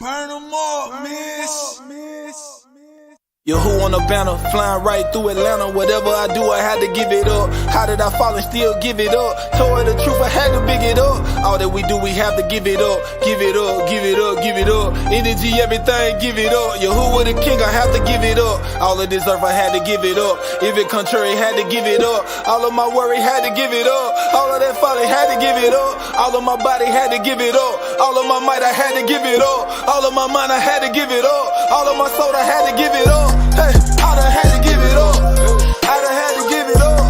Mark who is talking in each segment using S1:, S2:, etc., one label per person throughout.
S1: Burn them up, miss.
S2: Yo, who on the banner, flying right through Atlanta. Whatever I do, I had to give it up. How did I fall and still give it up? Told her the truth, I had to big it up. All that we do, we have to give it up. Give it up, give it up, give it up. Energy, everything, give it up. Yo, who with the king, I have to give it up. All of this earth, I had to give it up. If it contrary, had to give it up. All of my worry, had to give it up. All of that folly, had to give it up. All of my body, had to give it up. All of my might, I had to give it up. All of my mind, I had to give it up. All of my soul, I had to give it up. Hey, I done had to give it up. I done had to give it up.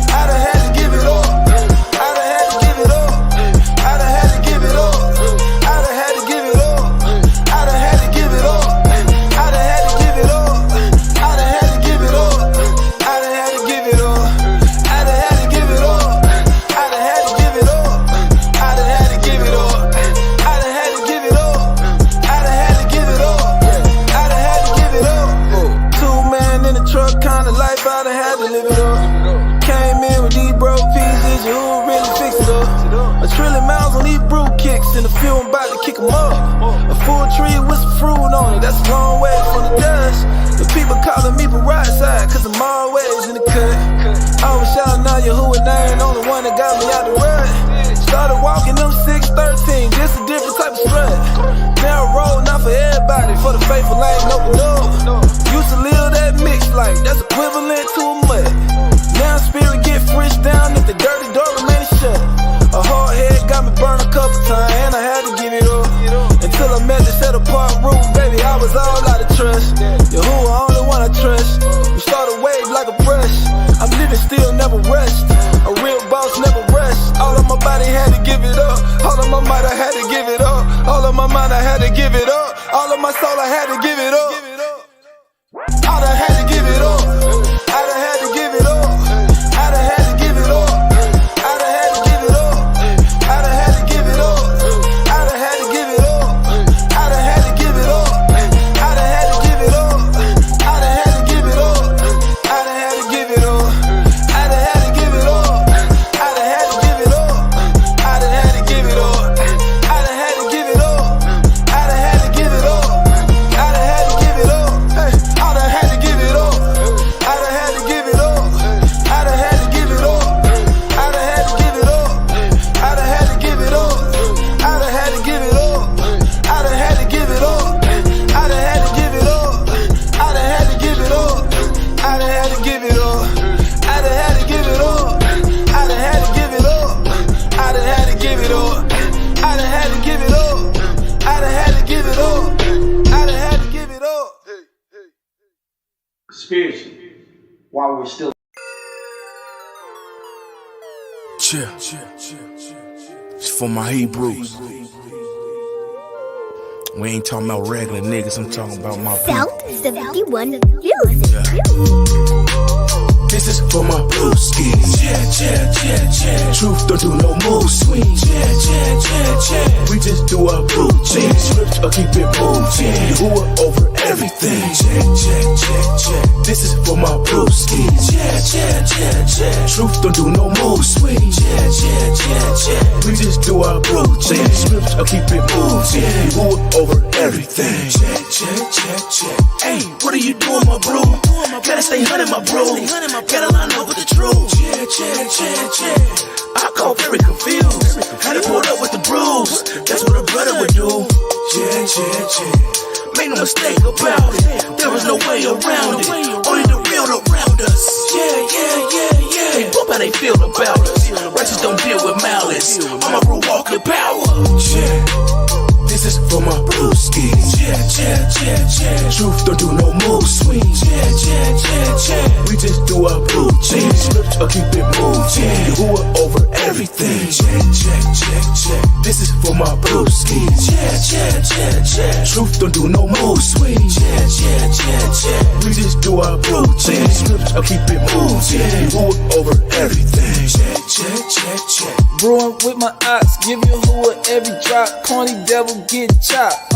S2: I done had to give it up. I done had to give it up. I done had to give it up. I done had to give it up. I done had to give it up. I done had to give it up. I done had to give it up. I done had to give it up. I done had to give it up. I done had to give it up. I done had to give it up. I done had to give it up. I done had to give it up. I done had to give it up. In the truck, kinda life, I done had to live it up. Came in with these broke pieces, who really fix it up? A trillion miles on these brew kicks, and the few I'm about to kick them up. A full tree with some fruit on it, that's a long way from the dust. The people calling me from right side, cause I'm always in the cut. I was shouting out your who and I ain't on the one that got me out the rut. Started walking them 613, just a different type of strut. Now roll, not for everybody, for the faithful ain't open up. Used to live that mixed life, that's equivalent to a mud. Now spirit get fresh down if the dirty door remains shut. A hard head got me burned a couple times, and I had to give it up. Until I met the set apart roof, baby, I was all out of trust. Yo, who I only one I trust. We start a wave like a brush. I'm living still, never rest. A real boss never rest. All of my body had to give it up. All of my might I had to give it up. All of my mind I had to give it up. All of my soul I had to give it up. I done had to give it up. I done had to give it up. I done had to give it up. I done had to give it up. I done had to give it up. I done had to give it up. I done had to give it up. I done had to give it up. I done had to give it up. I done had to give it up. I done had to give it up. I done had to give it up. I done had to give it up. I done had to give it up. I done had to give it up. I done had to give it up. Hey. I done had to give it up. I done had to give it up. I done had to give it up. I done had to give it up. I done had to give it up. I done had to give it up. I done had to give it up. I done had to give it up. I done had to give it up. I done had to give it up. I done had to give it up. I done had to give it up. I done had to give it up. I done had to give it up. I done had to give it up. I done had to give it up.
S3: Spiritually, while we're still.
S1: Chill. It's for my Hebrews. We ain't talking about regular niggas, I'm talking about my people.
S4: South 71 Music.
S1: This is for my blue skis. Truth don't do no move swings. We just do our blue jeans. Script or keep it moving. You are over everything. This is for my blue skis. Truth don't do no move swings. We just do our blue jeans. Script or keep it moving. You are over everything. Hey, what are you doing, my bro? Gotta stay hunting, my bro. Gotta line up with the truth. I call very confused. Had to pull up with the bruise. That's what a brother would do. Make no mistake about it. There was no way around it. Only the real around us. They bump how they feel about us. Righteous don't deal with malice. I'm a real walking power. This is for my blue skis. Truth don't do no move swings. We just do our blue jeans. Script or keep it moving. You are over everything. This is for my blue skis. Truth don't do no move swings. We just do our blue jeans. Script or keep it moving. You are over everything.
S5: Brewing with my ox, give you who every drop. Corny devil get chopped.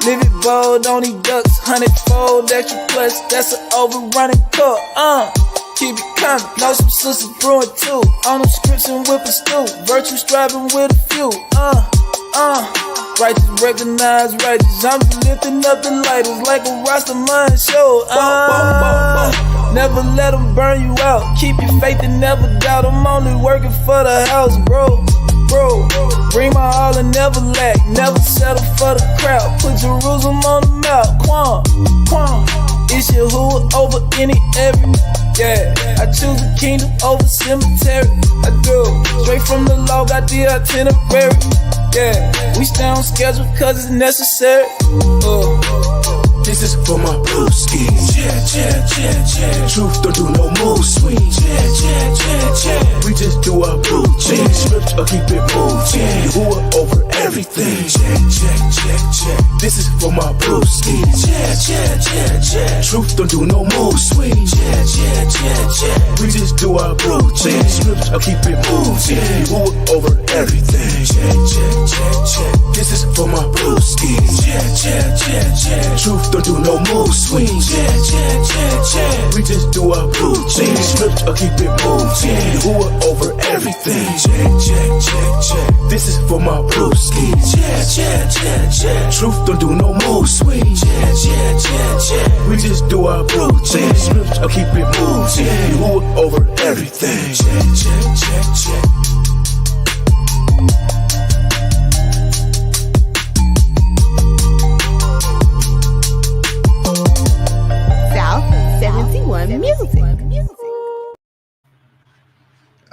S5: Live it bold on these ducks, 100-fold extra plus. That's an overrunning cup. Keep it coming. Know some sisters brewing too. On them scripts and whipping stew. Virtue striving with a few. Righteous recognize righteous. I'm just lifting up the lighters like a Rastaman show. Never let them burn you out. Keep your faith and never doubt. I'm only working for the house, bro. Bring my all and never lack. Never settle for the crowd. Put Jerusalem on the map. Quan. It's Yahuwah over any every. Yeah, I choose the kingdom over cemetery. I do. Straight from the law, got the itinerary. Yeah, we stay on schedule cause it's necessary.
S1: This is for my brewskis. Yeah. Truth don't do no move swings. Yeah. We just do our brew. Scripts or keep it moving. Yahuwah over everything. Check. This is for my brewskis. Yeah. Truth don't do no move swings. Yeah. We just do our brew. Scripts or keep it moving. Yahuwah over everything. Check. This is for my brewskis. Yeah. Truth don't do no move swings. Yeah. We just do our brew. Change the script or keep it moving. Yahuwah over everything. Check. This is for my brewskis. Yeah. Truth don't do no move swings. Yeah. We just do our brew. Change the script or keep it moving. Yahuwah over everything. Check.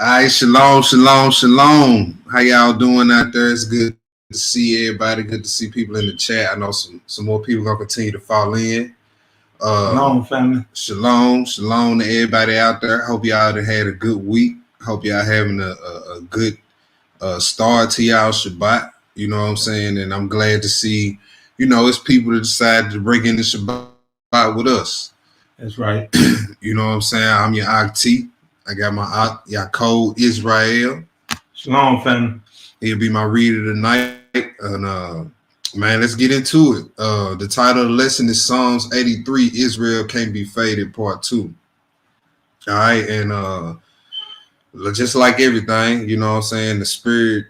S6: All right, shalom. How y'all doing out there? It's good to see everybody. Good to see people in the chat. I know some more people gonna continue to fall in.
S7: Shalom, family.
S6: Shalom to everybody out there. Hope y'all had a good week. Hope y'all having a good start to y'all Shabbat. You know what I'm saying? And I'm glad to see, it's people that decided to bring in the Shabbat with us.
S7: That's right.
S6: You know what I'm saying? I'm your Akti. I got my Yaakov Israel.
S7: Shalom, family.
S6: He'll be my reader tonight. And man, let's get into it. The title of the lesson is Psalms 83, Israel Can't Be Faded, Part 2. All right, and just like everything, you know what I'm saying, the Spirit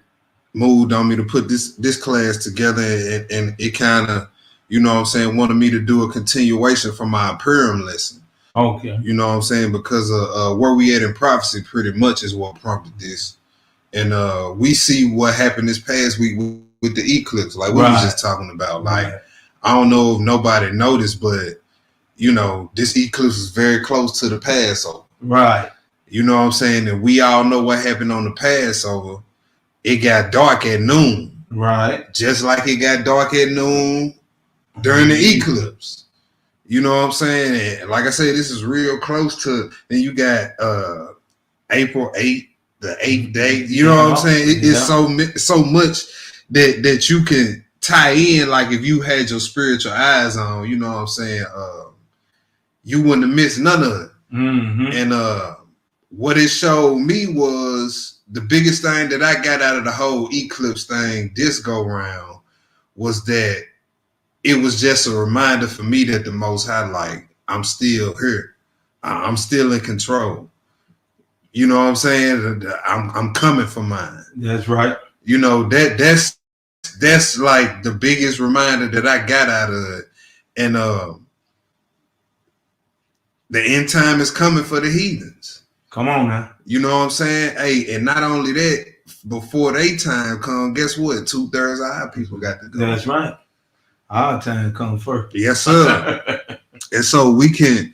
S6: moved on me to put this class together, and it kind of, you know what I'm saying, wanted me to do a continuation from my Purim lesson.
S7: Okay.
S6: You know what I'm saying? Because where we at in prophecy pretty much is what prompted this. And we see what happened this past week with the eclipse, like we was just talking about. Like, I don't know if nobody noticed, but, this eclipse is very close to the Passover.
S7: Right.
S6: You know what I'm saying? And we all know what happened on the Passover. It got dark at noon.
S7: Right.
S6: Just like it got dark at noon during the eclipse. You know what I'm saying? And like I said, this is real close to, then you got April 8th, the 8th day. You know what I'm saying? It's so much that you can tie in. Like if you had your spiritual eyes on, you know what I'm saying? You wouldn't have missed none of it.
S7: Mm-hmm.
S6: And what it showed me was the biggest thing that I got out of the whole eclipse thing this go round was that it was just a reminder for me that the Most High, like, I'm still here. I'm still in control. You know what I'm saying? I'm coming for mine.
S7: That's right.
S6: That's like the biggest reminder that I got out of it. And the end time is coming for the heathens.
S7: Come on now.
S6: You know what I'm saying? Hey, and not only that, before they time come, guess what? 2/3 of our people got to go.
S7: That's right. Our time comes first.
S6: Yes, sir. And so we can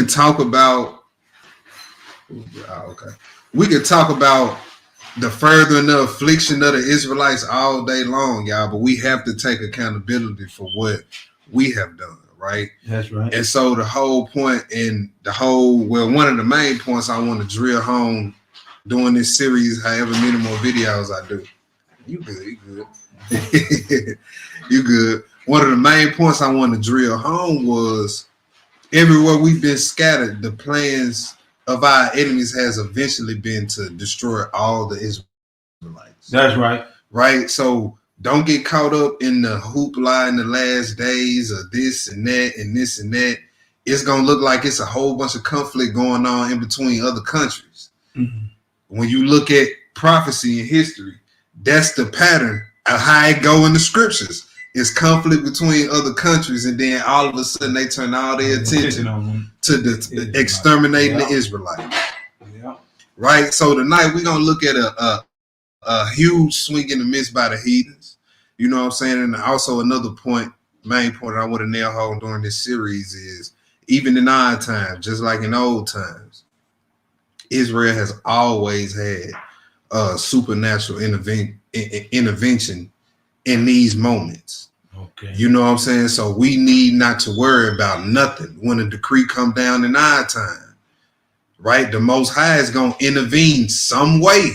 S6: talk about we can talk about the furthering the affliction of the Israelites all day long, y'all, but we have to take accountability for what we have done, right?
S7: That's right.
S6: And so the whole point and one of the main points I want to drill home doing this series, however many more videos I do. You good. You good. One of the main points I want to drill home was everywhere we've been scattered, the plans of our enemies has eventually been to destroy all the Israelites.
S7: That's right.
S6: Right? So don't get caught up in the hoopla in the last days of this and that and this and that. It's going to look like it's a whole bunch of conflict going on in between other countries.
S7: Mm-hmm.
S6: When you look at prophecy and history, That's the pattern of how it go in the scriptures. It's conflict between other countries, and then all of a sudden they turn all their attention to the exterminating the Israelites.
S7: Yeah.
S6: Right? So tonight we're gonna look at a huge swing in the midst by the heathens. You know what I'm saying? And also another main point I want to nail home during this series is even in our times, just like in old times, Israel has always had supernatural intervention in these moments.
S7: Okay.
S6: You know what I'm saying? So we need not to worry about nothing when a decree come down in our time, right? The Most High is going to intervene some way,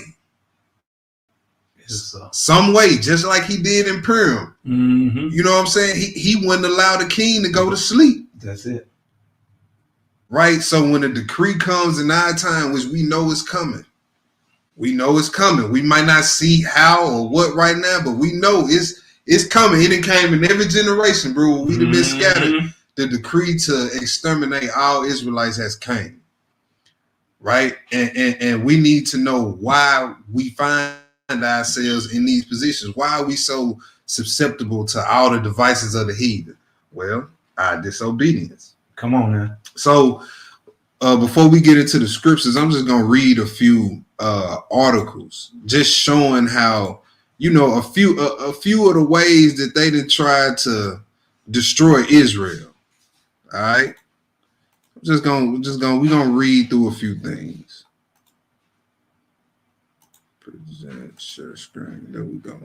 S6: some way, just like he did in Purim.
S7: Mm-hmm.
S6: You know what I'm saying? He wouldn't allow the king to go to sleep.
S7: That's it.
S6: Right? So when a decree comes in our time, which we know is coming, we know it's coming. We might not see how or what right now, but we know it's coming. It came in every generation, bro. We'd have been scattered. The decree to exterminate all Israelites has came. Right? And we need to know why we find ourselves in these positions. Why are we so susceptible to all the devices of the heathen? Well, our disobedience.
S7: Come on now.
S6: So before we get into the scriptures, I'm just gonna read a few articles just showing how, you know, a few of the ways that they did try to destroy Israel. All right, we're gonna read through a few things. Present share screen. There we go.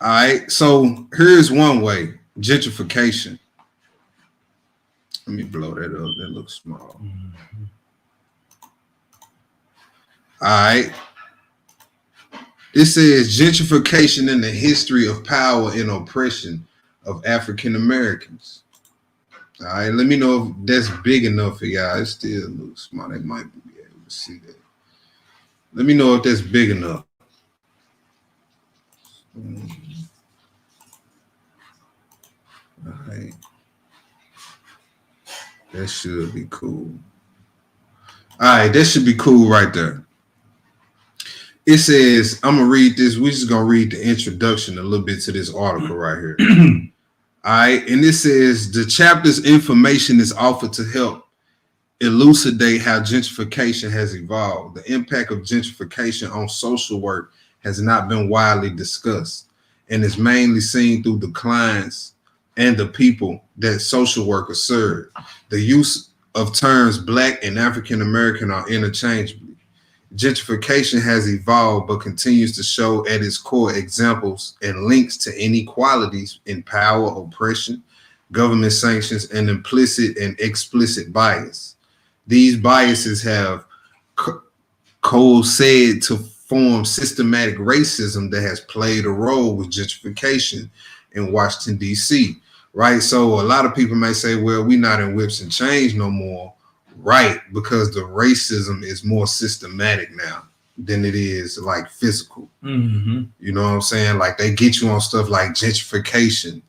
S6: All right, so here's one way: gentrification. Let me blow that up. That looks small.
S7: Mm-hmm.
S6: All right. This says gentrification in the history of power and oppression of African Americans. All right. Let me know if that's big enough for y'all. It still looks small. They might be able to see that. Let me know if that's big enough. All right. That should be cool. All right, that should be cool right there. It says, I'm going to read this. We're just going to read the introduction a little bit to this article right here. All right, and it says, the chapter's information is offered to help elucidate how gentrification has evolved. The impact of gentrification on social work has not been widely discussed and is mainly seen through the clients and the people that social workers serve. The use of terms Black and African American are interchangeable. Gentrification has evolved but continues to show at its core examples and links to inequalities in power, oppression, government sanctions, and implicit and explicit bias. These biases have coalesced to form systematic racism that has played a role with gentrification in Washington, D.C., right? So a lot of people may say, well, we're not in whips and chains no more, right? Because the racism is more systematic now than it is like physical.
S7: Mm-hmm.
S6: You know what I'm saying? Like they get you on stuff like gentrification.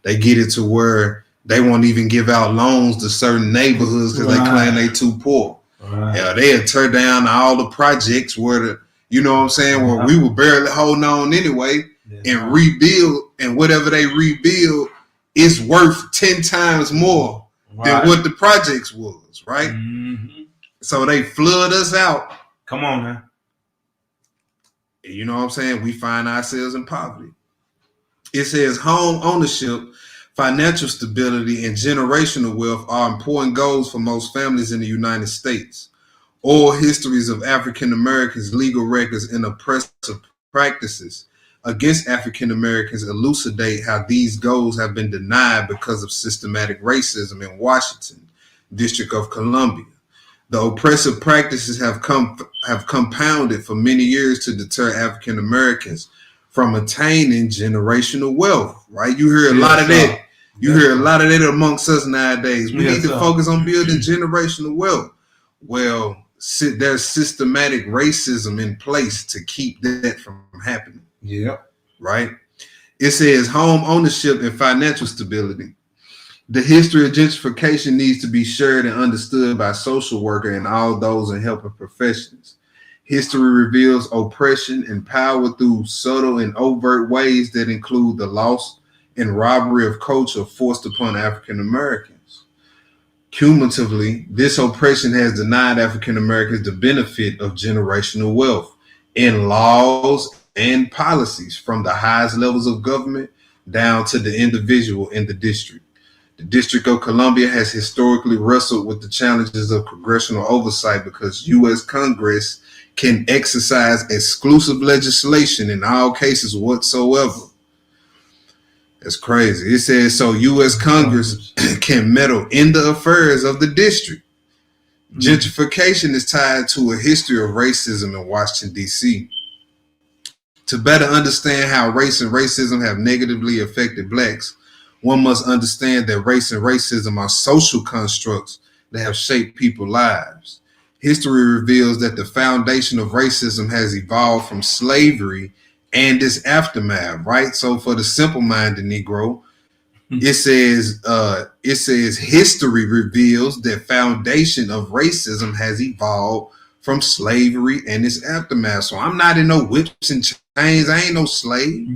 S6: They get it to where they won't even give out loans to certain neighborhoods because they claim they too poor.
S7: Right.
S6: Yeah, they'll tear down all the projects where the, you know what I'm saying, where we were barely holding on anyway, and rebuild, and whatever they rebuild is worth 10 times more than what the projects was, right?
S7: Mm-hmm.
S6: So they flood us out.
S7: Come on now.
S6: You know what I'm saying? We find ourselves in poverty. It says home ownership, financial stability, and generational wealth are important goals for most families in the United States. Oral histories of African Americans' legal records and oppressive practices against African Americans elucidate how these goals have been denied because of systematic racism in Washington, District of Columbia. The oppressive practices have compounded for many years to deter African Americans from attaining generational wealth, right? You hear a lot of that. You hear a lot of that amongst us nowadays. We need to focus on building generational wealth. Well, there's systematic racism in place to keep that from happening.
S7: Yeah.
S6: Right? It says home ownership and financial stability. The history of gentrification needs to be shared and understood by social workers and all those in helping professions. History reveals oppression and power through subtle and overt ways that include the loss and robbery of culture forced upon African Americans. Cumulatively, this oppression has denied African Americans the benefit of generational wealth in laws and policies, from the highest levels of government down to the individual in the district. The District of Columbia has historically wrestled with the challenges of congressional oversight because U.S. Congress can exercise exclusive legislation in all cases whatsoever. That's crazy. It says, so U.S. Congress can meddle in the affairs of the district. Gentrification is tied to a history of racism in Washington, D.C. To better understand how race and racism have negatively affected blacks, one must understand that race and racism are social constructs that have shaped people's lives. History reveals that the foundation of racism has evolved from slavery and its aftermath, right? So for the simple-minded Negro, it says history reveals that foundation of racism has evolved from slavery and its aftermath. So I'm not in no whips and chains. I ain't no slave,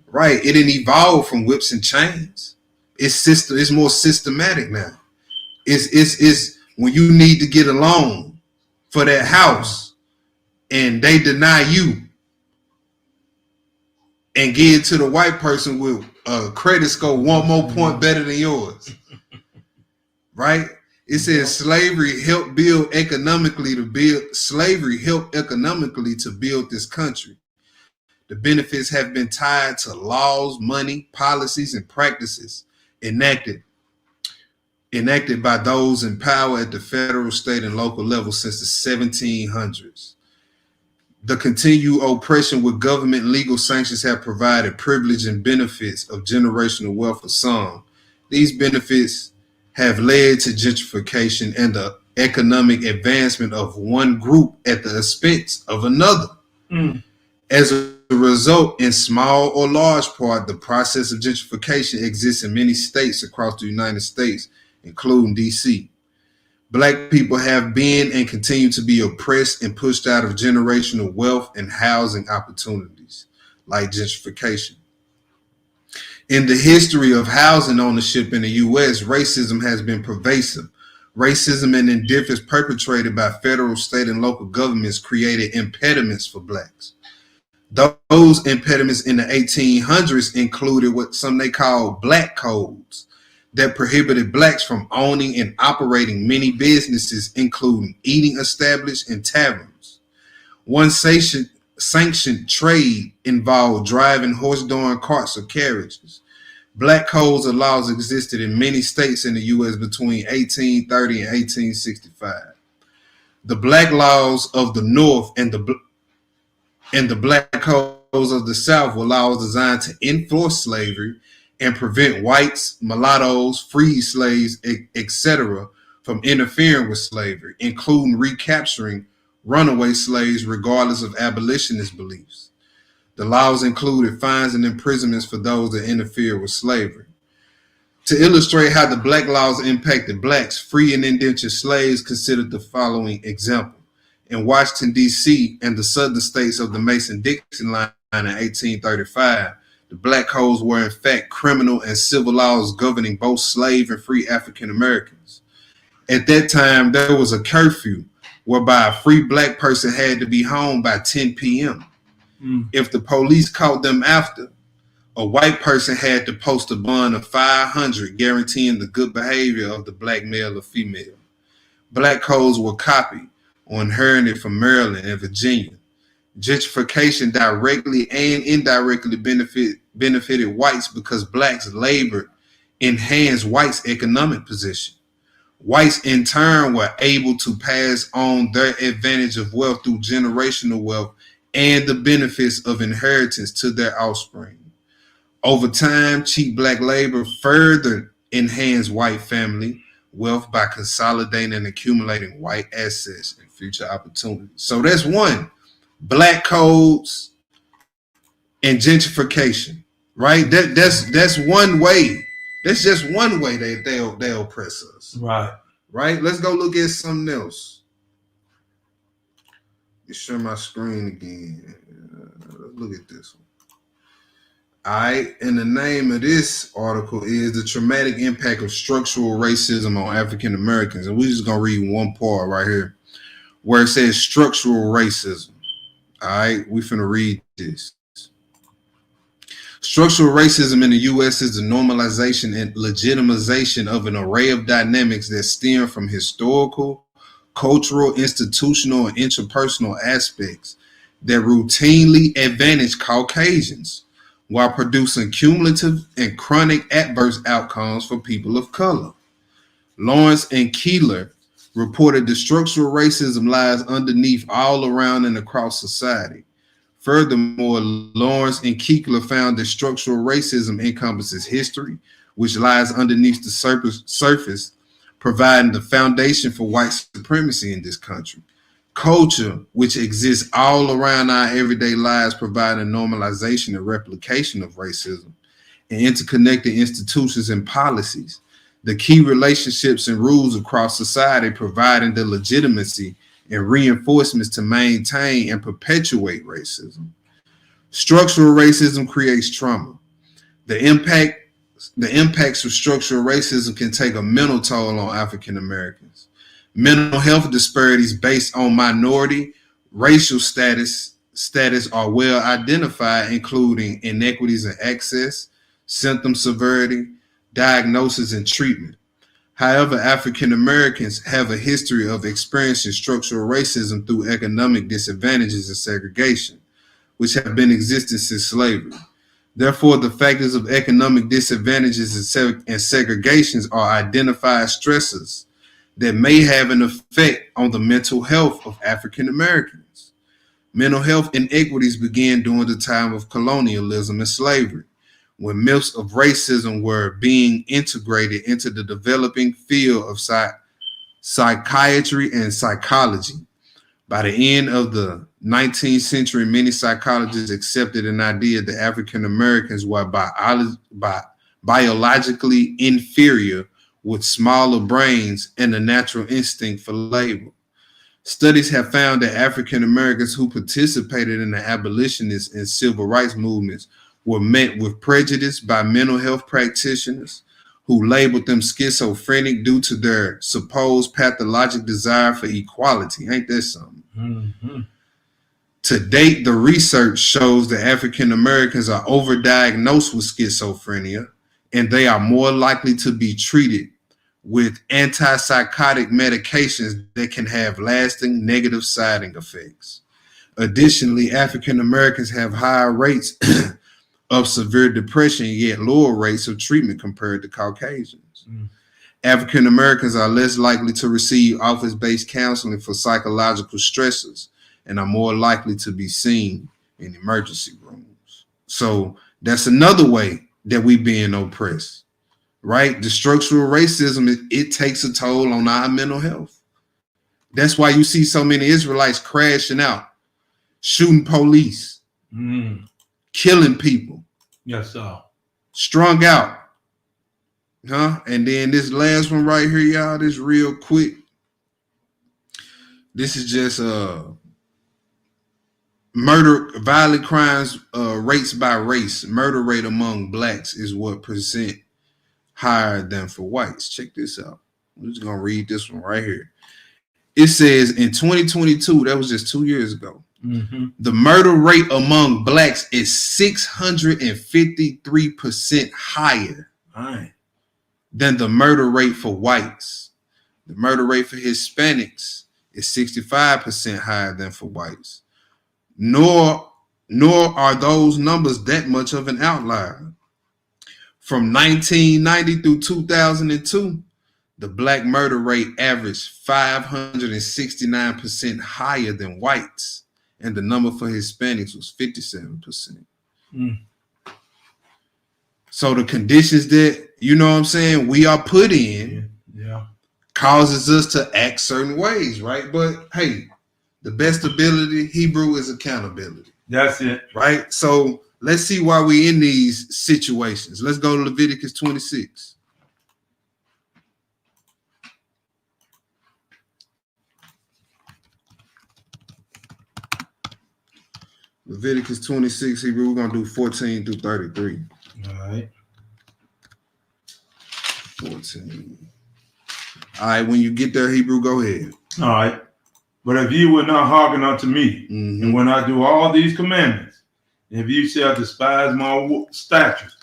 S6: right? It didn't evolve from whips and chains. It's more systematic now. It's when you need to get a loan for that house and they deny you and give it to the white person with a credit score one more point better than yours, right? It says slavery helped economically to build this country. The benefits have been tied to laws, money, policies, and practices enacted by those in power at the federal, state, and local level since the 1700s. The continued oppression with government legal sanctions have provided privilege and benefits of generational wealth for some. These benefits have led to gentrification and the economic advancement of one group at the expense of another. As a result, in small or large part, the process of gentrification exists in many states across the United States, including DC. Black people have been and continue to be oppressed and pushed out of generational wealth and housing opportunities, like gentrification. In the history of housing ownership in the U.S., racism has been pervasive. Racism and indifference perpetrated by federal, state, and local governments created impediments for blacks. Those impediments in the 1800s included what some they call black codes that prohibited blacks from owning and operating many businesses, including eating establishments and taverns. One sanctioned trade involved driving horse-drawn carts or carriages. Black codes and laws existed in many states in the U.S. between 1830 and 1865. The black laws of the North and the black codes of the South were laws designed to enforce slavery and prevent whites, mulattoes, free slaves, etc. from interfering with slavery, including recapturing runaway slaves regardless of abolitionist beliefs. The laws included fines and imprisonments for those that interfered with slavery. To illustrate how the black laws impacted blacks, free and indentured slaves considered the following example. In Washington, D.C. and the southern states of the Mason-Dixon line in 1835, the black codes were in fact criminal and civil laws governing both slave and free African Americans. At that time, there was a curfew whereby a free black person had to be home by 10 p.m. If the police caught them after, a white person had to post a bond of $500 guaranteeing the good behavior of the black male or female. Black codes were copied or inherited from Maryland and Virginia. Gentrification directly and indirectly benefited whites because blacks labored enhanced whites' economic position. Whites in turn were able to pass on their advantage of wealth through generational wealth and the benefits of inheritance to their offspring. Over time, cheap black labor further enhanced white family wealth by consolidating and accumulating white assets and future opportunities. So that's one. Black codes and gentrification, right? That's one way. That's just one way they oppress us.
S7: Right.
S6: Right? Let's go look at something else. share my screen again. Look at this one. All right, and the name of this article is The Traumatic Impact of Structural Racism on African Americans. And we're just going to read one part right here where it says structural racism. All right, we finna read this. Structural racism in the U.S. is the normalization and legitimization of an array of dynamics that stem from historical, cultural, institutional, and interpersonal aspects that routinely advantage Caucasians while producing cumulative and chronic adverse outcomes for people of color. Lawrence and Keeler reported that structural racism lies underneath all around and across society. Furthermore, Lawrence and Keeler found that structural racism encompasses history, which lies underneath the surface, providing the foundation for white supremacy in this country. Culture, which exists all around our everyday lives, providing normalization and replication of racism, and interconnected institutions and policies. The key relationships and rules across society, providing the legitimacy and reinforcements to maintain and perpetuate racism. Structural racism creates trauma. The impacts of structural racism can take a mental toll on African Americans. Mental health disparities based on minority, racial status are well identified, including inequities in access, symptom severity, diagnosis, and treatment. However, African Americans have a history of experiencing structural racism through economic disadvantages and segregation, which have been existing since slavery. Therefore, the factors of economic disadvantages and segregations are identified stressors that may have an effect on the mental health of African Americans. Mental health inequities began during the time of colonialism and slavery, when myths of racism were being integrated into the developing field of psychiatry and psychology. By the end of the 19th century, many psychologists accepted an idea that African Americans were biologically inferior with smaller brains and a natural instinct for labor. Studies have found that African Americans who participated in the abolitionist and civil rights movements were met with prejudice by mental health practitioners who labeled them schizophrenic due to their supposed pathologic desire for equality. Ain't that something?
S7: Mm-hmm.
S6: To date, the research shows that African Americans are overdiagnosed with schizophrenia, and they are more likely to be treated with antipsychotic medications that can have lasting negative side effects. Additionally, African Americans have higher rates of severe depression, yet lower rates of treatment compared to Caucasians. African Americans are less likely to receive office-based counseling for psychological stressors and are more likely to be seen in emergency rooms. So that's another way that we being oppressed, right? The structural racism, it takes a toll on our mental health. That's why you see so many Israelites crashing out, shooting police, killing people.
S7: Yes, sir.
S6: Strung out. And then this last one right here, y'all, this real quick. This is just murder, violent crimes, rates by race. Murder rate among blacks is what percent higher than for whites. Check this out. I'm just gonna read this one right here. It says in 2022, that was just 2 years ago, the murder rate among blacks is 653% higher than the murder rate for whites. The murder rate for Hispanics is 65% higher than for whites. Nor are those numbers that much of an outlier. From 1990 through 2002, the black murder rate averaged 569% higher than whites, and the number for Hispanics was 57%. So the conditions that, you know what I'm saying, we are put in causes us to act certain ways, right? But hey, the best ability, Hebrew, is accountability.
S7: That's it.
S6: Right? So let's see why we in these situations. Let's go to Leviticus 26. Leviticus 26, Hebrew. We're gonna do 14 through 33.
S7: All right.
S6: 14. All right, when you get there, Hebrew, go ahead.
S7: All right. But if ye will not hearken unto me,
S6: Mhm.
S7: and when I do all these commandments, if you shall despise my statutes,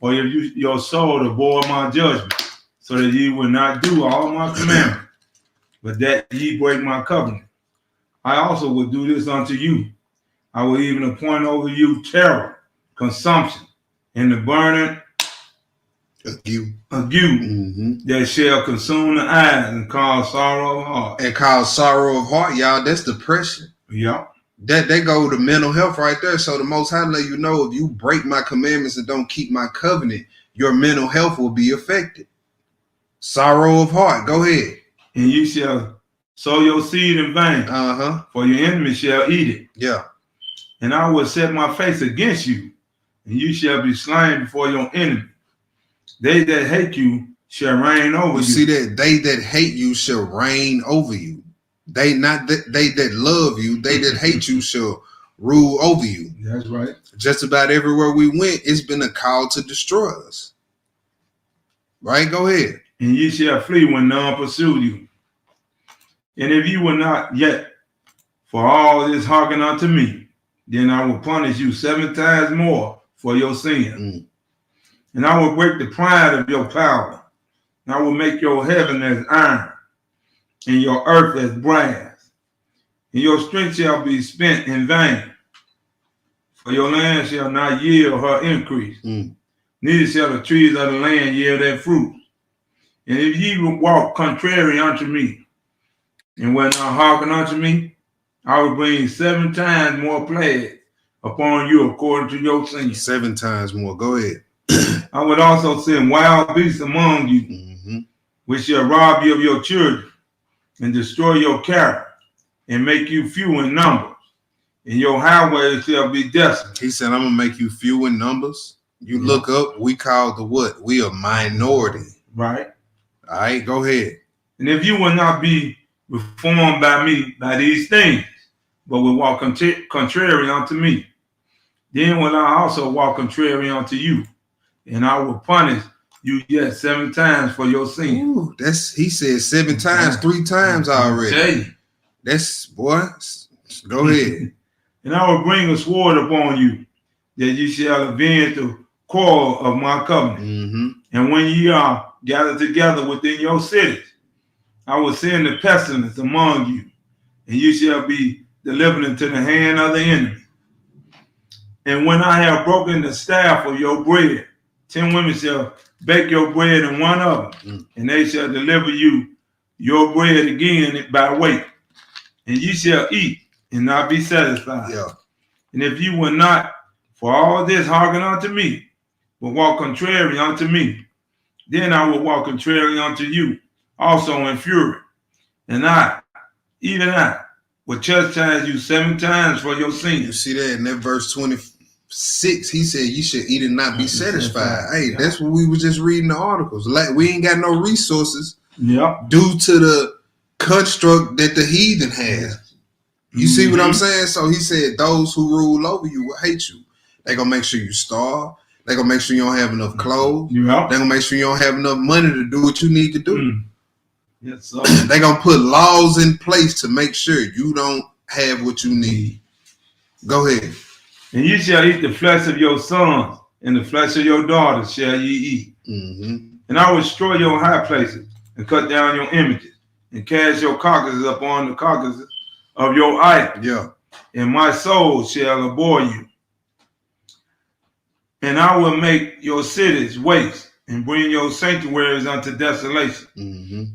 S7: or if your soul avoid my judgment, so that ye will not do all my commandments, but that ye break my covenant, I also will do this unto you. I will even appoint over you terror, consumption, and the burning
S6: You.
S7: ague
S6: Mm-hmm.
S7: that shall consume the eyes and cause sorrow of heart.
S6: And cause sorrow of heart, y'all. That's depression.
S7: Yeah.
S6: That they go to mental health right there. So the Most High let you know, if you break my commandments and don't keep my covenant, your mental health will be affected. Sorrow of heart. Go ahead.
S7: And you shall sow your seed in vain,
S6: Uh-huh.
S7: for your enemy shall eat it.
S6: Yeah.
S7: And I will set my face against you, and you shall be slain before your enemy. They that hate you shall reign over
S6: You
S7: you.
S6: see that? They that hate you shall reign over you. They not that they that love you, they that hate you shall rule over you.
S7: That's right.
S6: Just about everywhere we went, it's been a call to destroy us. Right? Go ahead.
S7: And ye shall flee when none pursue you. And if you will not yet for all this hearken unto me, then I will punish you 7 times more for your sin. And I will break the pride of your power. And I will make your heaven as iron, and your earth as brass. And your strength shall be spent in vain. For your land shall not yield her increase, neither shall the trees of the land yield their fruit. And if ye will walk contrary unto me, and will not hearken unto me, I will bring 7 times more plagues upon you according to your sins.
S6: 7 times more. Go ahead.
S7: I would also send wild beasts among you, which shall rob you of your children, and destroy your cattle, and make you few in numbers, and your highways shall be desolate.
S6: He said, I'm gonna make you few in numbers. You look up, we call the what? We a minority.
S7: Right?
S6: All right, go ahead.
S7: And if you will not be reformed by me by these things, but will walk contrary unto me, then will I also walk contrary unto you, and I will punish you yet 7 times for your sin.
S6: Ooh, that's he said 7 times, 3 times already.
S7: Tell you.
S6: That's boy. Go ahead.
S7: And I will bring a sword upon you, that you shall avenge the quarrel of my covenant. And when ye are gathered together within your cities, I will send the pestilence among you, and you shall be delivered into the hand of the enemy. And when I have broken the staff of your bread, 10 women shall bake your bread in one oven, and they shall deliver you your bread again by weight. And ye shall eat and not be satisfied.
S6: Yeah.
S7: And if you will not for all this hearken unto me, but walk contrary unto me, then I will walk contrary unto you also in fury. And I, even I, will chastise you 7 times for your
S6: You
S7: sins.
S6: see that in that verse 26, he said, you should eat and not be satisfied. Hey, that's what we was just reading the articles. Like, we ain't got no resources due to the construct that the heathen has. You see what I'm saying? So he said, those who rule over you will hate you. They're going to make sure you starve. They're going to make sure you don't have enough clothes. They're going to make sure you don't have enough money to do what you need to do.
S7: Yes, sir.
S6: They're going to put laws in place to make sure you don't have what you need. Go ahead.
S7: And ye shall eat the flesh of your sons, and the flesh of your daughters shall ye eat. And I will destroy your high places, and cut down your images, and cast your carcasses upon the carcasses of your idols.
S6: Yeah.
S7: And my soul shall abhor you. And I will make your cities waste, and bring your sanctuaries unto desolation.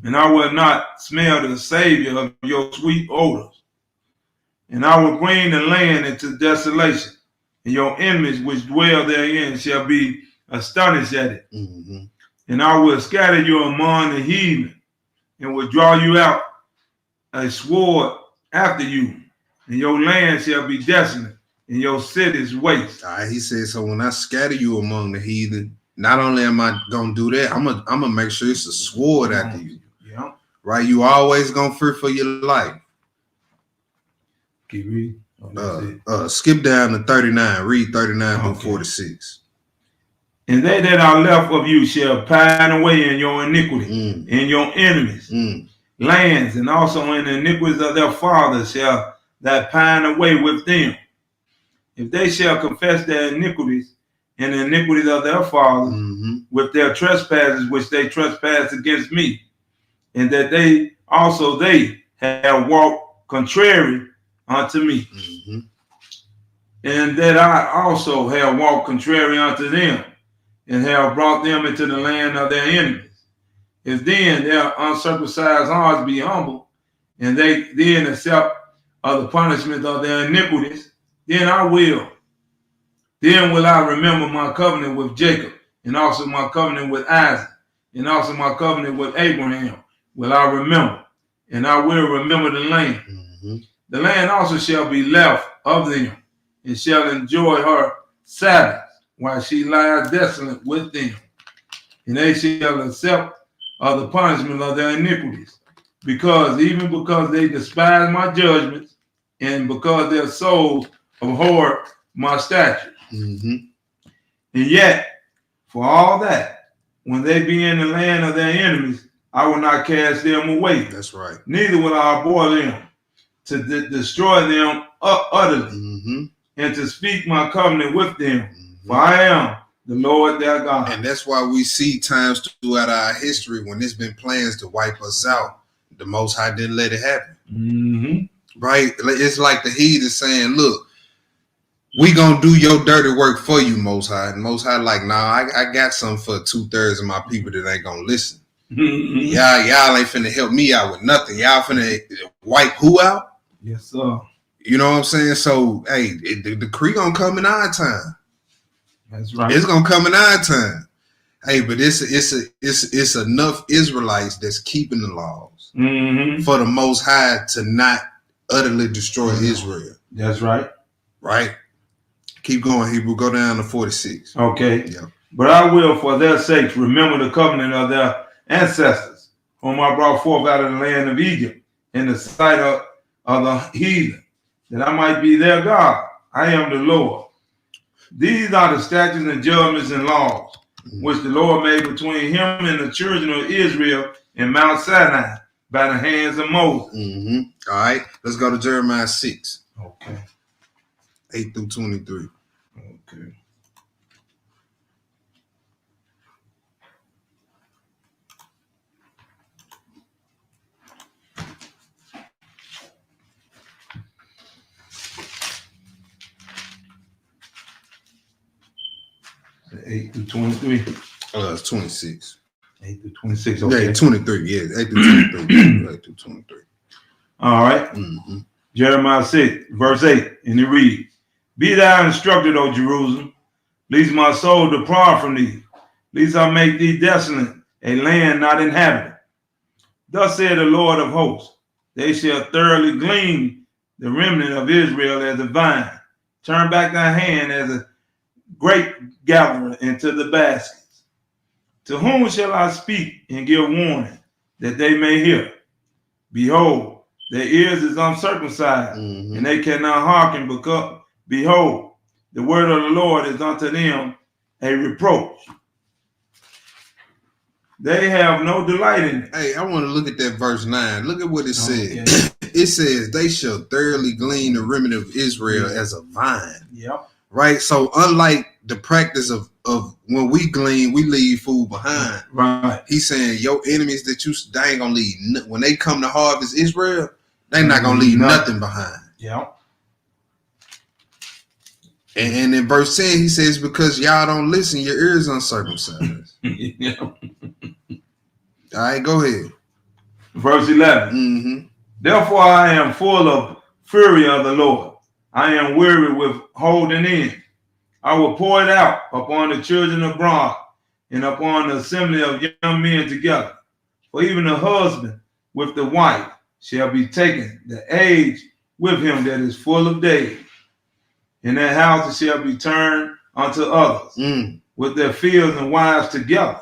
S7: And I will not smell the savior of your sweet odors. And I will bring the land into desolation, and your enemies which dwell therein shall be astonished at it. And I will scatter you among the heathen, and will draw you out a sword after you, and your land shall be desolate, and your cities waste.
S6: He said, so when I scatter you among the heathen, not only am I gonna do that, I'm gonna make sure it's a sword after you.
S7: Yeah.
S6: Right? You always gonna fear for your life.
S7: Keep reading. Oh, that's it.
S6: Skip down to 39. Read 39 through
S7: Okay.
S6: 46.
S7: And they that are left of you shall pine away in your iniquity, in your enemies' lands, and also in the iniquities of their fathers shall that pine away with them. If they shall confess their iniquities and the iniquities of their fathers with their trespasses which they trespass against me, and that they have walked contrary unto me, and that I also have walked contrary unto them, and have brought them into the land of their enemies. If then their uncircumcised hearts be humble, and they then accept of the punishment of their iniquities, then will I remember my covenant with Jacob, and also my covenant with Isaac, and also my covenant with Abraham will I remember, and I will remember the land. The land also shall be left of them, and shall enjoy her Sabbath, while she lies desolate with them. And they shall accept of the punishment of their iniquities, because they despise my judgments, and because their souls abhor my statutes. And yet, for all that, when they be in the land of their enemies, I will not cast them away.
S6: That's right.
S7: Neither will I abhor them, to destroy them utterly, and to speak my covenant with them. For I am the Lord their God.
S6: And that's why we see times throughout our history when there's been plans to wipe us out, the Most High didn't let it happen. Right? It's like the heathen saying, look, we gonna do your dirty work for you, Most High. And Most High like, nah, I got something for 2/3 of my people that ain't gonna listen. Y'all ain't finna help me out with nothing. Y'all finna wipe who out?
S7: Yes, sir.
S6: You know what I'm saying? So, hey, the decree gonna come in our time.
S7: That's right.
S6: It's gonna come in our time. Hey, but it's enough Israelites that's keeping the laws for the Most High to not utterly destroy Israel.
S7: That's right.
S6: Right? Keep going, Hebrew. Go down to 46.
S7: Okay.
S6: Yeah.
S7: But I will, for their sakes, remember the covenant of their ancestors, whom I brought forth out of the land of Egypt, in the sight of the heathen, that I might be their God. I am the Lord. These are the statutes and judgments and laws which the Lord made between him and the children of Israel in Mount Sinai by the hands of Moses.
S6: All right, let's go to Jeremiah 6.
S7: Okay.
S6: 8 through 23.
S7: Okay. So 8 through 23.
S6: It's 26.
S7: 8 through 26. Okay.
S6: Yeah, 23. Yeah, 8 through 23. 8 through 23.
S7: All right. Jeremiah 6, verse 8, and it reads, Be thou instructed, O Jerusalem, lest my soul depart from thee, lest I make thee desolate, a land not inhabited. Thus said the Lord of hosts, they shall thoroughly glean the remnant of Israel as a vine, turn back thy hand as a grape gatherer into the baskets. To whom shall I speak and give warning, that they may hear? Behold, their ears is uncircumcised, and they cannot hearken, because, behold, the word of the Lord is unto them a reproach. They have no delight in it.
S6: Hey, I want to look at that verse 9. Look at what it says. It says, they shall thoroughly glean the remnant of Israel as a vine.
S7: Yep.
S6: Right? So unlike the practice of when we glean, we leave food behind.
S7: Right.
S6: He's saying your enemies that they ain't gonna leave. When they come to harvest Israel, they not gonna leave nothing behind.
S7: Yep.
S6: And in verse 10, he says, because y'all don't listen, your ears uncircumcised.
S7: Yep.
S6: All right, go ahead.
S7: Verse 11. Therefore I am full of fury of the Lord. I am weary with holding in. I will pour it out upon the children abroad and upon the assembly of young men together. For even the husband with the wife shall be taken, the age with him that is full of days. And their houses shall be turned unto others, with their fields and wives together.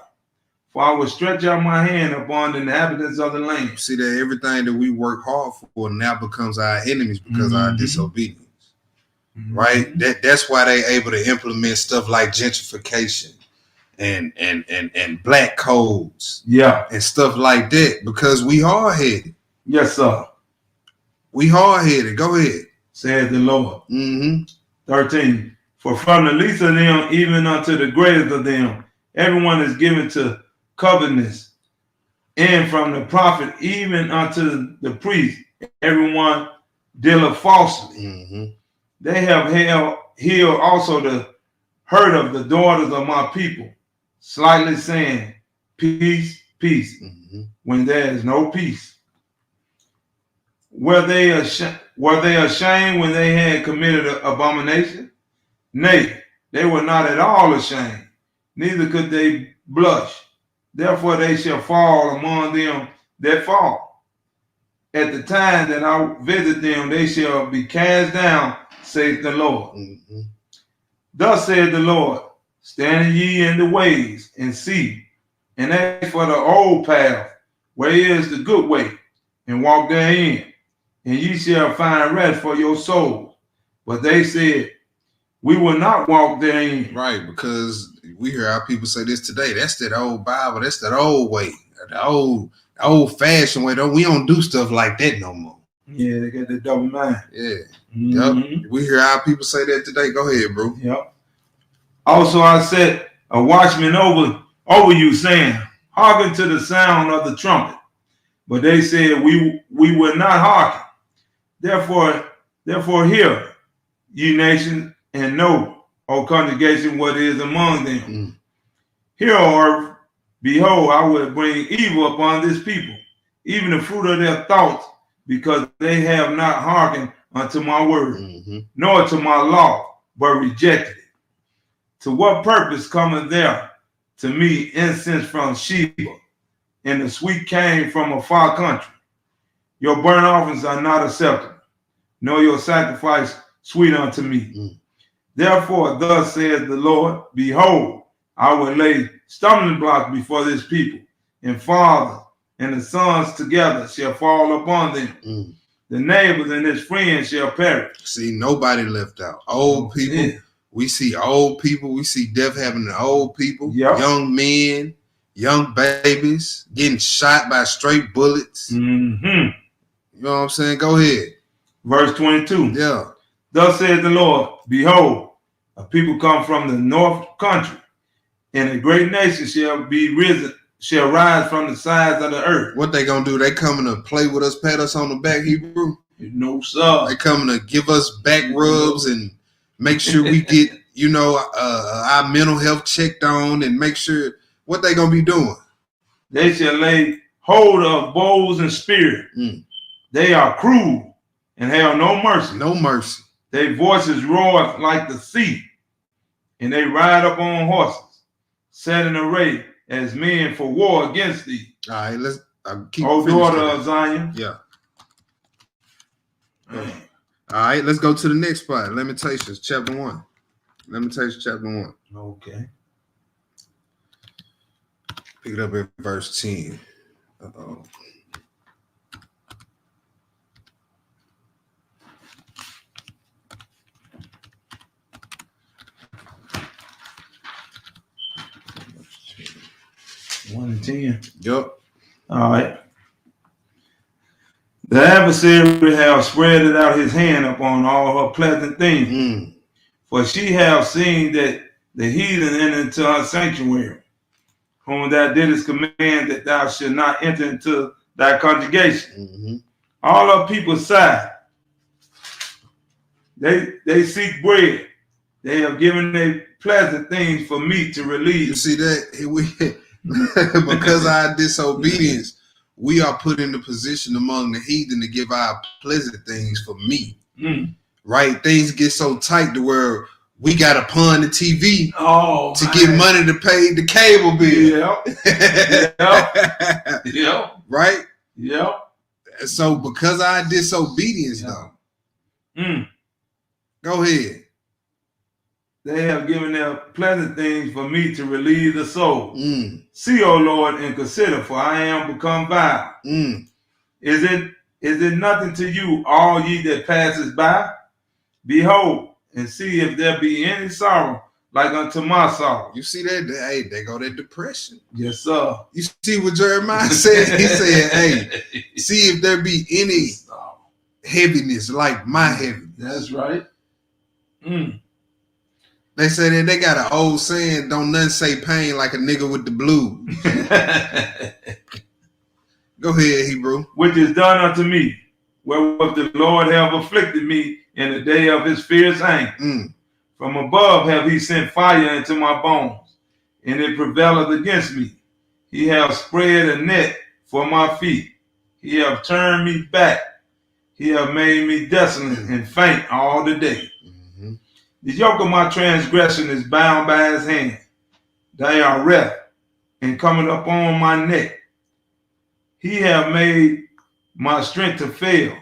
S7: For I will stretch out my hand upon the inhabitants of the land.
S6: See that everything that we work hard for now becomes our enemies because of our disobedience. right? That's why they able to implement stuff like gentrification and black codes,
S7: Yeah.
S6: and stuff like that, because we hard headed.
S7: Yes, sir.
S6: We hard headed. Go ahead.
S7: Said the Lord.
S6: Mm-hmm.
S7: 13. For from the least of them, even unto the greatest of them, everyone is given to covetousness. And from the prophet, even unto the priest, everyone dealeth falsely.
S6: Mm-hmm.
S7: They have healed also the hurt of the daughters of my people, slightly saying, peace, peace, when there is no peace. Were they ashamed when they had committed an abomination? Nay, they were not at all ashamed, neither could they blush. Therefore they shall fall among them that fall. At the time that I visit them, they shall be cast down, saith the Lord.
S6: Mm-hmm.
S7: Thus saith the Lord, stand ye in the ways and see, and ask for the old path, where is the good way, and walk therein, and ye shall find rest for your souls. But they said, we will not walk therein.
S6: Right, because we hear our people say this today. That's that old Bible. That's that old way, the old fashioned way. We don't do stuff like that no more.
S7: Yeah, they got the double mind.
S6: Yeah.
S7: Mm-hmm.
S6: Yep. We hear our people say that today. Go ahead, bro.
S7: Yep. Also, I set a watchman over you, saying, hearken to the sound of the trumpet. But they said, we will not hearken. Therefore hear, ye nations, and know, O congregation, what is among them. Hear, O earth, behold, I will bring evil upon this people, even the fruit of their thoughts, because they have not hearkened unto my word, nor to my law, but rejected it. To what purpose cometh there to me incense from Sheba, and the sweet cane from a far country? Your burnt offerings are not acceptable, nor your sacrifice sweet unto me. Therefore, thus saith the Lord, behold, I will lay stumbling blocks before this people, and fathers and the sons together shall fall upon them. The neighbors and his friends shall perish.
S6: See, nobody left out. Old people.
S7: Yeah.
S6: We see old people. We see death happening to old people.
S7: Yep.
S6: Young men, young babies getting shot by straight bullets.
S7: Mm-hmm.
S6: You know what I'm saying? Go ahead.
S7: Verse 22.
S6: Yeah.
S7: Thus saith the Lord, behold, a people come from the north country, and a great nation shall rise from the sides of the earth.
S6: What they gonna do? They coming to play with us, pat us on the back, Hebrew?
S7: No, sir.
S6: They coming to give us back rubs and make sure we get, our mental health checked on, and make sure what they gonna be doing.
S7: They shall lay hold of bows and spears. They are cruel and have no mercy.
S6: No mercy.
S7: Their voices roar like the sea, and they ride up on horses, set in array as men for war against thee.
S6: All right, let's keep.
S7: O daughter of Zion.
S6: Yeah. All right, let's go to the next spot. Lamentations, chapter 1. Lamentations, chapter 1.
S7: Okay.
S6: Pick it up at verse 10. Uh-oh.
S7: One and 10.
S6: Yep.
S7: All right. The adversary have spread out his hand upon all her pleasant things. For she have seen that the heathen enter into her sanctuary, whom thou didst command that thou should not enter into thy congregation. All our people sigh. They seek bread. They have given their pleasant things for meat to relieve.
S6: You see that? Because of our disobedience, we are put in the position among the heathen to give our pleasant things for meat. Right? Things get so tight to where we got to pawn the TV to get money to pay the cable bill.
S7: Yep.
S6: Right?
S7: Yep.
S6: So because of our disobedience, though. Go ahead.
S7: They have given their pleasant things for me to relieve the soul. See, O Lord, and consider, for I am become vile. Is it nothing to you, all ye that passes by? Behold, and see if there be any sorrow like unto my sorrow.
S6: You see that? Hey, they go that depression.
S7: Yes, sir.
S6: You see what Jeremiah said? He said, hey, see if there be any heaviness like my heaviness.
S7: That's right.
S6: They say that they got an old saying, don't none say pain like a nigga with the blues. Go ahead, Hebrew.
S7: Which is done unto me, wherewith the Lord have afflicted me in the day of his fierce anger. From above have he sent fire into my bones, and it prevaileth against me. He hath spread a net for my feet. He hath turned me back. He hath made me desolate and faint all the day. The yoke of my transgression is bound by his hand. They are wreath and coming up on my neck. He hath made my strength to fail.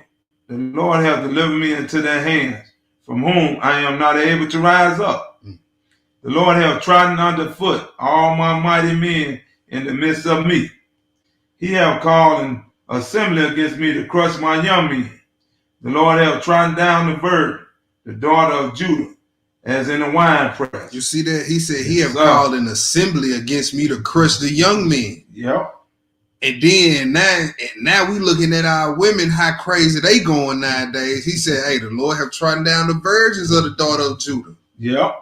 S7: The Lord hath delivered me into their hands, from whom I am not able to rise up. The Lord hath trodden underfoot all my mighty men in the midst of me. He hath called an assembly against me to crush my young men. The Lord hath trodden down the virgin, the daughter of Judah, as in a wine press.
S6: You see that? He said he have called an assembly against me to crush the young men.
S7: Yep.
S6: And then now we looking at our women, how crazy they going nowadays. He said, hey, the Lord have trodden down the virgins of the daughter of Judah.
S7: Yep.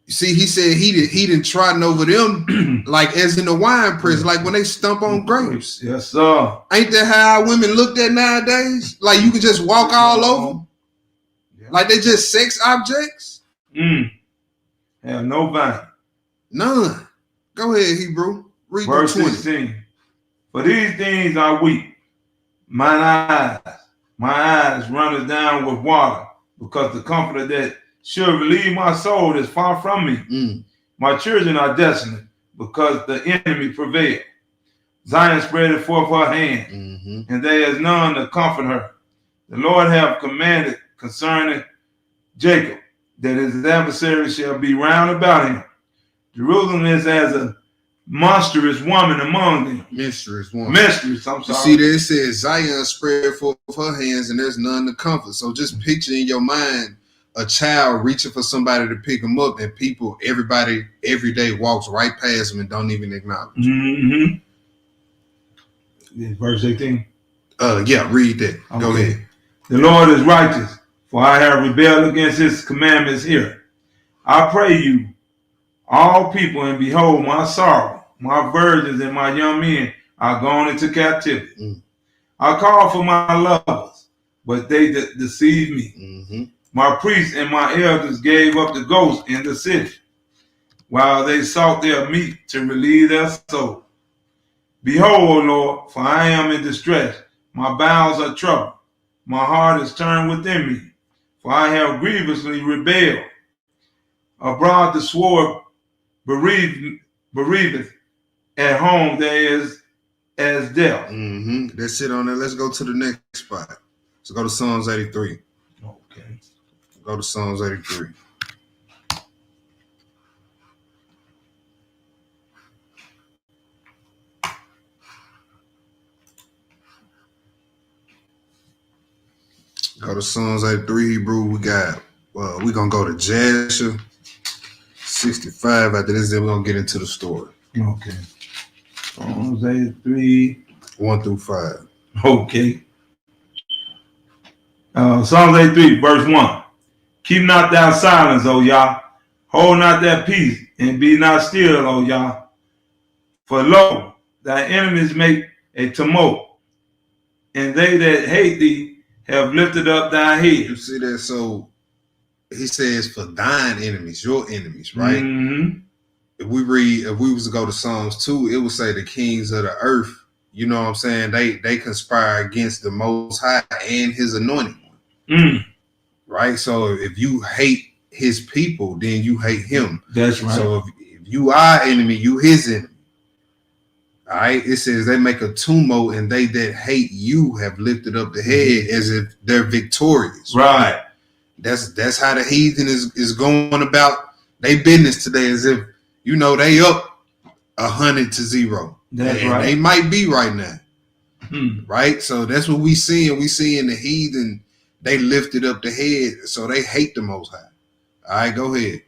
S6: You see, he said he didn't trodden over them like as in the wine press, like when they stump on grapes.
S7: Yes, sir.
S6: Ain't that how our women looked at nowadays? Like you can just walk all over? Like they just sex objects?
S7: Have no value.
S6: None. Go ahead, Hebrew. Read
S7: Verse
S6: 20.
S7: 16. For these things I weep. My eyes runneth down with water, because the comforter that should relieve my soul is far from me. My children are desolate, because the enemy prevailed. Zion spreadeth forth her hand, and there is none to comfort her. The Lord hath commanded concerning Jacob, that his adversary shall be round about him. Jerusalem is as a monstrous woman among them.
S6: Mistress woman.
S7: Mistress, I'm sorry.
S6: You see there it says Zion spread forth her hands and there's none to comfort. So just picture in your mind a child reaching for somebody to pick them up, and everybody every day walks right past them and don't even acknowledge.
S7: Verse 18.
S6: Yeah, read that.
S7: Okay.
S6: Go ahead.
S7: The Lord is righteous, for I have rebelled against his commandments here. I pray you, all people, and behold my sorrow. My virgins and my young men are gone into captivity. I called for my lovers, but they deceived me. My priests and my elders gave up the ghost in the city, while they sought their meat to relieve their soul. Behold, O Lord, for I am in distress. My bowels are troubled. My heart is turned within me, for I have grievously rebelled. Abroad the sword bereaveth. At home there is as death.
S6: That's it on there. Let's go to the next spot. Let's go to Psalms 83.
S7: Okay.
S6: Go to Psalms 83. Go to Psalms 83, Hebrew. We got, we're going to go to Jasher 65. After this, then we're going to get into the story.
S7: Okay. Psalms 83.
S6: 1 through 5.
S7: Okay. Psalms 83, verse 1. Keep not thou silence, O Yah. Hold not that peace, and be not still, O Yah. For lo, thy enemies make a tumult, and they that hate thee have lifted up thy head.
S6: You see that? So he says, for thine enemies, your enemies, right? If we was to go to Psalms 2, it would say the kings of the earth, you know what I'm saying? They conspire against the Most High and his anointed one. Right? So if you hate his people, then you hate him.
S7: That's right.
S6: So if you are enemy, you his enemy. All right. It says they make a tumult, and they that hate you have lifted up the head as if they're victorious.
S7: Right.
S6: That's how the heathen is going about their business today, as if, you know, they up 100-0.
S7: That's right.
S6: They might be right now. Right. So that's what we seeing. We seeing the heathen they lifted up the head, so they hate the Most High. All right, go ahead.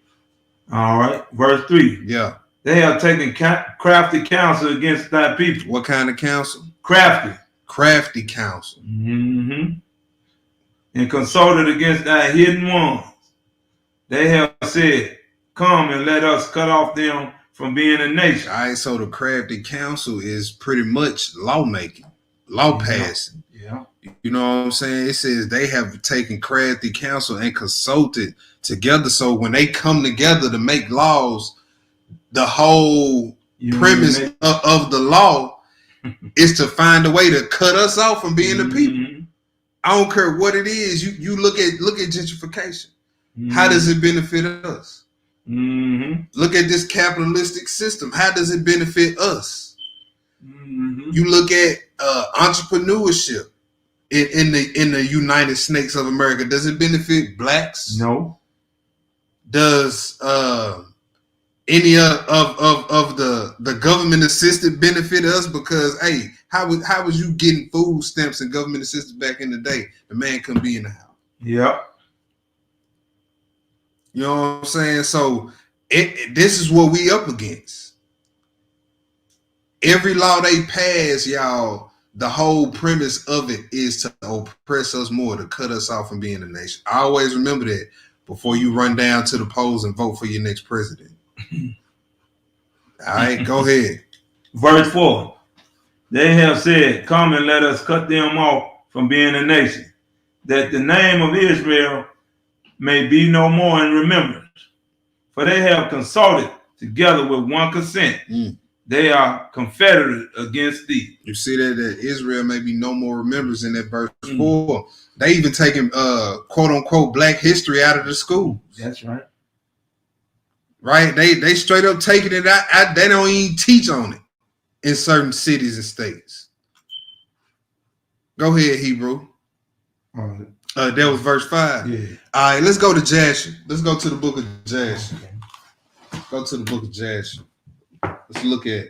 S7: All right. Verse 3.
S6: Yeah.
S7: They have taken crafty counsel against thy people.
S6: What kind of counsel?
S7: Crafty.
S6: Crafty counsel.
S7: And consulted against thy hidden ones. They have said, come and let us cut off them from being a nation.
S6: All right, so the crafty counsel is pretty much lawmaking, law passing.
S7: Yeah.
S6: You know what I'm saying? It says they have taken crafty counsel and consulted together. So when they come together to make laws, the whole premise of the law is to find a way to cut us off from being the people. I don't care what it is. You look at gentrification. How does it benefit us? Look at this capitalistic system. How does it benefit us? You look at entrepreneurship in the United States of America. Does it benefit blacks?
S7: No.
S6: Does any of the government assisted benefit us? Because hey, how was you getting food stamps and government assistance back in the day? The man couldn't be in the house.
S7: Yep.
S6: You know what I'm saying? So this is what we up against. Every law they pass, y'all, the whole premise of it is to oppress us more, to cut us off from being a nation. I always remember that before you run down to the polls and vote for your next president. All right, go ahead.
S7: Verse 4. They have said, come and let us cut them off from being a nation, that the name of Israel may be no more in remembrance. For they have consulted together with one consent. They are confederate against thee.
S6: You see that Israel may be no more remembrance in that verse 4. They even taking quote unquote black history out of the schools.
S7: That's right.
S6: Right? They straight up taking it out. They don't even teach on it in certain cities and states. Go ahead, Hebrew. That was verse 5.
S7: Yeah.
S6: All right, let's go to Jasher. Let's go to the book of Jasher. Go to the book of Jasher. Let's look at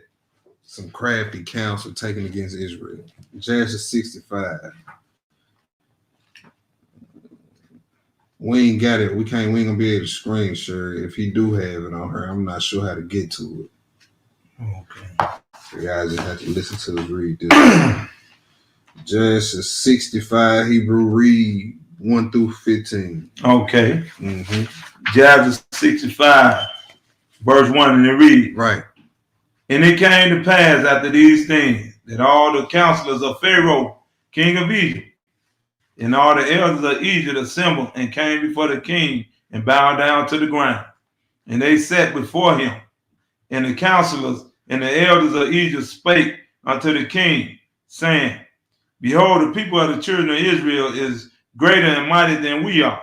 S6: some crafty counsel taken against Israel. Jasher 65. We ain't got it. We ain't gonna be able to screen share it. If he do have it on her, I'm not sure how to get to it.
S7: Okay.
S6: So you guys just have to listen to us read this. Jasher 65, Hebrew, read 1 through 15.
S7: Okay. Jasher 65, verse 1, and it reads.
S6: Right.
S7: And it came to pass after these things that all the counselors of Pharaoh, king of Egypt, and all the elders of Egypt assembled and came before the king and bowed down to the ground. And they sat before him. And the counselors and the elders of Egypt spake unto the king, saying, behold, the people of the children of Israel is greater and mighty than we are.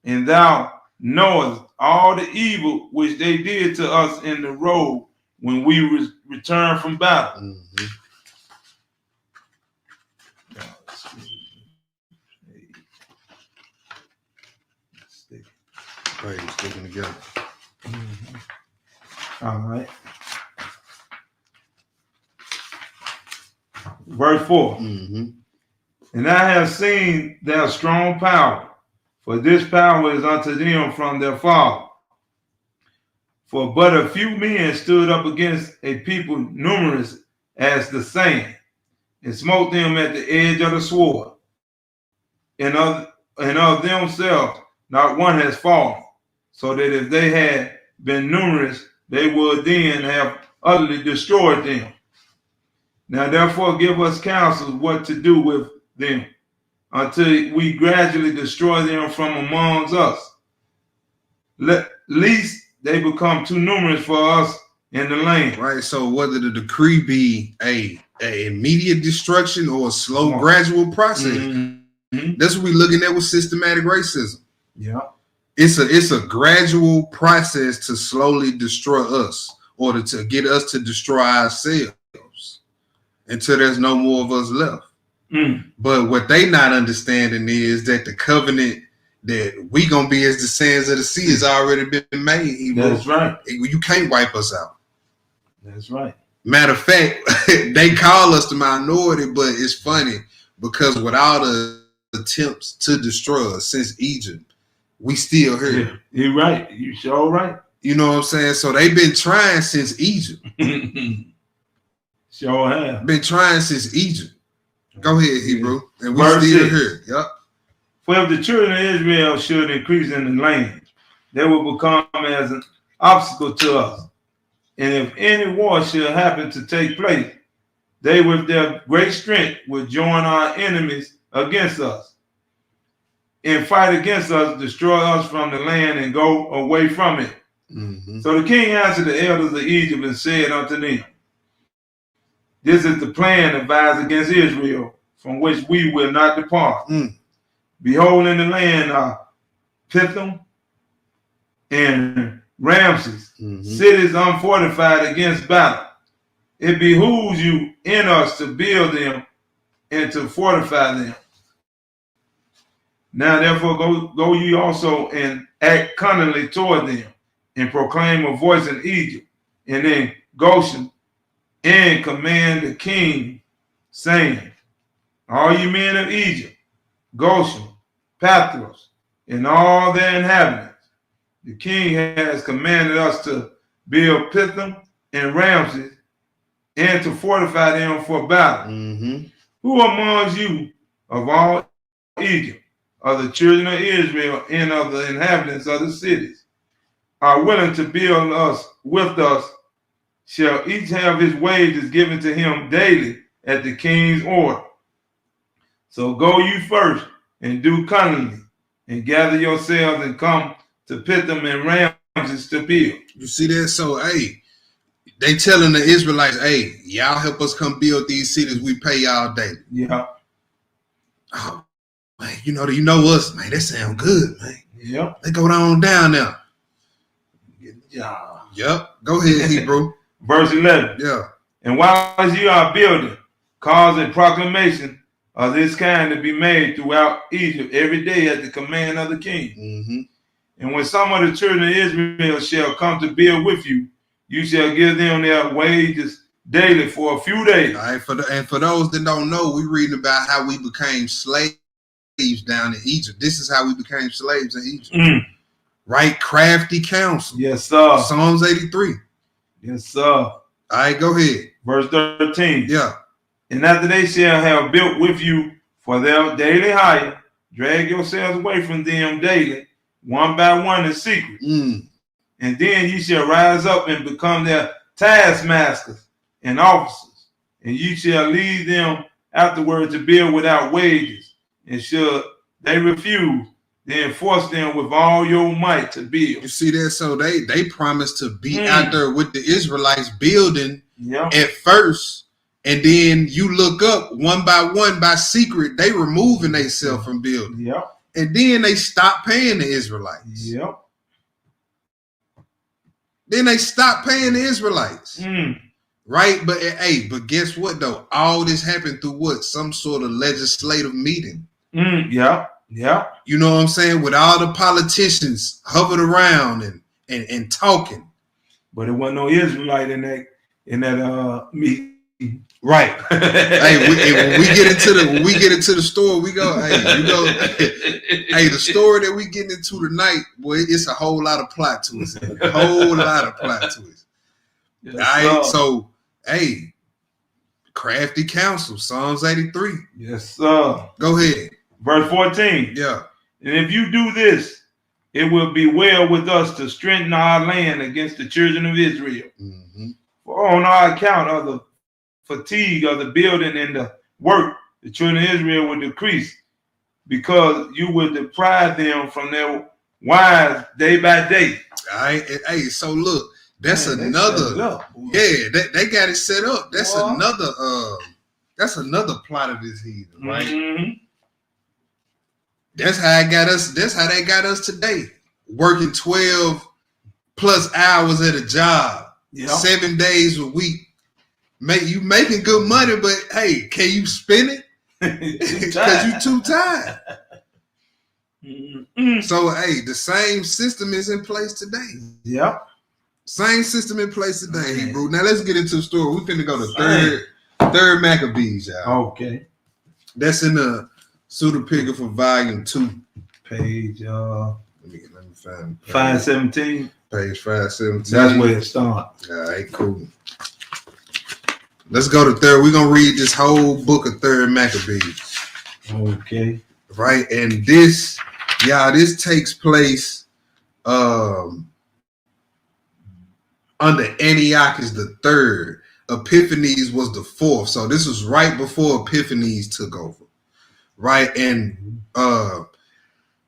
S7: And thou knowest all the evil which they did to us in the road when we returned from battle.
S6: Right, sticking together.
S7: All right. Verse 4. And I have seen their strong power, for this power is unto them from their father. For but a few men stood up against a people numerous as the sand, and smote them at the edge of the sword. And of themselves not one has fallen, so that if they had been numerous, they would then have utterly destroyed them. Now therefore give us counsel what to do with them, until we gradually destroy them from amongst us, lest they become too numerous for us in the land.
S6: Right. So whether the decree be a immediate destruction or a slow, gradual process, that's what we're looking at with systematic racism.
S7: Yeah.
S6: It's a gradual process to slowly destroy us, or to get us to destroy ourselves until there's no more of us left. But what they not understanding is that the covenant that we gonna be as the sands of the sea has already been made.
S7: That's right.
S6: You can't wipe us out.
S7: That's right.
S6: Matter of fact, they call us the minority, but it's funny because with all the attempts to destroy us since Egypt, we still here.
S7: Yeah, you're right. You sure right.
S6: You know what I'm saying? So they've been trying since Egypt.
S7: Sure have.
S6: Been trying since Egypt. Go ahead, Hebrew. And we
S7: Verse
S6: still
S7: 6.
S6: here. Yep.
S7: For if the children of Israel should increase in the land, they will become as an obstacle to us. And if any war should happen to take place, they with their great strength will join our enemies against us and fight against us, destroy us from the land and go away from it.
S6: Mm-hmm.
S7: So the king answered the elders of Egypt and said unto them, this is the plan advised against Israel, from which we will not depart. Behold, in the land are Pithom and Ramses, cities unfortified against battle. It behooves you in us to build them and to fortify them. Now therefore go ye also and act cunningly toward them, and proclaim a voice in Egypt and in Goshen, and command the king, saying, all you men of Egypt, Goshen, Pathros, and all their inhabitants, the king has commanded us to build Pithom and Ramses, and to fortify them for battle. Who amongst you of all Egypt, of the children of Israel, and of the inhabitants of the cities, are willing to build us with us, shall each have his wages given to him daily at the king's order. So go you first and do cunningly, and gather yourselves and come to Pithom and Ramses to build.
S6: You see that? So, hey, they telling the Israelites, hey, y'all help us come build these cities. We pay y'all daily.
S7: Yeah.
S6: Oh, man, you know us, man. That sound good, man.
S7: Yep.
S6: They go down now.
S7: Yeah.
S6: Yep. Go ahead, Hebrew.
S7: Verse 11.
S6: Yeah.
S7: And while you are building, cause a proclamation of this kind to be made throughout Egypt every day at the command of the king. And when some of the children of Israel shall come to build with you, you shall give them their wages daily for a few days.
S6: All right. For those that don't know, we reading about how we became slaves down in Egypt. This is how we became slaves in Egypt. Right? Crafty counsel.
S7: Yes, sir.
S6: Psalms 83.
S7: Yes, sir.
S6: All right, go ahead.
S7: Verse 13.
S6: Yeah.
S7: And after they shall have built with you for their daily hire, drag yourselves away from them daily, one by one in secret. And then ye shall rise up and become their taskmasters and officers. And ye shall lead them afterward to build without wages. And should they refuse, then force them with all your might to build.
S6: You see that? So they promised to be out there with the Israelites building at first. And then you look up one by secret, they removing themselves from building. And then they stop paying the Israelites. Then they stop paying the Israelites. Right? But hey, but guess what though? All this happened through what? Some sort of legislative meeting.
S7: Yeah.
S6: You know what I'm saying? With all the politicians hovered around and talking.
S7: But it wasn't no Israelite in that meeting.
S6: Right. Hey, when we get into the store, we go, hey, you know, hey, the story that we getting into tonight, boy, it's a whole lot of plot to it. A whole lot of plot to it.
S7: Yes,
S6: all right. So, hey, crafty counsel, Psalms 83.
S7: Yes, sir.
S6: Go ahead.
S7: Verse 14.
S6: Yeah.
S7: And if you do this, it will be well with us to strengthen our land against the children of Israel. For on our account of the fatigue of the building and the work, the children of Israel will decrease, because you will deprive them from their wives day by day.
S6: All right. And, hey, so look, that's another. They got it set up. That's another plot of this heathen, right? That's how it got us. That's how they got us today. Working 12 plus hours at a job, 7 days a week. You making good money, but hey, can you spend it? Because you too tired. So hey, the same system is in place today. Same system in place today, Hebrew. Now let's get into the story. We're finna go to third Maccabees, y'all.
S7: Okay.
S6: That's in the Pseudepigrapha for Volume 2.
S7: Page
S6: Let me find page.
S7: 517.
S6: Page 517.
S7: That's where it starts.
S6: All right, cool. Let's go to third. We're gonna read this whole book of Third Maccabees.
S7: Okay.
S6: Right, and this takes place under Antiochus the third. Epiphanes was the fourth, so this was right before Epiphanes took over. Right, and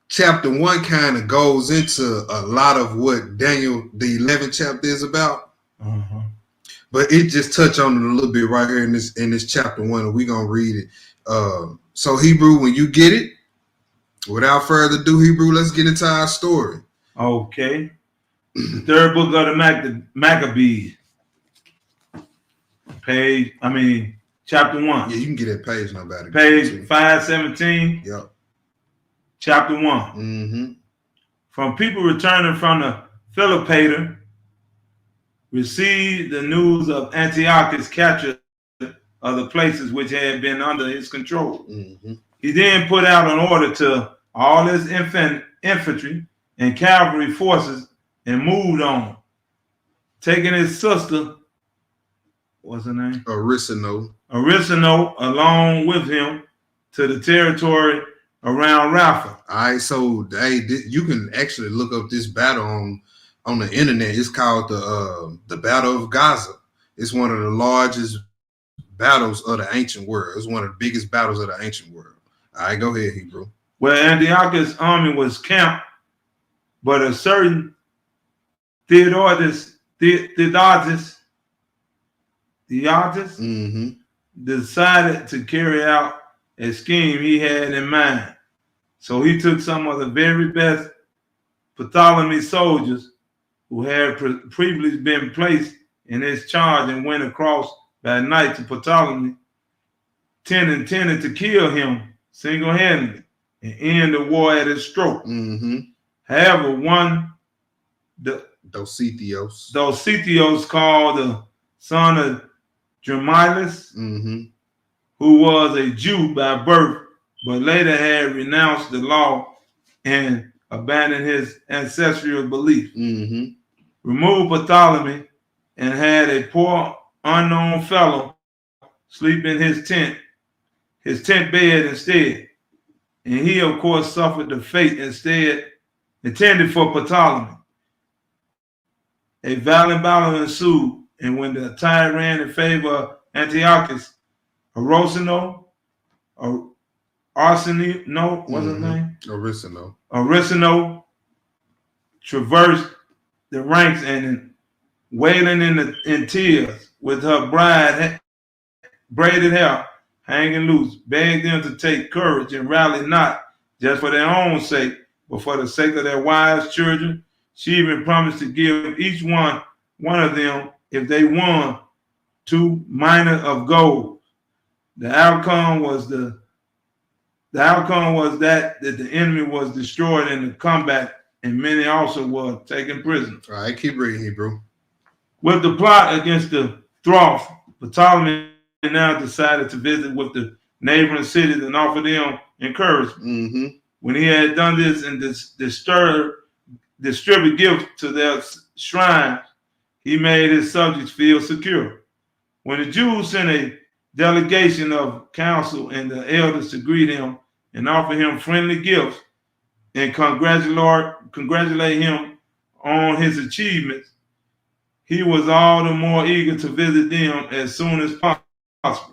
S6: chapter 1 kind of goes into a lot of what Daniel the 11th chapter is about.
S7: Uh-huh.
S6: But it just touch on it a little bit right here in this chapter 1, and we're gonna read it. So Hebrew, when you get it, without further ado, Hebrew, let's get into our story.
S7: Okay. The third book of the Maccabees. Chapter 1.
S6: Yeah, you can get that page number.
S7: Page 517.
S6: Yep.
S7: Chapter 1.
S6: Mm-hmm.
S7: From people returning from the Philopater, received the news of Antiochus' capture of the places which had been under his control.
S6: Mm-hmm.
S7: He then put out an order to all his infantry and cavalry forces and moved on, taking his sister, what's her name?
S6: Arisino
S7: along with him to the territory around Rapha.
S6: All right, so you can actually look up this battle on the internet. It's called the Battle of Gaza. It's one of the largest battles of the ancient world. It's one of the biggest battles of the ancient world. All right, go ahead, Hebrew.
S7: Where Antiochus' army was camped, but a certain Theodotus
S6: Mm-hmm.
S7: decided to carry out a scheme he had in mind. So he took some of the very best Ptolemy soldiers who had previously been placed in his charge and went across by night to Ptolemy, intended to kill him single-handedly and end the war at his stroke.
S6: Mm-hmm.
S7: However, one
S6: Dositheos,
S7: called the son of Dromilus,
S6: mm-hmm.
S7: who was a Jew by birth, but later had renounced the law and abandoned his ancestral belief,
S6: mm-hmm.
S7: removed Ptolemy and had a poor unknown fellow sleep in his tent bed instead. And he, of course, suffered the fate instead intended for Ptolemy. A violent battle ensued, and when the tide ran in favor of Antiochus, Arisino, traversed the ranks and wailing in tears with her braided hair hanging loose, begged them to take courage and rally not just for their own sake, but for the sake of their wives, children. She even promised to give each one of them, if they won, 2 minas of gold. The outcome was that the enemy was destroyed in the combat, and many also were taken prisoner.
S6: All right, keep reading, Hebrew.
S7: With the plot against the Throth, Ptolemy now decided to visit with the neighboring cities and offer them encouragement.
S6: Mm-hmm.
S7: When he had done this and distribute gifts to their shrines, he made his subjects feel secure. When the Jews sent a delegation of council and the elders to greet him and offer him friendly gifts and congratulate him on his achievements, he was all the more eager to visit them as soon as possible.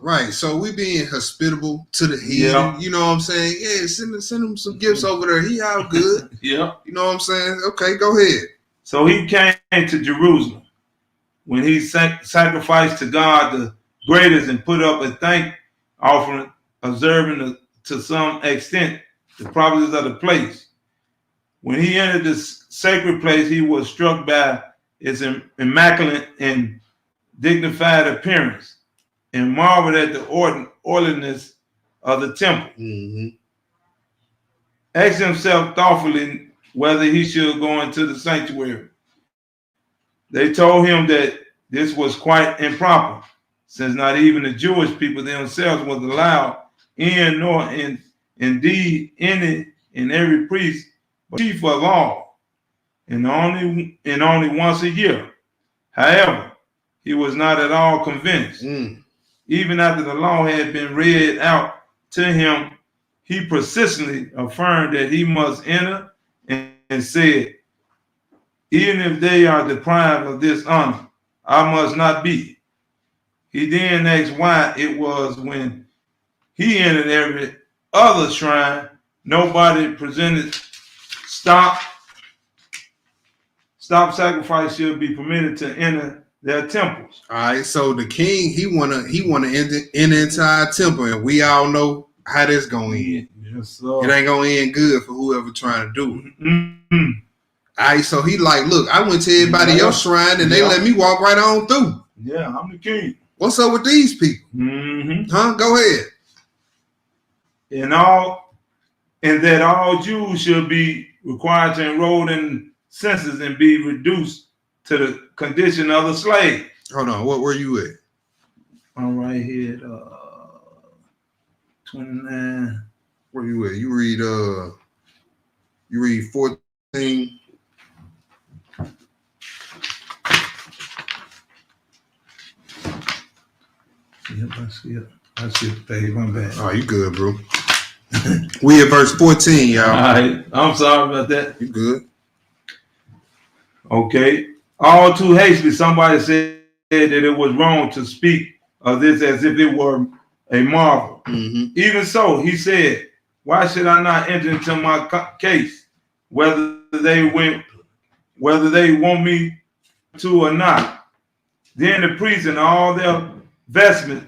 S6: Right, so we being hospitable to the heathen.
S7: Yeah.
S6: You know what I'm saying? Yeah, send him some gifts over there. He out good.
S7: Yeah.
S6: You know what I'm saying? Okay, go ahead.
S7: So he came to Jerusalem. When he sacrificed to God the greatest and put up a thank offering, observing to some extent the properties of the place. When he entered the sacred place, he was struck by its immaculate and dignified appearance and marveled at the orderliness of the temple.
S6: Mm-hmm.
S7: Asked himself thoughtfully whether he should go into the sanctuary. They told him that this was quite improper, since not even the Jewish people themselves was allowed in nor indeed any and every priest, but chief of all, and only once a year. However, he was not at all convinced. Even after the law had been read out to him, he persistently affirmed that he must enter and said, even if they are deprived of this honor, I must not be. He then asked why it was when he entered every other shrine, nobody presented stop sacrifice should be permitted to enter their temples.
S6: All right, so the king he wanna enter into our temple, and we all know how this gonna end.
S7: Yes, sir.
S6: It ain't gonna end good for whoever trying to do it.
S7: Mm-hmm.
S6: All right, so he like, look, I went to everybody else's shrine and they let me walk right on through.
S7: Yeah, I'm the king.
S6: What's up with these people?
S7: Mm-hmm.
S6: Huh? Go ahead.
S7: And that all Jews should be required to enroll in census and be reduced to the condition of a slave.
S6: Hold on, where you at?
S7: I'm right here at 29.
S6: Where you at? You read 14.
S7: Yep, I see it. I see the page. My bad.
S6: Oh, you good, bro. We at verse 14, y'all.
S7: All right. I'm sorry about that.
S6: You good.
S7: Okay. All too hastily, somebody said that it was wrong to speak of this as if it were a marvel.
S6: Mm-hmm.
S7: Even so, he said, why should I not enter into my case, whether they want me to or not? Then the priests and all their vestments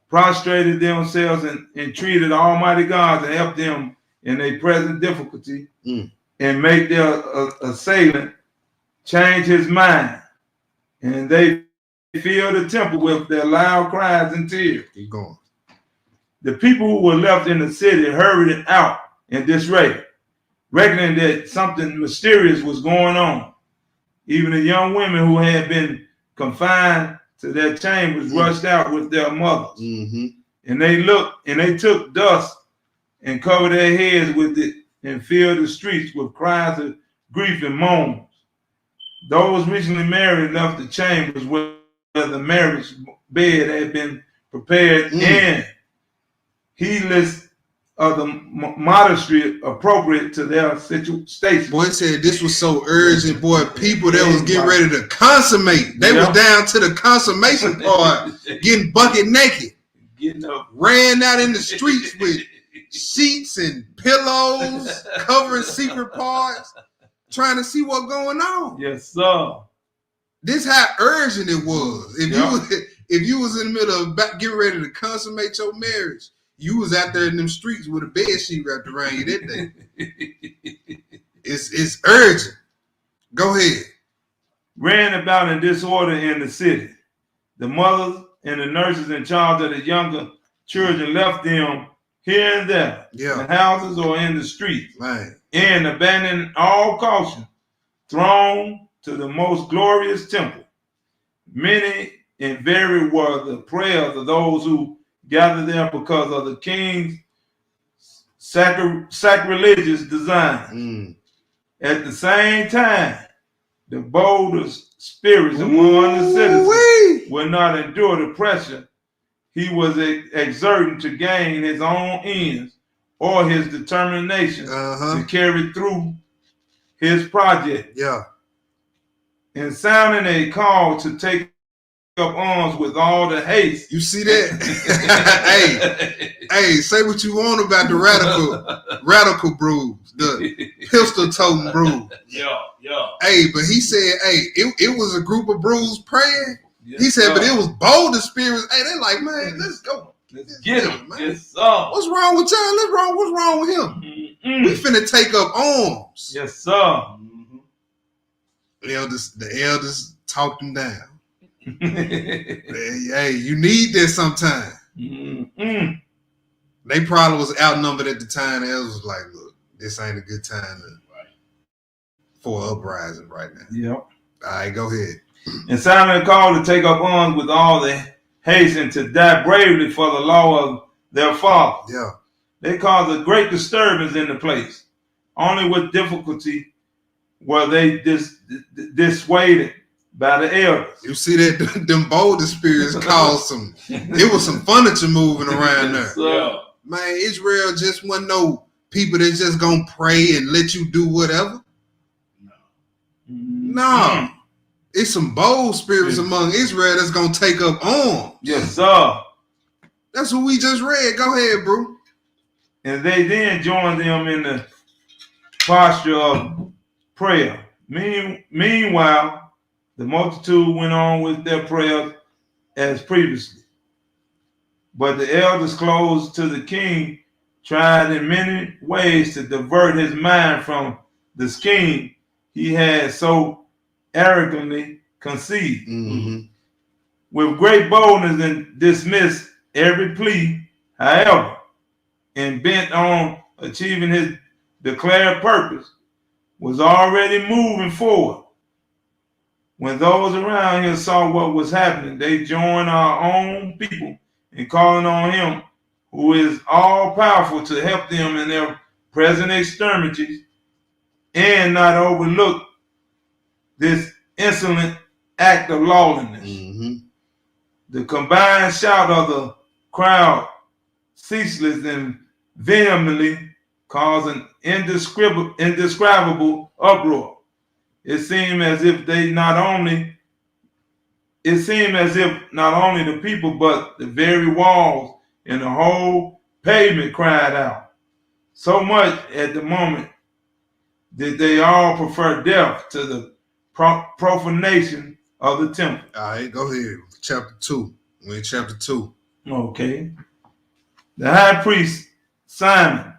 S7: prostrated themselves and entreated Almighty God to help them in their present difficulty and make their assailant change his mind. And they filled the temple with their loud cries and tears.
S6: Keep going.
S7: The people who were left in the city hurried out in disarray, reckoning that something mysterious was going on. Even the young women who had been confined to their chambers rushed out with their mothers.
S6: Mm-hmm.
S7: And they took dust and covered their heads with it and filled the streets with cries of grief and moans. Those recently married left the chambers where the marriage bed had been prepared in, heedless of the modesty appropriate to their station.
S6: Boy, it said this was so urgent, boy. People that was getting ready to consummate. They was down to the consummation part, getting bucket naked.
S7: Getting up.
S6: Ran out in the streets with sheets and pillows, covering secret parts, trying to see what's going on.
S7: Yes, sir.
S6: This how urgent it was. If you was in the middle of getting ready to consummate your marriage, you was out there in them streets with a bed sheet wrapped around you that day. It's urgent. Go ahead.
S7: Ran about in disorder in the city. The mothers and the nurses in charge of the younger children left them here and there, in the houses or in the streets, and abandoning all caution, thrown to the most glorious temple. Many and varied were the prayers of those who gathered there because of the king's sacrilegious design. At the same time, the boldest spirits among the citizens would not endure the pressure he was exerting to gain his own ends or his determination to carry through his project. And sounding a call to take up arms with all the haste.
S6: You see that? hey, say what you want about the radical brews, the pistol toting brews. Hey, but he said, it was a group of brews praying. Yes, he said, but it was bold spirits. Hey, they like, man, let's go.
S7: Let's get him, man. Yes, sir.
S6: What's wrong with y'all? What's wrong with him? We finna take up arms.
S7: Yes, sir.
S6: The elders talked him down. Hey, you need this sometime. They probably was outnumbered at the time. The elders was like, look, this ain't a good time for an uprising right now.
S7: Yep.
S6: All right, go ahead.
S7: And sounding a call to take up arms with all the haste and to die bravely for the law of their father. They caused a great disturbance in the place. Only with difficulty were they dissuaded by the elders.
S6: You see that them boulder spirits caused some. It was some furniture moving around there.
S7: So,
S6: Man, Israel just wasn't no people that just gonna pray and let you do whatever. No. It's some bold spirits among Israel that's gonna take up arms.
S7: yes, sir.
S6: That's what we just read. Go ahead, bro.
S7: And they then joined them in the posture of prayer. Meanwhile, the multitude went on with their prayers as previously. But the elders close to the king tried in many ways to divert his mind from the scheme he had so arrogantly conceived.
S6: Mm-hmm.
S7: With great boldness and dismissed every plea, however, and bent on achieving his declared purpose, was already moving forward. When those around him saw what was happening, they joined our own people in calling on him who is all powerful to help them in their present extremities and not overlook this insolent act of lawlessness.
S6: Mm-hmm.
S7: The combined shout of the crowd, ceaseless and vehemently, caused an indescribable uproar. It seemed as if not only the people, but the very walls and the whole pavement cried out. So much at the moment did they all prefer death to the profanation of the temple.
S6: All right, go ahead. Chapter 2. We're in chapter 2.
S7: Okay. The high priest Simon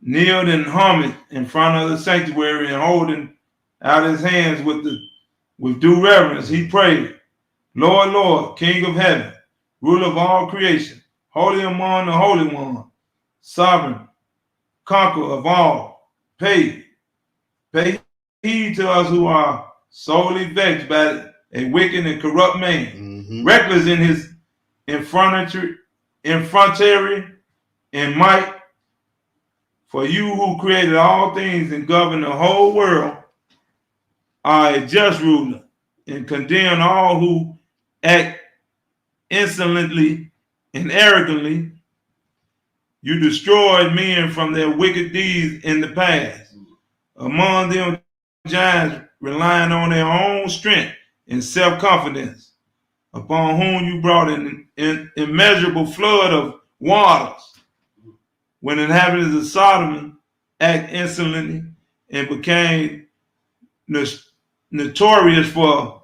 S7: kneeled in homage in front of the sanctuary and holding out his hands with due reverence, he prayed, Lord, Lord, King of heaven, ruler of all creation, holy among the holy one, sovereign, conqueror of all, pay heed to us who are sorely vexed by a wicked and corrupt man, reckless in his effrontery and might. For you who created all things and govern the whole world are a just ruler and condemn all who act insolently and arrogantly. You destroyed men from their wicked deeds in the past. Among them, giants relying on their own strength and self-confidence, upon whom you brought an immeasurable flood of waters. When inhabitants of Sodom act insolently and became notorious for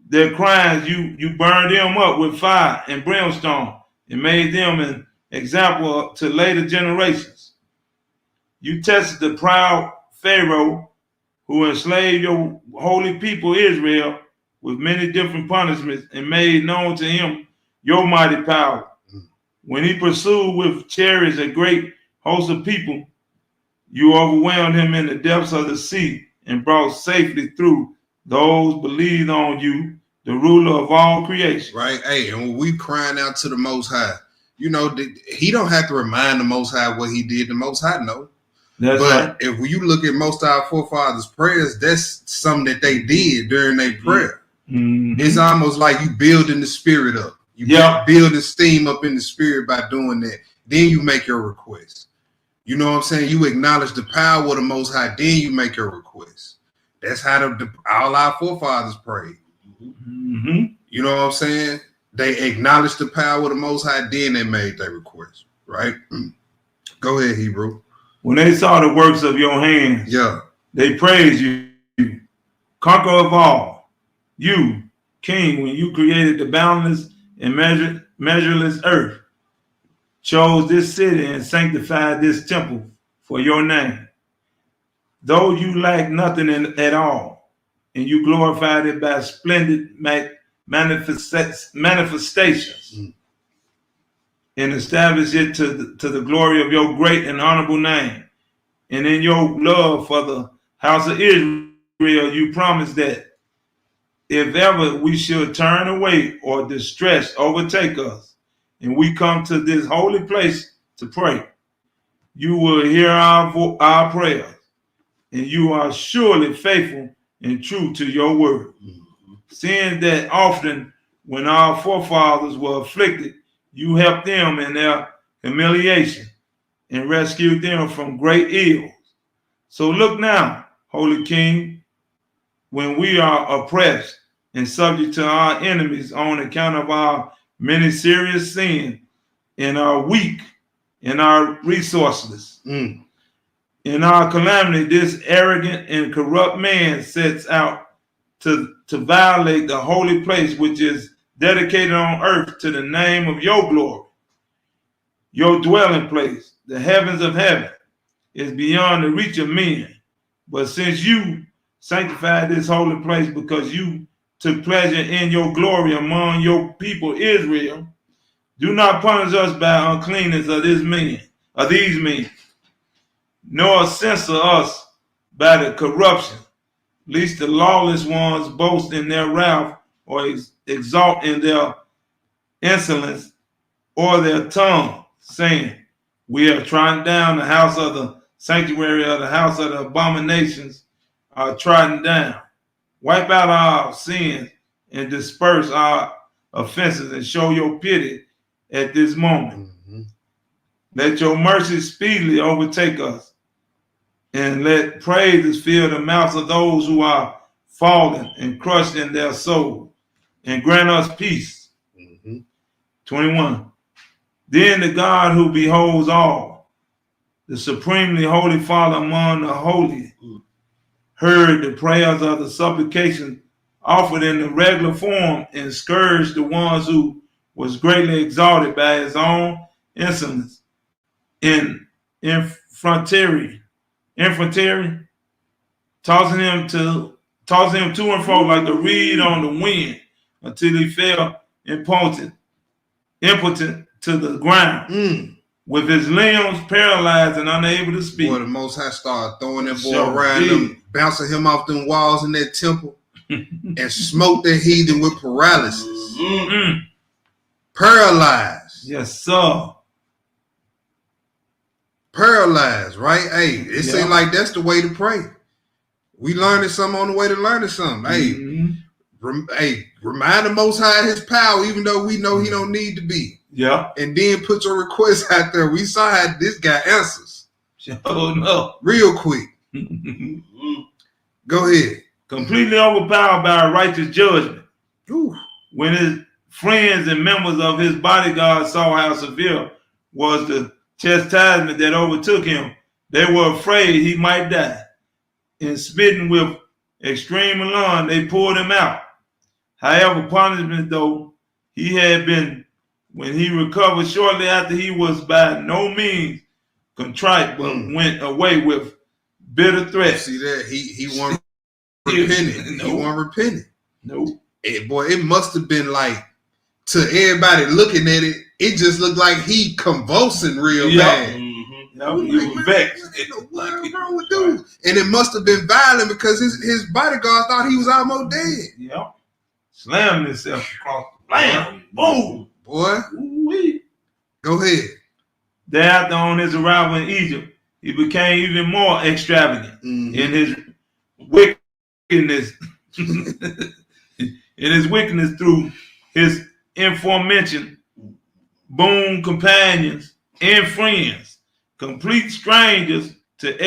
S7: their crimes, you burned them up with fire and brimstone and made them an example to later generations. You tested the proud Pharaoh who enslaved your holy people Israel with many different punishments and made known to him your mighty power. When he pursued with chariots a great host of people, you overwhelmed him in the depths of the sea and brought safely through those believed on you, the ruler of all creation.
S6: Right? Hey, and when we crying out to the Most High, you know, he don't have to remind the Most High what he did. The Most High know.
S7: That's
S6: but
S7: right.
S6: if you look at most of our forefathers' prayers, that's something that they did during their prayer.
S7: Mm-hmm.
S6: It's almost like you building the spirit up. You building steam up in the spirit by doing that. Then you make your request. You know what I'm saying? You acknowledge the power of the Most High, then you make your request. That's how all our forefathers prayed.
S7: Mm-hmm.
S6: You know what I'm saying? They acknowledged the power of the Most High, then they made their request. Right? Go ahead, Hebrew.
S7: When they saw the works of your hands, they praised you, conqueror of all. You, King, when you created the boundless and measureless earth, chose this city and sanctified this temple for your name. Though you lack nothing at all, and you glorified it by splendid manifestations, and established it to the glory of your great and honorable name. And in your love for the house of Israel, you promised that if ever we should turn away or distress overtake us, and we come to this holy place to pray, you will hear our prayers, and you are surely faithful and true to your word. Seeing that often when our forefathers were afflicted, you helped them in their humiliation and rescued them from great ills. So look now, Holy King, when we are oppressed and subject to our enemies on account of our many serious sins and are weak and are resourceless. In our calamity, this arrogant and corrupt man sets out to violate the holy place which is dedicated on earth to the name of your glory. Your dwelling place, the heavens of heaven, is beyond the reach of men. But since you sanctified this holy place because you took pleasure in your glory among your people Israel, do not punish us by uncleanness of these men, nor censor us by the corruption, lest the lawless ones boast in their wrath or exalt in their insolence or their tongue, saying, we have trodden down the house of the sanctuary of the house of the abominations are trodden down. Wipe out our sins and disperse our offenses and show your pity at this moment. Let your mercy speedily overtake us, and let praises fill the mouths of those who are fallen and crushed in their soul, and grant us peace. 21. Then the God who beholds all, the supremely holy Father among the holy, heard the prayers of the supplication offered in the regular form and scourged the ones who was greatly exalted by his own insolence in infantry, tossing him to and fro like a reed on the wind until he fell impotent to the ground, with his limbs paralyzed and unable to speak.
S6: Boy, the Most High started throwing that boy around them, bouncing him off them walls in that temple, and smoked the heathen with paralysis. Paralyzed.
S7: Yes, sir.
S6: Paralyzed, right? Hey, it seems like that's the way to pray. We learning something on the way to learning something. Hey, remind the Most High his power, even though we know he don't need to be.
S7: Yeah.
S6: And then put your request out there. We saw how this guy answers.
S7: Oh no.
S6: Real quick. Go ahead.
S7: Completely overpowered by a righteous judgment.
S6: Ooh.
S7: When his friends and members of his bodyguard saw how severe was the chastisement that overtook him, they were afraid he might die. And smitten with extreme alarm, they pulled him out. However, punishment though he had been, when he recovered shortly after, he was by no means contrite, but went away with bitter threats.
S6: See that? He wasn't repenting. He wasn't repenting.
S7: Nope.
S6: Boy, it must have been like, to everybody looking at it, it just looked like he convulsing real bad.
S7: No, he was vexed.
S6: What's wrong with dude? And it must have been violent because his bodyguard thought he was almost dead.
S7: Yep. Slammed himself across the blam. Boom.
S6: Boy.
S7: Ooh-wee.
S6: Go ahead.
S7: Thereafter, on his arrival in Egypt, he became even more extravagant in his wickedness. In his wickedness through his aforementioned boon companions and friends, complete strangers to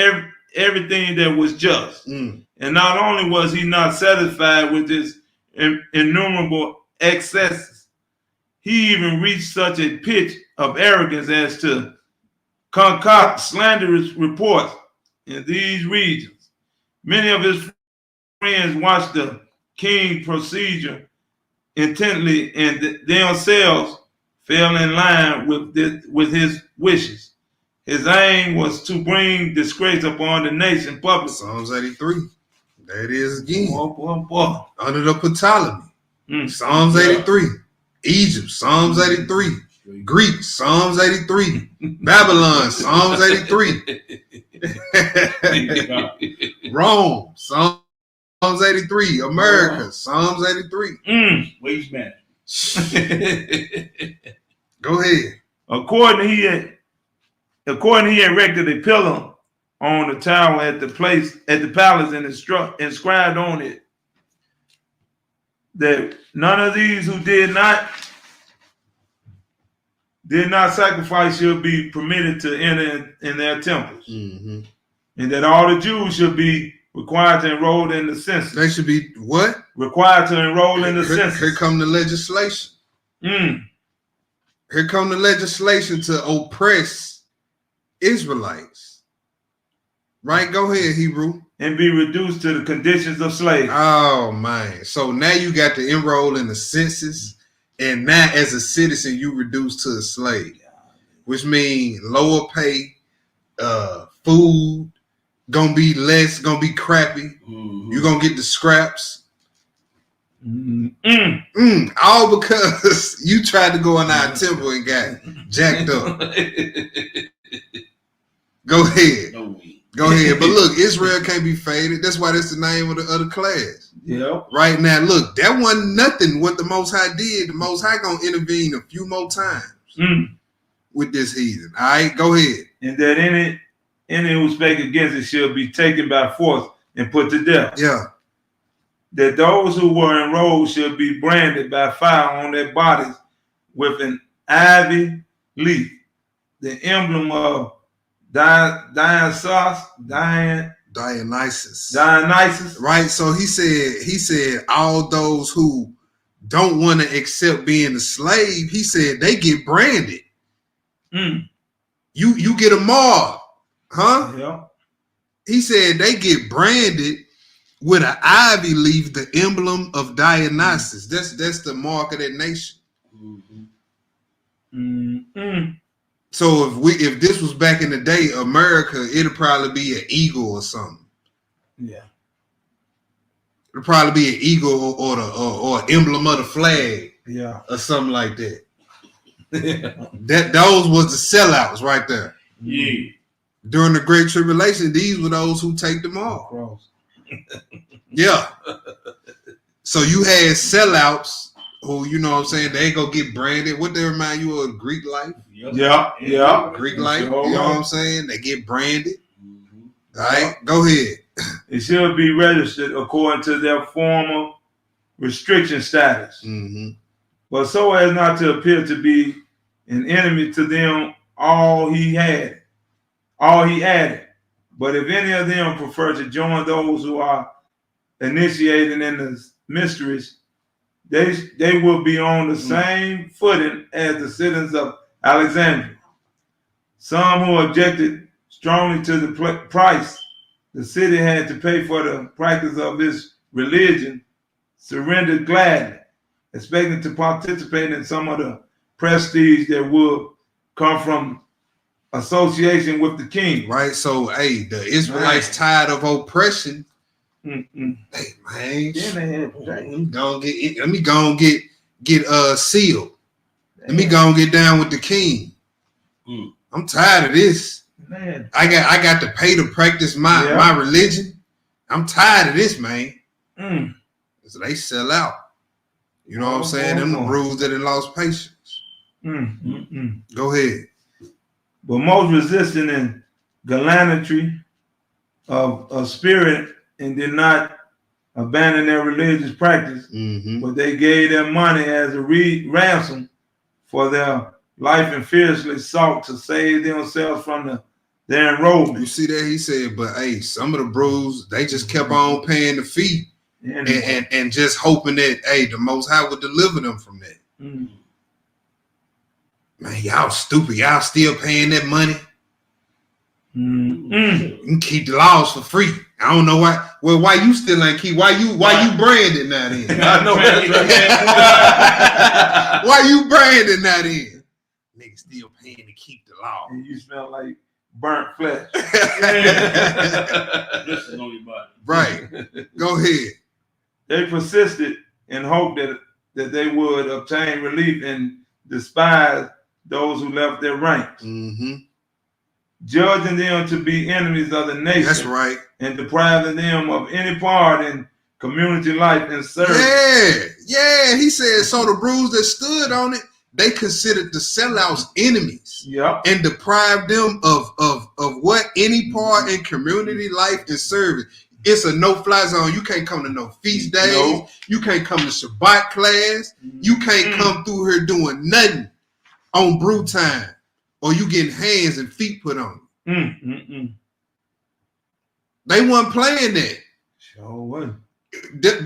S7: everything that was just. And not only was he not satisfied with his innumerable excesses, he even reached such a pitch of arrogance as to concoct slanderous reports in these regions. Many of his friends watched the king's procedure intently, and themselves fell in line with his wishes. His aim was to bring disgrace upon the nation publicly.
S6: Psalms 83. There it is again.
S7: Boy.
S6: Under the Ptolemy. Psalms 83. Egypt, Psalms 83. Greek, Psalms 83. Babylon, Psalms 83. Rome, Psalms 83. America, Psalms 83.
S8: Wage man.
S6: Go ahead.
S7: According, he had According, he erected a pillar on the tower at the palace, and inscribed on it that none of these who did not sacrifice shall be permitted to enter in their temples,
S6: Mm-hmm.
S7: and that all the Jews should be required to enroll in the census.
S6: They should be what?
S7: Required to enroll in the census.
S6: Here come the legislation.
S7: Mm.
S6: Here come the legislation to oppress Israelites. Right? Go ahead, Hebrew.
S7: And be reduced to the conditions of slavery.
S6: Oh man. So now you got to enroll in the census, and now as a citizen, you reduced to a slave, which means lower pay, food, gonna be less, gonna be crappy.
S1: Mm-hmm.
S6: You're gonna get the scraps.
S7: Mm.
S6: All because you tried to go in our temple and got jacked up. Go ahead.
S1: No way.
S6: Go ahead. But look, Israel can't be faded. That's why that's the name of the class.
S7: Yep.
S6: Right now, look, that wasn't nothing what the Most High did. The Most High gonna intervene a few more times with this heathen. All right, go ahead.
S7: And that any who spake against it shall be taken by force and put to death.
S6: Yeah.
S7: That those who were enrolled shall be branded by fire on their bodies with an ivy leaf, the emblem of Dionysus.
S6: Right. So he said all those who don't want to accept being a slave, he said they get branded.
S7: Mm.
S6: You get a mark, huh?
S7: Yeah.
S6: He said they get branded with an ivy leaf, the emblem of Dionysus. That's the mark of that nation.
S7: Mm-hmm.
S6: So if this was back in the day, America, it'd probably be an eagle or something.
S7: Yeah.
S6: It'd probably be an eagle or an emblem of the flag.
S7: Yeah.
S6: Or something like that. Those was the sellouts right there.
S1: Yeah.
S6: During the Great Tribulation, these were those who take them off. Yeah. So you had sellouts who, you know what I'm saying, they go get branded. What they remind you of Greek life?
S7: Yeah.
S6: Greek life, you know what I'm saying? They get branded. All right, go ahead.
S7: It should be registered according to their former restriction status, but so as not to appear to be an enemy to them. All he added. But if any of them prefer to join those who are initiated in the mysteries, they will be on the same footing as the citizens of Alexandria. Some who objected strongly to the price the city had to pay for the practice of its religion surrendered gladly, expecting to participate in some of the prestige that would come from association with the king.
S6: Right. So, hey, the Israelites tired of oppression. Hey, man, let me go and get sealed. Let me go and get down with the king. I'm tired of this.
S7: Man.
S6: I got to pay to practice my religion. I'm tired of this, man. So they sell out. You know what I'm saying? Them the rules that had lost patience. Go ahead.
S7: But most resistant in gallantry of spirit and did not abandon their religious practice, but they gave their money as a ransom for their life and fiercely sought to save themselves from their enrollment.
S6: You see that? He said, but hey, some of the brews, they just kept on paying the fee and just hoping that, hey, the Most High would deliver them from that. Man, y'all stupid. Y'all still paying that money. You can keep the laws for free. I don't know why. Well, why you still ain't keep? Why you branded now then?
S7: I know that's right.
S6: Why you branded now then? Niggas still paying to keep the law.
S7: And you smell like burnt flesh.
S1: This is on your body.
S6: Right. Go ahead.
S7: They persisted in hope that they would obtain relief and despise those who left their ranks, judging them to be enemies of the nation.
S6: That's right.
S7: And depriving them of any part in community life and service.
S6: Yeah. He said, so the brews that stood on it, they considered the sellouts enemies.
S7: Yep.
S6: And deprived them of what any part in community life and service. It's a no-fly zone. You can't come to no feast days.
S7: No.
S6: You can't come to Shabbat class. You can't come through here doing nothing on brew time, or you getting hands and feet put on you. They wasn't playing that.
S7: Sure wasn't.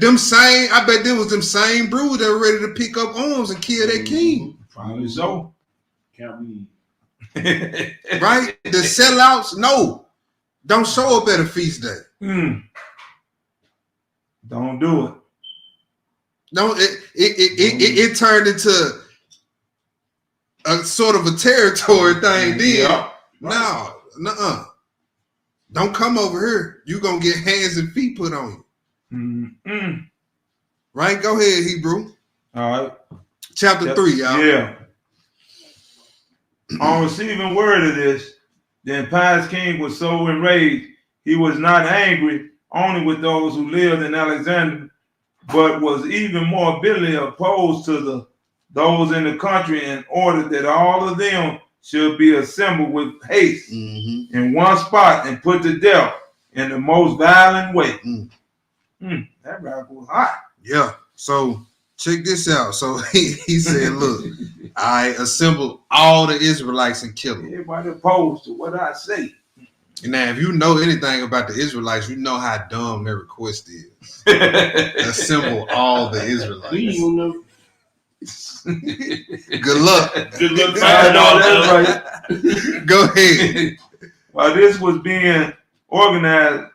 S6: Them same, I bet there was them same brews that were ready to pick up arms and kill their king.
S7: Probably so.
S8: Can't we?
S6: Right? The sellouts, no. Don't show up at a feast day.
S7: Don't do it.
S6: No, it turned into a sort of a territory thing then.
S7: Yeah.
S6: No, nuh-uh. Don't come over here. You gonna get hands and feet put on you. Right? Go ahead, Hebrew.
S7: All right.
S6: Chapter 3, y'all.
S7: Yeah. On receiving word of this, the impious king was so enraged, he was not angry only with those who lived in Alexandria, but was even more bitterly opposed to those in the country, in order that all of them should be assembled with haste in one spot and put to death in the most violent way. That rock was hot.
S6: Yeah. So check this out. So he said, look, I assembled all the Israelites and killed them.
S7: Everybody opposed to what I say.
S6: And now, if you know anything about the Israelites, you know how dumb their request is. Assemble all the Israelites.
S8: We don't know.
S6: Good luck.
S8: Good luck.
S7: I know that's right.
S6: Go ahead.
S7: While this was being organized,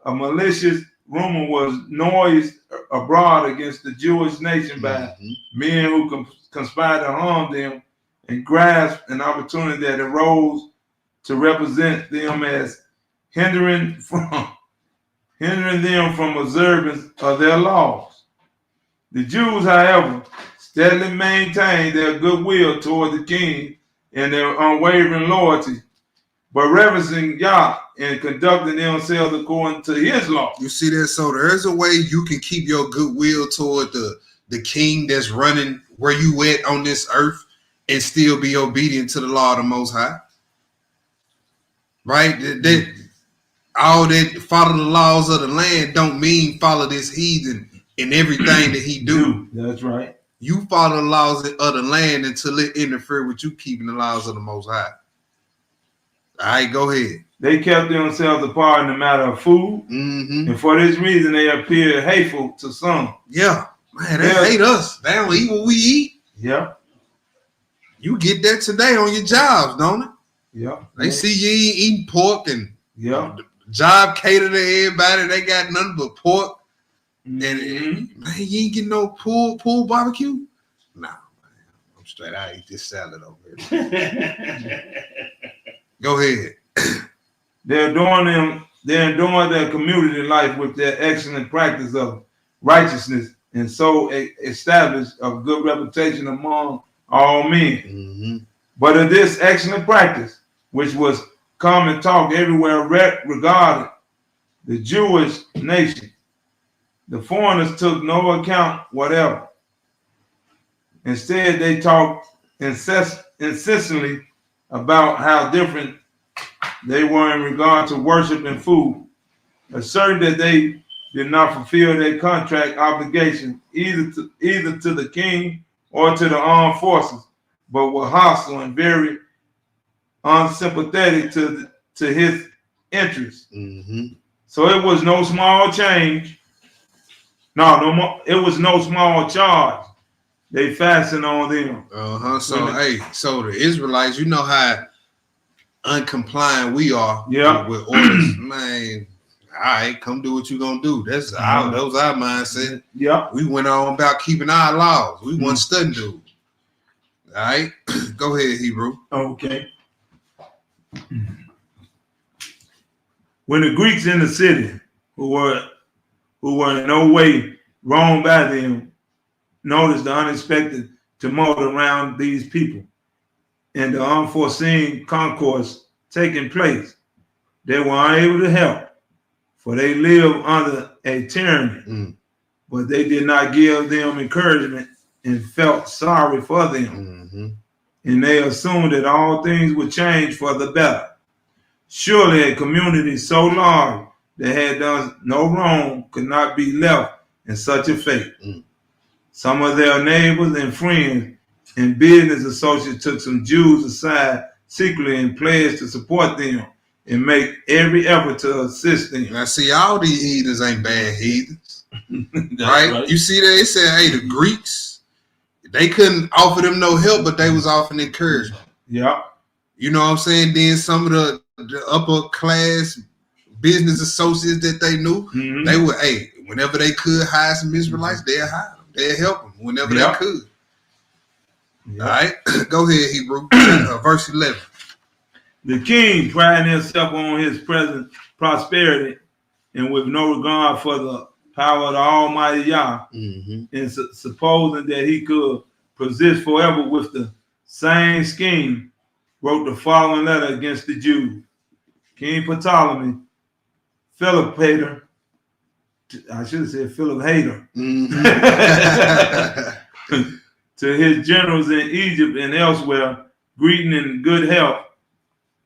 S7: a malicious rumor was noised abroad against the Jewish nation by men who conspired to harm them and grasped an opportunity that arose to represent them as hindering them from observance of their laws. The Jews, however, steadily maintained their goodwill toward the king and their unwavering loyalty, but reverencing Yah and conducting themselves according to his law.
S6: You see that? So there's a way you can keep your goodwill toward the king that's running where you at on this earth and still be obedient to the law of the Most High. Right? All that follow the laws of the land don't mean follow this heathen in everything that he do.
S7: That's right.
S6: You follow the laws of the land until it interfere with you keeping the laws of the Most High. All right, go ahead.
S7: They kept themselves apart in the matter of food, and for this reason they appeared hateful to some.
S6: Yeah, man, they hate us. They don't eat what we eat.
S7: Yeah.
S6: You get that today on your jobs, don't it?
S7: Yeah.
S6: They see you eating pork and
S7: the
S6: job cater to everybody. They got nothing but pork. And man, you ain't getting no pool barbecue? Nah, man. I'm straight. I eat this salad over here. Go ahead.
S7: They adorn their community life with their excellent practice of righteousness, and so establish a good reputation among all men. But of this excellent practice, which was common talk everywhere regarding the Jewish nation, the foreigners took no account whatever. Instead, they talked incessantly about how different they were in regard to worship and food, asserting that they did not fulfill their contract obligation either to the king or to the armed forces, but were hostile and very unsympathetic to his interests. So it was no small change. It was no small charge they fastened on them. So
S6: so the Israelites, you know how uncompliant we are with orders. Man, all right, come do what you gonna do. That was our mindset.
S7: Yeah.
S6: We went on about keeping our laws. We weren't studying dudes. All right. Go ahead, Hebrew.
S7: Okay. When the Greeks in the city, who were in no way wronged by them, noticed the unexpected tumult around these people and the unforeseen concourse taking place, they were unable to help, for they lived under a tyranny, but they did not give them encouragement and felt sorry for them. And they assumed that all things would change for the better. Surely a community so large that had done no wrong could not be left in such a fate. Some of their neighbors and friends and business associates took some Jews aside secretly and pledged to support them and make every effort to assist them.
S6: Now, see, all these heathens ain't bad heathens, right? You see, they said, hey, the Greeks, they couldn't offer them no help, but they was offering encouragement.
S7: Yeah.
S6: You know what I'm saying? Then some of the upper class business associates that they knew, they would, hey, whenever they could hire some Israelites, they'd hire them. They'd help them whenever they could. All right, go ahead, Hebrew. Verse 11.
S7: The king, priding himself on his present prosperity and with no regard for the power of the Almighty Yah, and supposing that he could persist forever with the same scheme, wrote the following letter against the Jews. King Ptolemy, Philopator, I should have said Philip Hater, to his generals in Egypt and elsewhere, greeting in good health.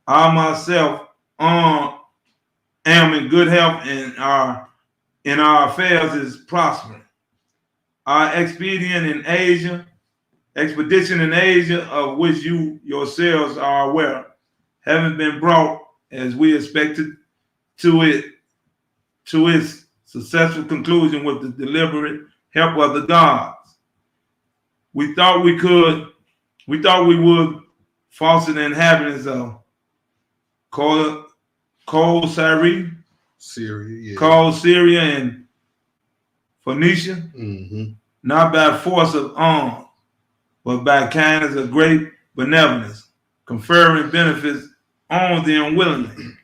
S7: I myself am in good health and our affairs is prospering. Our expedition in Asia, of which you yourselves are aware, having been brought as we expected to its successful conclusion with the deliberate help of the gods. We thought we would foster the inhabitants of Cold Syria, and Phoenicia, not by force of arms, but by kindness of great benevolence, conferring benefits on them willingly,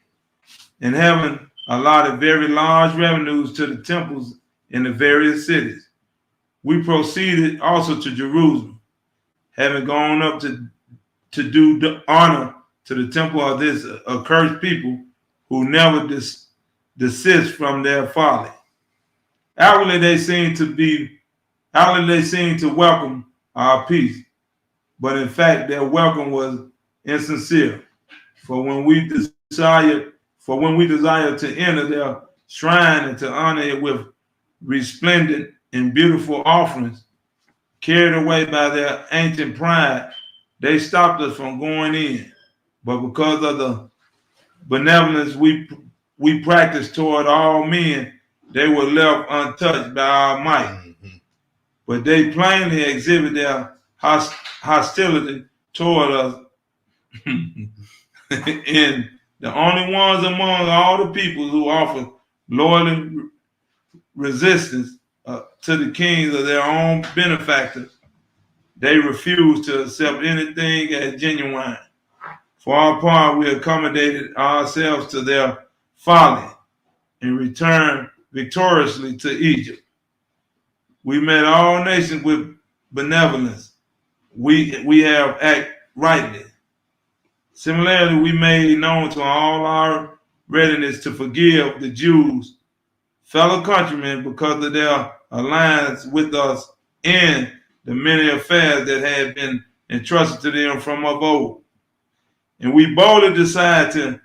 S7: and having allotted very large revenues to the temples in the various cities. We proceeded also to Jerusalem, having gone up to do the honor to the temple of this accursed people who never desist from their folly. Outwardly they seem to welcome our peace, but in fact their welcome was insincere. For when we desire to enter their shrine and to honor it with resplendent and beautiful offerings, carried away by their ancient pride, they stopped us from going in. But because of the benevolence we practice toward all men, they were left untouched by our might. But they plainly exhibit their hostility toward us. And the only ones among all the people who offer loyal resistance to the kings of their own benefactors, they refuse to accept anything as genuine. For our part, we accommodated ourselves to their folly and returned victoriously to Egypt. We met all nations with benevolence. We have acted rightly. Similarly, we made known to all our readiness to forgive the Jews, fellow countrymen, because of their alliance with us in the many affairs that had been entrusted to them from of old. And we boldly decided to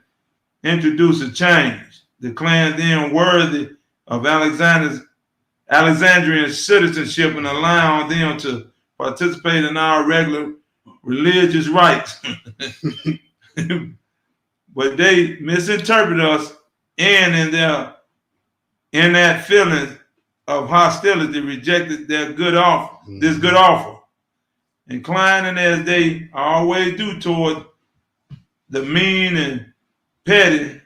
S7: introduce a change, declaring them worthy of Alexandrian citizenship and allowing them to participate in our regular religious rites. But they misinterpreted us and in that feeling of hostility rejected their good offer, this good offer, inclining as they always do toward the mean and petty.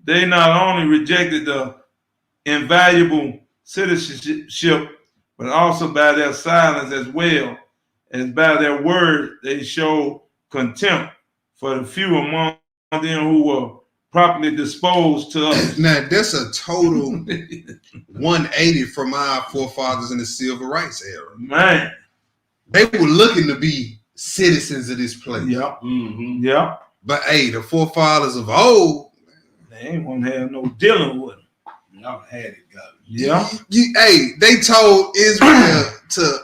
S7: They not only rejected the invaluable citizenship, but also by their silence as well as by their word, they showed contempt for the few among them who were properly disposed to us.
S6: Now, that's a total 180 from our forefathers in the civil rights era.
S7: Man.
S6: They were looking to be citizens of this place.
S7: Yep. Yep.
S6: But hey, the forefathers of old,
S7: they ain't gonna have no dealing with them.
S3: Y'all had it, got it.
S7: Yeah.
S6: Hey, they told Israel to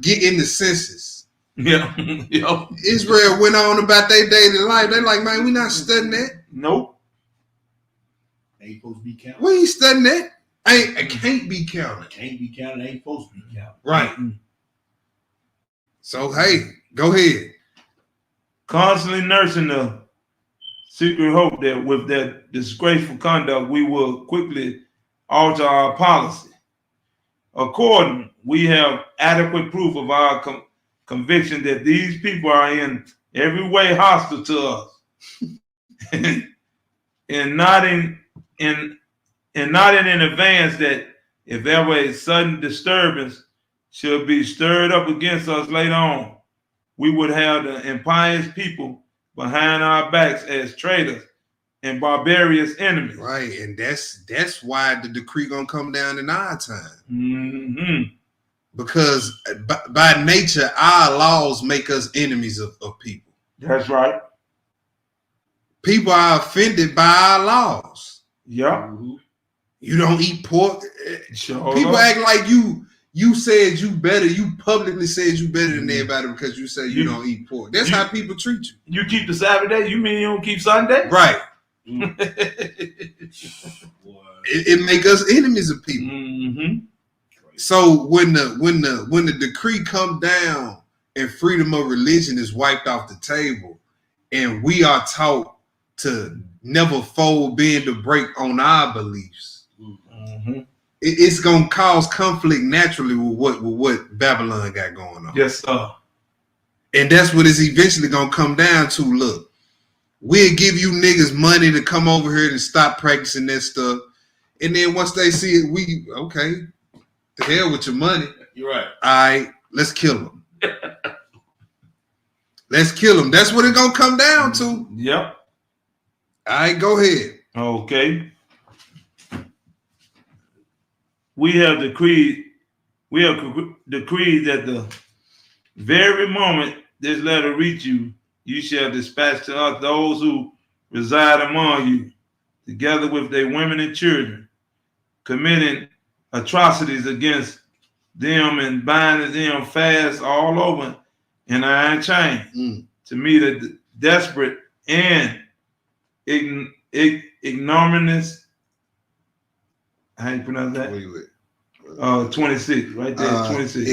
S6: get in the census.
S7: Yeah. Yep.
S6: Israel went on about their daily life. They're like, man, we not studying that.
S7: Nope.
S8: Ain't supposed to be counted.
S6: We ain't studying that. It can't be counted.
S8: Can't be counted. Ain't supposed to be counted.
S6: Right. So, hey, go ahead.
S7: Constantly nursing the secret hope that with that disgraceful conduct, we will quickly alter our policy. According, we have adequate proof of our conviction that these people are in every way hostile to us, and not in advance that if ever a sudden disturbance should be stirred up against us later on, we would have the impious people behind our backs as traitors and barbarous enemies.
S6: Right, and that's why the decree gonna come down in our time.
S7: Mm-hmm.
S6: Because by nature, our laws make us enemies of people.
S7: That's right.
S6: People are offended by our laws.
S7: Yeah.
S6: You don't eat pork.
S7: Sure.
S6: People act like you said you better. You publicly said you better than everybody because you say you don't eat pork. That's how people treat you.
S7: You keep the Sabbath day? You mean you don't keep Sunday?
S6: Right. It make us enemies of people.
S7: Mm-hmm.
S6: So when the decree come down and freedom of religion is wiped off the table, and we are taught to never fold, bend, or break on our beliefs, it's gonna cause conflict naturally with what Babylon got going on.
S7: Yes, sir.
S6: And that's what it's eventually gonna come down to. Look, we'll give you niggas money to come over here and stop practicing that stuff. And then once they see it, okay, the hell with your money.
S8: You're right.
S6: All right, let's kill them. Let's kill them. That's what it's gonna come down to.
S7: Yep.
S6: All right, go ahead.
S7: Okay. We have decreed that the very moment this letter reach you, you shall dispatch to us those who reside among you, together with their women and children, committing atrocities against them and binding them fast all over in iron chains to meet a desperate and ignominious. How you pronounce that? 26, right there, 26.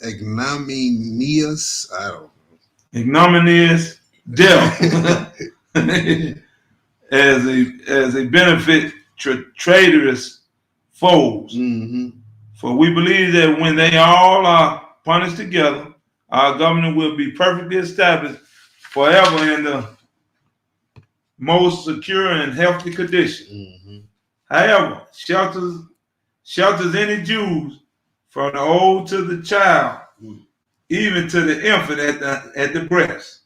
S6: Ignominious. I don't know.
S7: Ignominious death as a benefit to traitorous foes.
S6: Mm-hmm.
S7: For we believe that when they all are punished together, our government will be perfectly established forever in the most secure and healthy condition.
S6: Mm-hmm.
S7: However, shelters any Jews from the old to the child, even to the infant at the breast,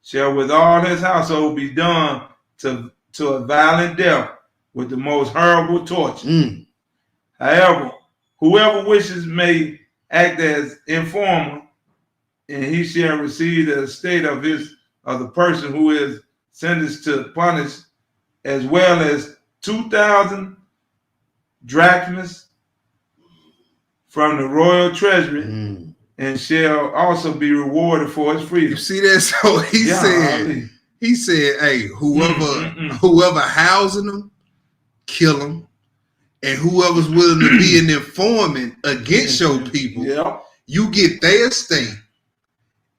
S7: shall with all his household be done to a violent death with the most horrible torture. However, whoever wishes may act as informer, and he shall receive the estate of the person who is sentenced to punish, as well as 2,000 drachmas from the royal treasury, and shall also be rewarded for his freedom.
S6: You see that? So he said, hey, whoever housing them, kill them. And whoever's willing to be an informant against your people, you get their estate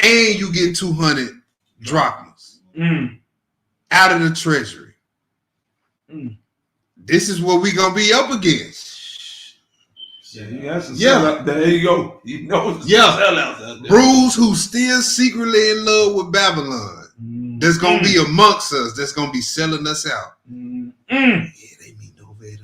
S6: and you get 200 drachmas out of the treasury. This is what we gonna be up against.
S7: Yeah, there you go. You know,
S6: Bruce, who's still secretly in love with Babylon, that's gonna be amongst us. That's gonna be selling us out. Yeah, they meet over at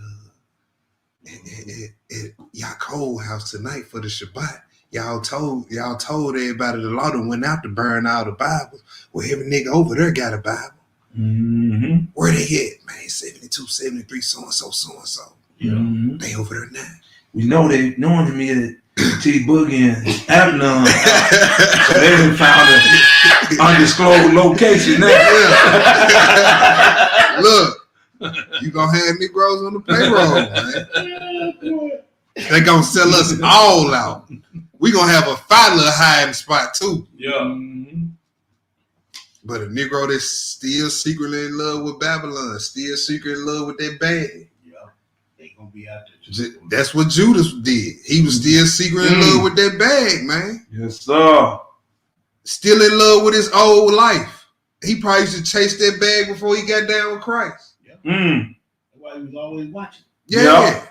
S6: Yaakov house tonight for the Shabbat. Y'all told everybody the law that went out to burn all the Bibles. Well, every nigga over there got a Bible. Where they at, man? 72, 73, so and so. They over there now.
S7: We know they knowing me at T Boogie and Abner. So they done found an undisclosed location there.
S6: Look, You gonna have Negroes on the payroll, man. They gonna sell us all out. We gonna have a fire little hiding spot too.
S8: Yeah.
S7: Mhm.
S6: But a Negro that's still secretly in love with Babylon, still secretly in love with that bag.
S8: Yeah. They gonna be out there too.
S6: That's what Judas did. He was still secretly in love with that bag, man.
S7: Yes, sir.
S6: Still in love with his old life. He probably used to chase that bag before he got down with Christ.
S7: Mm.
S8: That's why he was always watching.
S6: Yeah.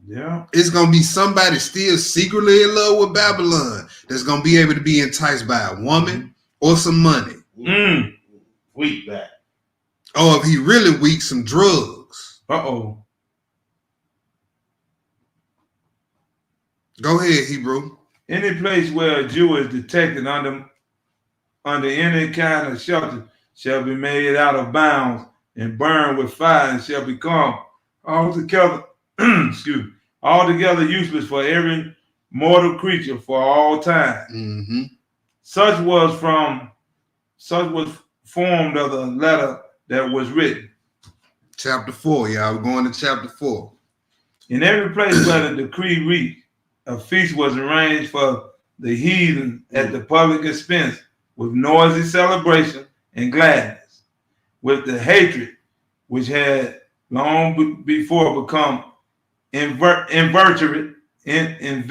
S7: Yeah.
S6: It's gonna be somebody still secretly in love with Babylon that's gonna be able to be enticed by a woman or some money.
S7: Mm.
S8: Weak back.
S6: Or if he really weak, some drugs.
S7: Uh-oh.
S6: Go ahead, Hebrew.
S7: Any place where a Jew is detected under any kind of shelter shall be made out of bounds and burned with fire and shall become altogether altogether useless for every mortal creature for all time.
S6: Mm-hmm.
S7: Such was formed of the letter that was written.
S6: Chapter 4, y'all. We're going to chapter 4.
S7: In every place where the decree reached, a feast was arranged for the heathen at the public expense with noisy celebration and gladness, with the hatred which had long before become inveterate in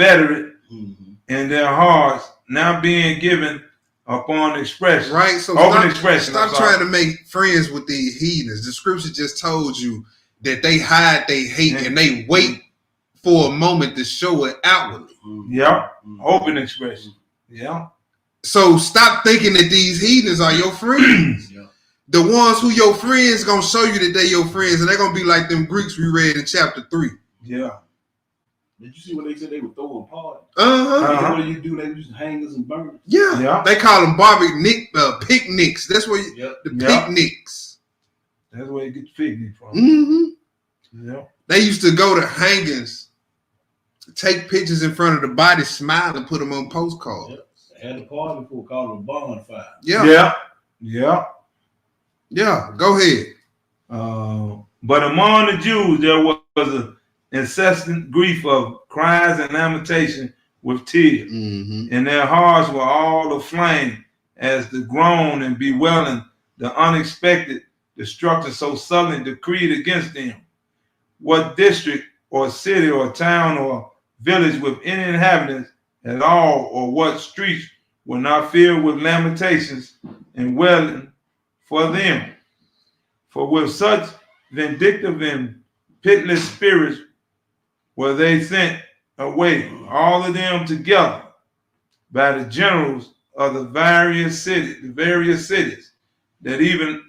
S7: their hearts, now being given upon expression.
S6: Right? So
S7: Open expression.
S6: Stop trying to make friends with these heathens. The scripture just told you that they hide their hate and they wait for a moment to show it outwardly.
S7: Yeah. Open expression. Yeah.
S6: So stop thinking that these heathens are your friends.
S8: Yeah.
S6: The ones who your friends gonna show you that they your friends, and they're gonna be like them Greeks we read in chapter 3.
S7: Yeah.
S8: Did you see what they said they were throwing parties?
S6: Uh-huh.
S8: What do you do? They use hangers and burners.
S6: Yeah.
S7: Yeah.
S6: They call them picnics. That's where the
S7: Yeah.
S6: picnics.
S7: That's where you get the picnic from.
S6: Mm-hmm.
S7: Yeah.
S6: They used to go to hangings, take pictures in front of the body, smile, and put them on postcards.
S8: Yep. They had a party before called a bonfire.
S6: Yeah.
S7: Yeah. Yeah.
S6: Yeah. Go ahead.
S7: But among the Jews there was an incessant grief of cries and lamentation with tears,
S6: Mm-hmm.
S7: and their hearts were all aflame as the groan and bewailing the unexpected destruction so suddenly decreed against them. What district or city or town or village with any inhabitants at all, or what streets were not filled with lamentations and wailing for them? For with such vindictive and pitiless spirits were they sent away, all of them together, by the generals of the various cities, that even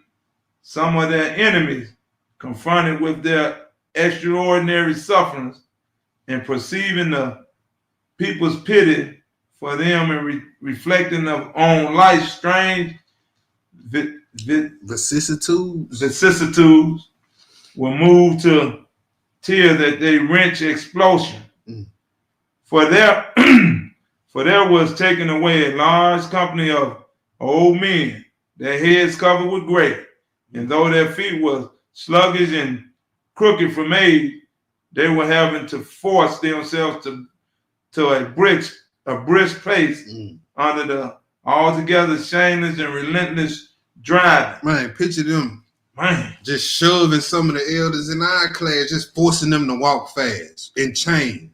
S7: some of their enemies, confronted with their extraordinary sufferings and perceiving the people's pity for them and reflecting on life's strange vicissitudes, were moved to tears that they wrench explosion. For there was taken away a large company of old men, their heads covered with gray, and though their feet were sluggish and crooked from age, they were having to force themselves to a brisk pace under the altogether shameless and relentless driving.
S6: Man, picture them
S7: Man,
S6: just shoving some of the elders in our class, just forcing them to walk fast in chains,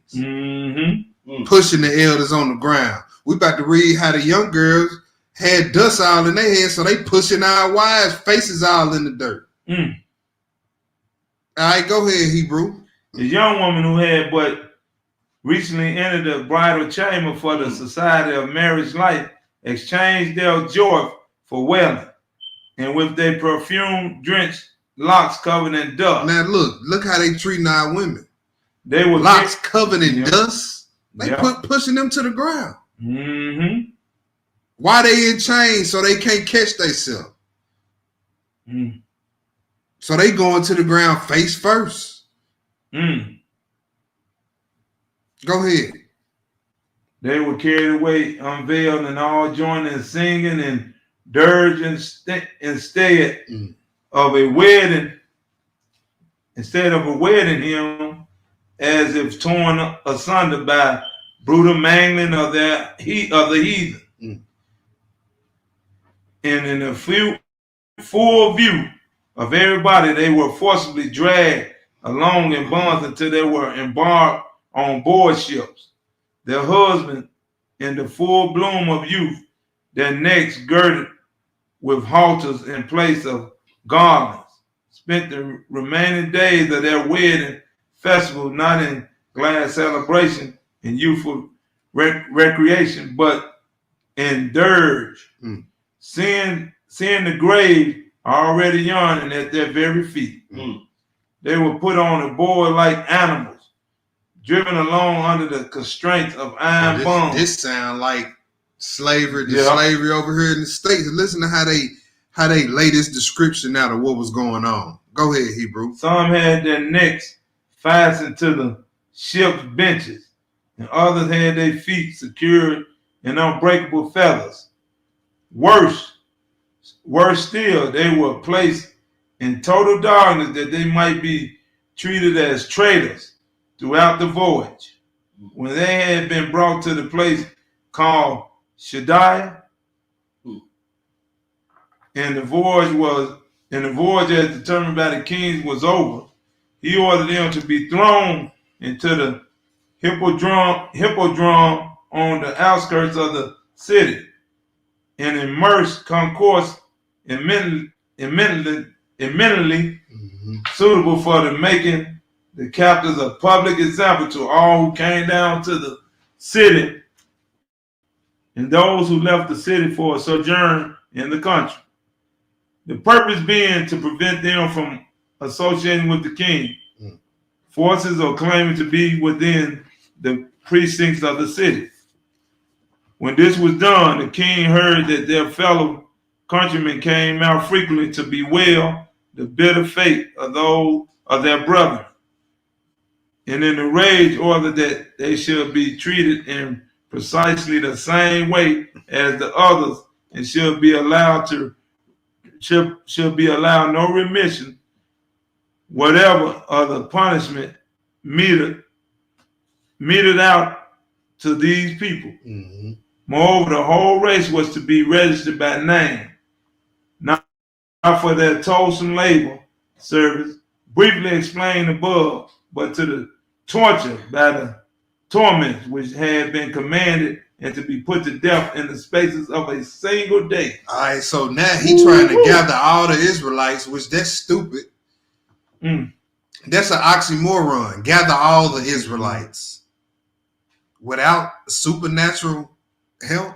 S6: pushing the elders on the ground. We about to read how the young girls had dust all in their head, so they pushing our wives' faces all in the dirt. All right, go ahead, Hebrew.
S7: the young woman who had but recently entered the bridal chamber for the society of marriage life exchanged their joy for wailing, and with their perfume drenched locks covered in dust.
S6: Now look how they treating our women.
S7: They were
S6: Locks covered in dust. They
S7: Yeah.
S6: pushing them to the ground. Why they in chains? So they can't catch themselves. So they going to the ground face first. Go ahead.
S7: They were carried away, unveiled, and all joining in singing and dirge instead of a wedding, instead of a wedding him, as if torn asunder by brutal mangling of the heathen.
S6: Mm.
S7: And in a full view of everybody, they were forcibly dragged along in bonds until they were embarked on board ships. Their husbands, in the full bloom of youth, their necks girded with halters in place of garlands, spent the remaining days of their wedding festival not in glad celebration and youthful recreation, but in dirge, seeing the grave already yawning at their very feet. They were put on a board like animals, driven along under the constraints of iron bonds.
S6: This sound like slavery,
S7: Yeah.
S6: slavery over here in the States. Listen to how they lay this description out of what was going on. Go ahead, Hebrew.
S7: Some had their necks fastened to the ship's benches, and others had their feet secured in unbreakable feathers. Worse still, they were placed in total darkness that they might be treated as traitors throughout the voyage. When they had been brought to the place called Shadiah, and the voyage as determined by the king was over, he ordered them to be thrown into the hippodrome on the outskirts of the city, and immersed concourse eminently suitable for the making the captives a public example to all who came down to the city and those who left the city for a sojourn in the country. The purpose being to prevent them from associating with the king, forces or claiming to be within the precincts of the city. When this was done, the king heard that their fellow countrymen came out frequently to bewail the bitter fate of those of their brethren, and in a rage ordered that they should be treated in precisely the same way as the others, and should be allowed no remission, whatever other punishment meted out to these people. Moreover, the whole race was to be registered by name, not for their toilsome labor service, briefly explained above, but to the torture by the torments which had been commanded, and to be put to death in the spaces of a single day.
S6: All right, so now he trying to gather all the Israelites, which that's stupid. That's an oxymoron. Gather all the Israelites without supernatural help.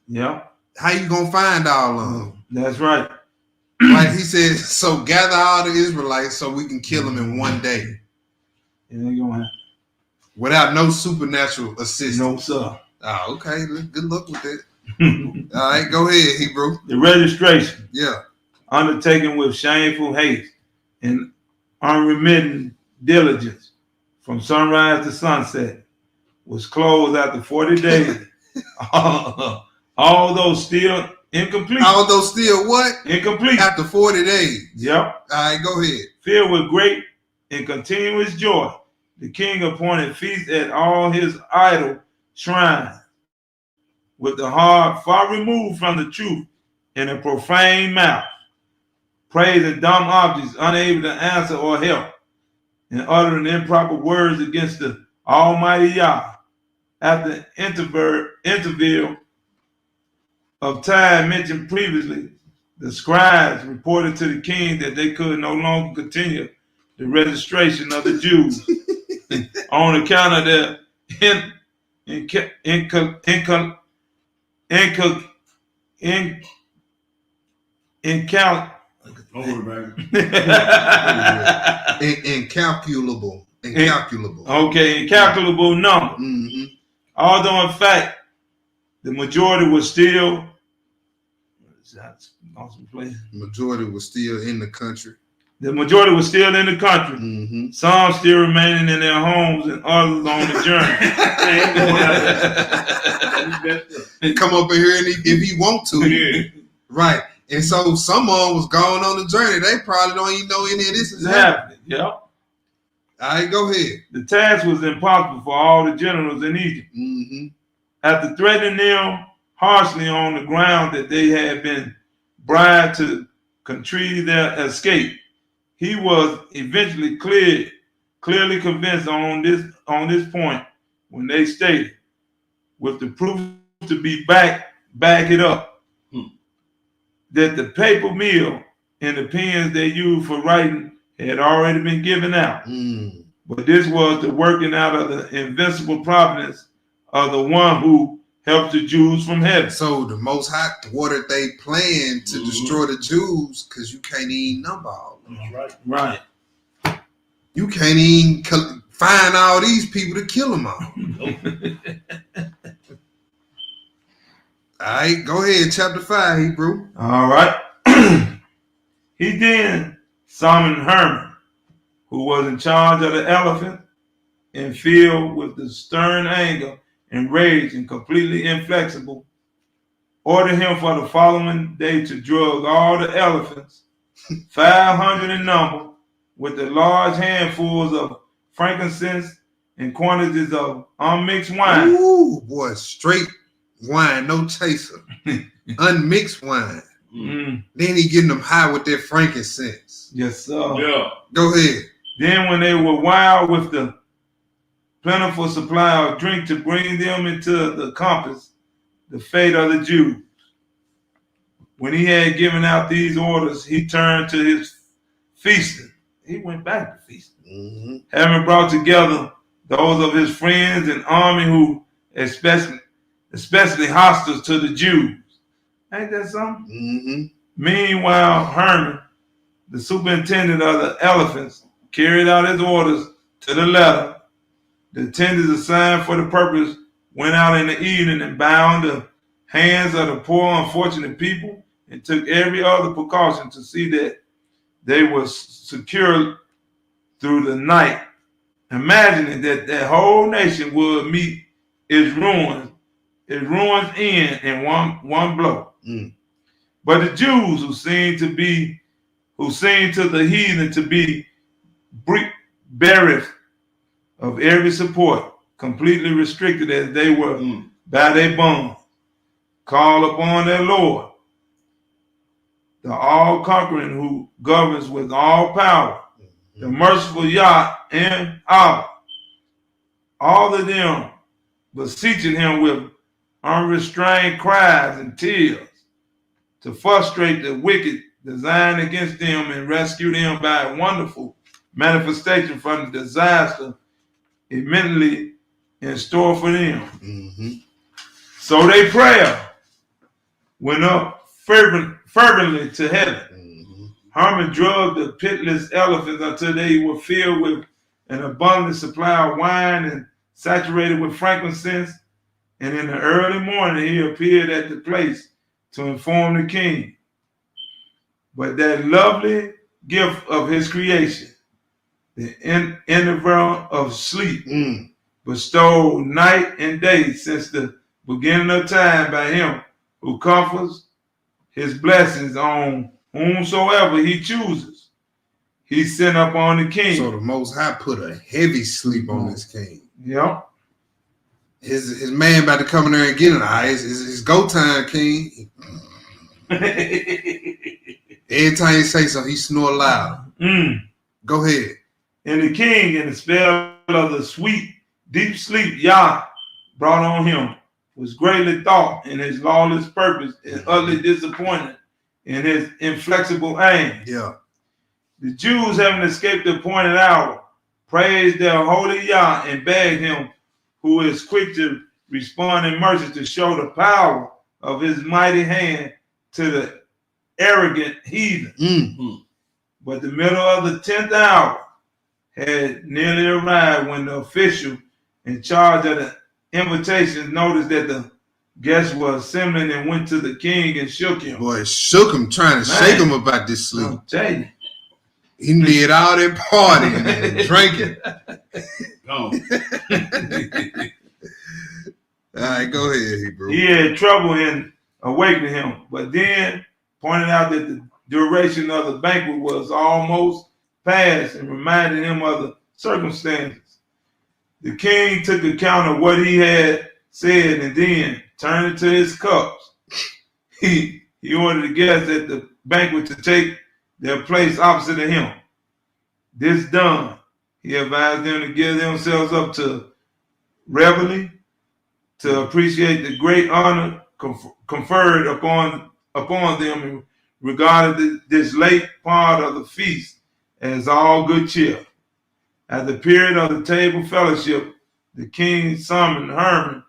S7: Yeah,
S6: How you gonna find all of them?
S7: that's right.
S6: Like he said, so gather all the Israelites so we can kill them in one day
S7: It ain't gonna happen.
S6: without no supernatural assistance.
S7: No, sir.
S6: Oh, okay. Good luck with that. All right, go ahead, Hebrew.
S7: The registration,
S6: Yeah.
S7: undertaken with shameful haste and unremitting diligence from sunrise to sunset, was closed after 40 days, although still incomplete.
S6: Although still what?
S7: Incomplete.
S6: After 40 days.
S7: Yep.
S6: All right, go ahead.
S7: Filled with great and continuous joy, the king appointed feasts at all his idol shrines, with the heart far removed from the truth in a profane mouth, praising dumb objects unable to answer or help, and uttering improper words against the Almighty Yah. After interval of time mentioned previously, the scribes reported to the king that they could no longer continue the registration of the Jews on account of their
S6: Incalculable.
S7: incalculable number. Although in fact the majority was still
S6: Majority was still in the country.
S7: The majority was still in the country. Some still remaining in their homes, and others on the journey.
S6: Come up in here if he want to.
S8: Yeah.
S6: Right. And so someone was going on the journey. They probably don't even know any of this is happening.
S7: happening. Yep.
S6: All right, go ahead.
S7: The task was impossible for all the generals in Egypt.
S6: Mm-hmm.
S7: After threatening them harshly on the ground that they had been bribed to contrive their escape, he was eventually clearly convinced on this point when they stated, with the proof to be back it up, that the paper mill and the pens they used for writing had already been given out.
S6: Mm.
S7: But this was the working out of the invincible providence of the one who helped the Jews from heaven.
S6: So the Most High thwarted they plan to destroy the Jews because you can't even number all of them.
S8: That's right.
S7: Right.
S6: You can't even find all these people to kill them all. All right, go ahead. Chapter 5, Hebrew.
S7: All right. He then summoned Herman, who was in charge of the elephant, and filled with the stern anger and rage and completely inflexible, ordered him for the following day to drug all the elephants, 500 in number, with the large handfuls of frankincense and quantities of unmixed wine.
S6: Ooh, boy, straight wine, no chaser. Unmixed wine.
S7: Mm.
S6: Then he getting them high with their frankincense.
S7: Yes, sir.
S8: Yeah.
S6: Go ahead.
S7: Then when they were wild with the plentiful supply of drink to bring them into the compass, the fate of the Jews. When he had given out these orders, he turned to his feasting. He went back to feasting.
S6: Mm-hmm.
S7: Having brought together those of his friends and army who especially hostile to the Jews. Ain't that something?
S6: Mm-hmm.
S7: Meanwhile, Herman, the superintendent of the elephants, carried out his orders to the letter. The attendants assigned for the purpose went out in the evening and bound the hands of the poor, unfortunate people and took every other precaution to see that they were secure through the night, imagining that the whole nation would meet its ruins end in one blow.
S6: Mm.
S7: But the Jews, who seemed to the heathen to be bereft of every support, completely restricted as they were by their bonds, call upon their Lord, the all-conquering who governs with all power, the merciful Yah and Abba. All of them beseeching him with unrestrained cries and tears to frustrate the wicked design against them and rescue them by a wonderful manifestation from the disaster immediately in store for them.
S6: Mm-hmm.
S7: So their prayer went up fervently to heaven.
S6: Mm-hmm.
S7: Herman drugged the pitless elephants until they were filled with an abundant supply of wine and saturated with frankincense. And in the early morning, he appeared at the place to inform the king. But that lovely gift of his creation, the interval of sleep, bestowed night and day since the beginning of time by him who confers his blessings on whomsoever he chooses. He sent up on the king.
S6: So the Most High put a heavy sleep on this king.
S7: Yep.
S6: His man about to come in there and get it. It's go time, king. Every time he say something, he snore loud. Go ahead.
S7: And the king, in the spell of the sweet, deep sleep Yah brought on him, was greatly thought in his lawless purpose and utterly disappointed in his inflexible aim.
S6: Yeah.
S7: The Jews, having escaped the appointed hour, praised their holy Yah and begged him, who is quick to respond in mercy, to show the power of his mighty hand to the arrogant heathen. But the middle of the 10th hour had nearly arrived when the official in charge of the invitations noticed that the guests were assembling and went to the king and shook him.
S6: Boy, shook him, trying to shake him about this sleep.
S7: I'll tell you.
S6: He did all that partying and drinking.
S8: Gone.
S6: All right, go ahead, Hebrew.
S7: He had trouble in awakening him, but then pointed out that the duration of the banquet was almost past and reminded him of the circumstances. The king took account of what he had said and then, turning to his cups, he ordered the guests at the banquet to take their place opposite of him. This done, he advised them to give themselves up to revelry, to appreciate the great honor conferred upon them, and regarded this late part of the feast as all good cheer. At the period of the table fellowship, the king summoned Haman,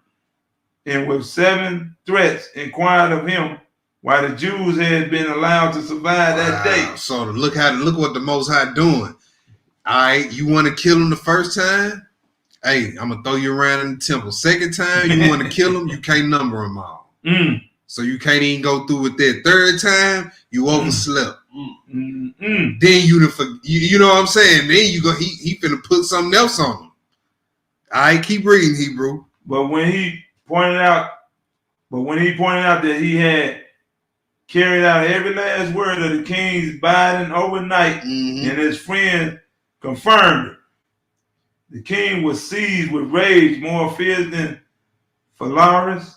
S7: and with 7 threats inquired of him why the Jews had been allowed to survive that day.
S6: So look what the Most High doing. All right, you want to kill him the first time? Hey, I'm gonna throw you around in the temple. Second time, you want to kill him? You can't number them all. So you can't even go through with that. Third time, you overslept. Then you know what I'm saying? Then he finna put something else on him. All right, keep reading, Hebrew.
S7: But when he pointed out that he had carried out every last word of the king's bidding overnight, and his friend confirmed it, the king was seized with rage more fierce than Phalaris,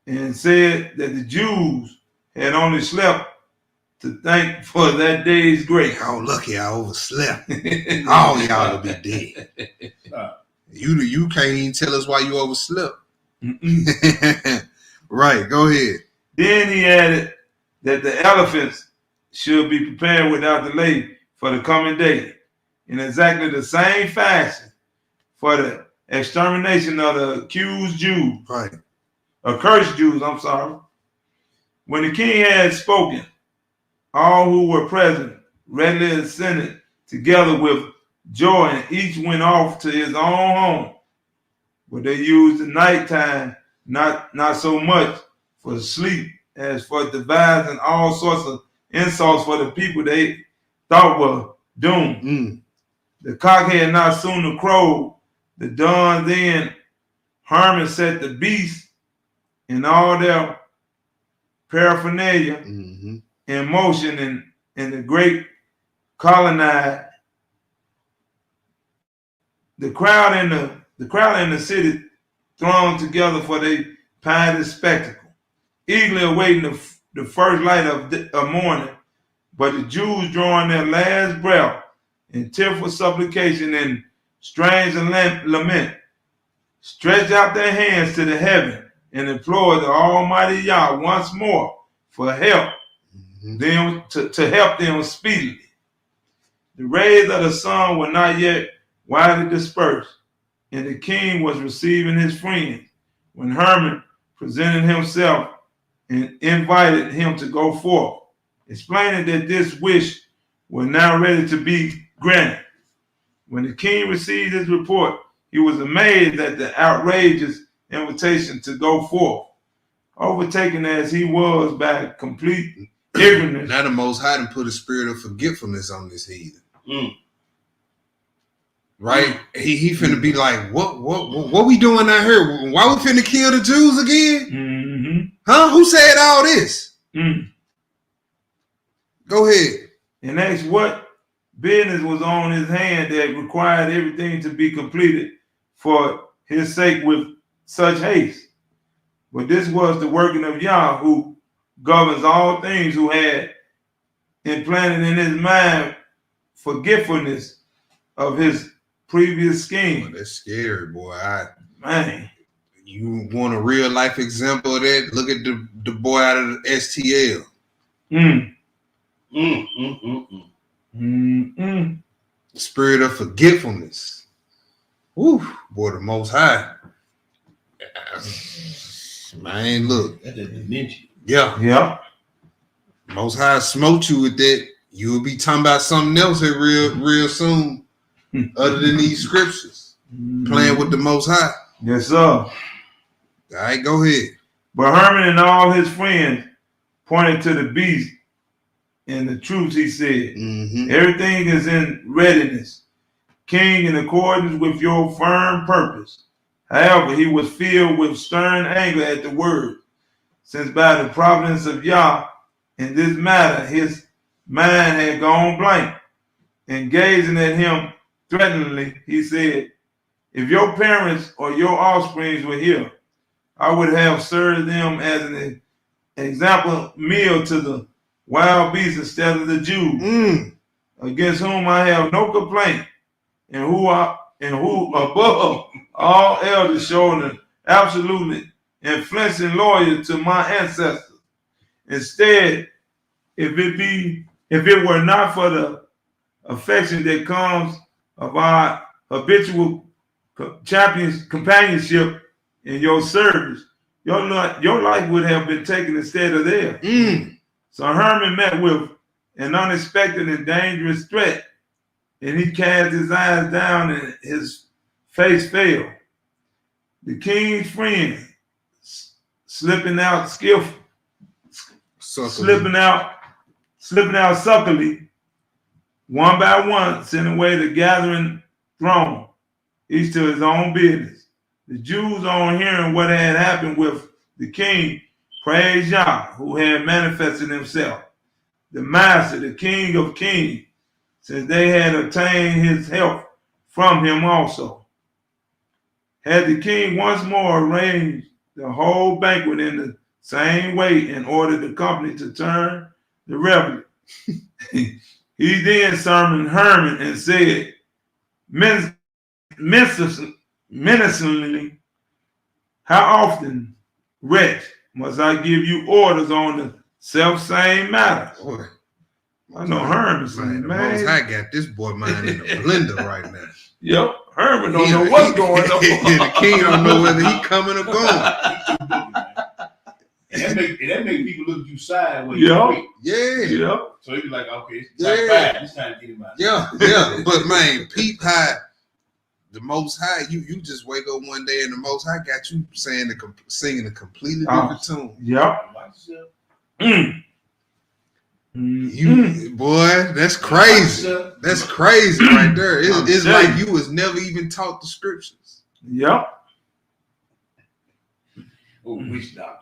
S7: and said that the Jews had only slept to thank for that day's grace.
S6: Oh, lucky I overslept. All y'all will be dead. You can't even tell us why you overslept. Right, go ahead.
S7: Then he added that the elephants should be prepared without delay for the coming day, in exactly the same fashion for the extermination of the accused Jews.
S6: Right.
S7: Accursed Jews, I'm sorry. When the king had spoken, all who were present readily assented together with joy, and each went off to his own home. But they used the nighttime not so much for sleep as for devising all sorts of insults for the people they thought were doomed. The cock had not sooner crowed. The dawn then Haman set the beasts and all their paraphernalia in motion, and the great colonnade. The crowd in the city thronged together for their pious spectacle, eagerly awaiting the first light of morning. But the Jews, drawing their last breath in tearful supplication and strange lament, stretched out their hands to the heaven and implored the Almighty Yah once more for help, them to help them speedily. The rays of the sun were not yet widely dispersed, and the king was receiving his friends when Haman presented himself and invited him to go forth, explaining that this wish was now ready to be granted. When the king received his report, he was amazed at the outrageous invitation to go forth, overtaken as he was by complete ignorance.
S6: Now the Most High done put a spirit of forgetfulness on this heathen. Right? He finna be like, what we doing out here? Why we finna kill the Jews again? Huh? Who said all this? Go ahead.
S7: And asked what business was on his hand that required everything to be completed for his sake with such haste. But this was the working of Yah, who governs all things, who had implanted in his mind forgetfulness of his previous scheme.
S6: That's scary, boy.
S7: Man.
S6: You want a real life example of that? Look at the boy out of the STL. Spirit of forgetfulness. Woo, boy, the Most High. Man, look.
S8: That's a dementia.
S6: Yeah. Most High smote you with that. You will be talking about something else here real soon, other than these scriptures. Playing with the Most High.
S7: Yes, sir.
S6: All right, go ahead.
S7: But Haman and all his friends pointed to the beast and the truth, he said. Everything is in readiness, King, in accordance with your firm purpose. However, he was filled with stern anger at the word, since by the providence of Yah in this matter, his mind had gone blank, and gazing at him threateningly, he said, "If your parents or your offspring were here, I would have served them as an example meal to the wild beasts instead of the Jews, against whom I have no complaint, and who above all elders showed an absolutely influencing loyalty to my ancestors. Instead, if it were not for the affection that comes of our habitual companionship in your service, your life would have been taken instead of theirs." So Herman met with an unexpected and dangerous threat, and he cast his eyes down and his face fell. The king's friend, slipping out subtly, one by one, sent away the gathering throng, each to his own business. The Jews, on hearing what had happened with the king, praised Yah, who had manifested himself, the master, the king of kings, since they had obtained his help from him also. Had the king once more arranged the whole banquet in the same way and ordered the company to turn the revel. He then summoned Herman and said menacingly, "How often, wretch, must I give you orders on the self-same matter?"
S6: Boy,
S7: I know Herman saying,
S6: man. I got this boy mind in a blender right now.
S7: Yep, Herman don't know what's going on.
S6: The king don't know whether he coming or going.
S8: And that make people look at you sideways.
S7: Yep.
S6: Yeah.
S8: So he be like, okay, it's time to get him out.
S6: Yeah. But man, peep high. The Most High, you just wake up one day and the Most High got you singing a completely different tune.
S7: Yep.
S6: Boy, that's crazy. That's crazy right there. It's like you was never even taught the scriptures.
S7: Yep.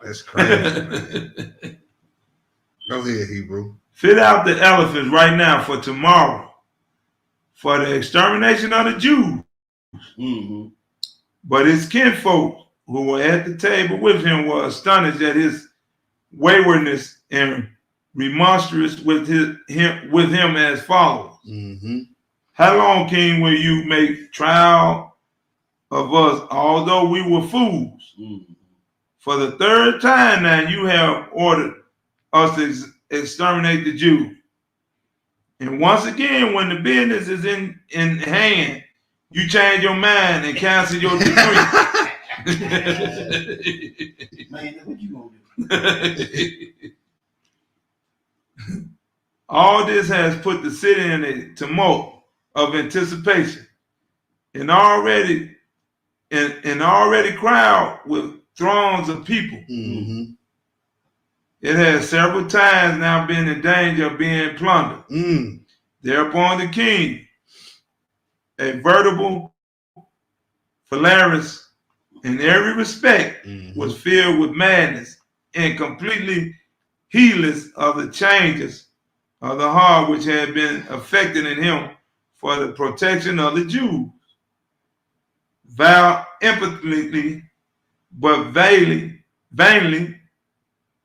S6: That's crazy, man. Go ahead, Hebrew.
S7: Fit out the elephants right now for tomorrow, for the extermination of the Jews. But his kinfolk who were at the table with him were astonished at his waywardness and remonstrance with him as follows. How long, King, will you make trial of us, although we were fools? For the third time now you have ordered us to exterminate the Jews. And once again, when the business is in hand, you change your mind and cancel your decree.
S8: Man, what you gonna do?
S7: All this has put the city in a tumult of anticipation, and already crowded with throngs of people. It has several times now been in danger of being plundered. Thereupon the king, a veritable Phalaris in every respect, was filled with madness and completely heedless of the changes of the heart which had been affected in him for the protection of the Jews. Vow impotently but vainly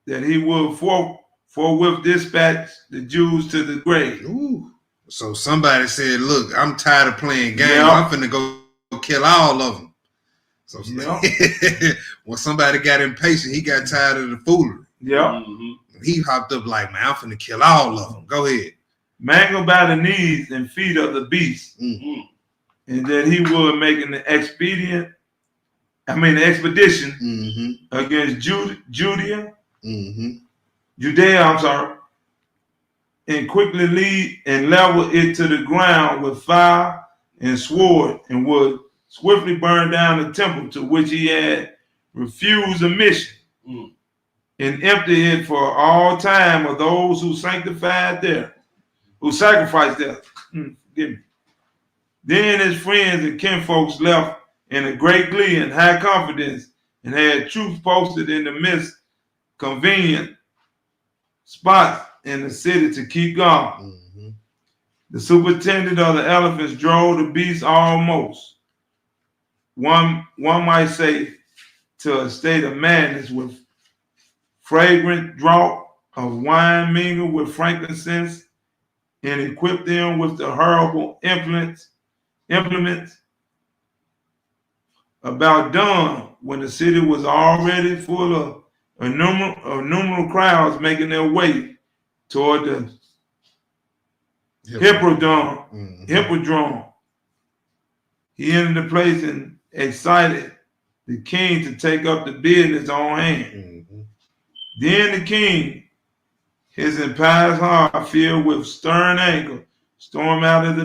S7: that he will forthwith dispatch the Jews to the grave.
S6: So somebody said, "Look, I'm tired of playing games. I'm finna go kill all of them." So when somebody got impatient, he got tired of the foolery. He hopped up like, "Man, I'm finna kill all of them." Go ahead.
S7: Mangled by the knees and feet of the beast, and that he would make an expedition against Judea, and quickly lead and level it to the ground with fire and sword, and would swiftly burn down the temple to which he had refused admission, and empty it for all time of those who sacrificed there. Forgive me. Then his friends and kinfolks left in a great glee and high confidence, and had troops posted in the midst, convenient spots in the city to keep guard.
S6: Mm-hmm.
S7: The superintendent of the elephants drove the beasts almost, one might say, to a state of madness with fragrant draught of wine mingled with frankincense, and equipped them with the horrible implements. About dawn, when the city was already full of innumerable crowds making their way toward the hippodrome, he entered the place and excited the king to take up the bid in his own hand.
S6: Mm-hmm.
S7: Then the king, his impious heart filled with stern anger, stormed out with the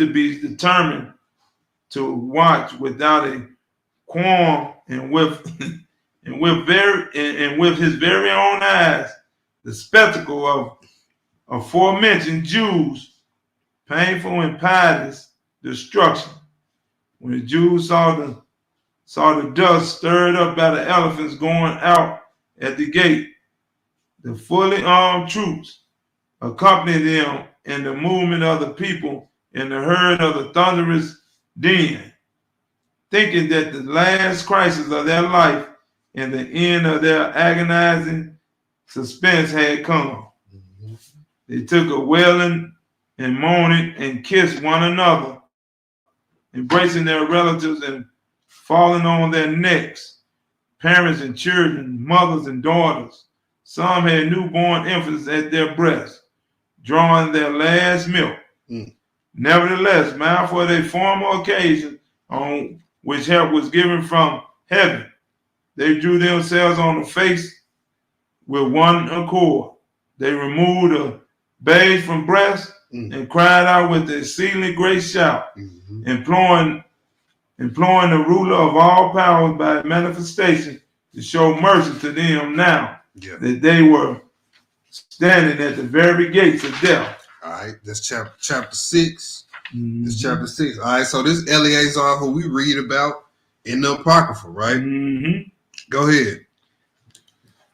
S7: beast, determined to watch without a qualm and with his very own eyes the spectacle of aforementioned Jews' painful and pious destruction. When the Jews saw the dust stirred up by the elephants going out at the gate, the fully armed troops accompanied them in the movement of the people in the herd of the thunderous din, thinking that the last crisis of their life and the end of their agonizing suspense had come.
S6: Mm-hmm.
S7: They took a wailing and moaning and kissed one another, embracing their relatives and falling on their necks, parents and children, mothers and daughters. Some had newborn infants at their breasts, drawing their last milk.
S6: Mm.
S7: Nevertheless, mindful of a former occasion on which help was given from heaven, they drew themselves on the face with one accord. They removed the babes from breasts and cried out with an exceedingly great shout, imploring the ruler of all powers by manifestation to show mercy to them now that they were standing at the very gates of death.
S6: All right, that's chapter 6.
S7: Mm-hmm.
S6: This chapter 6. All right, so this Eleazar who we read about in the Apocrypha, right?
S7: Mm-hmm.
S6: Go ahead.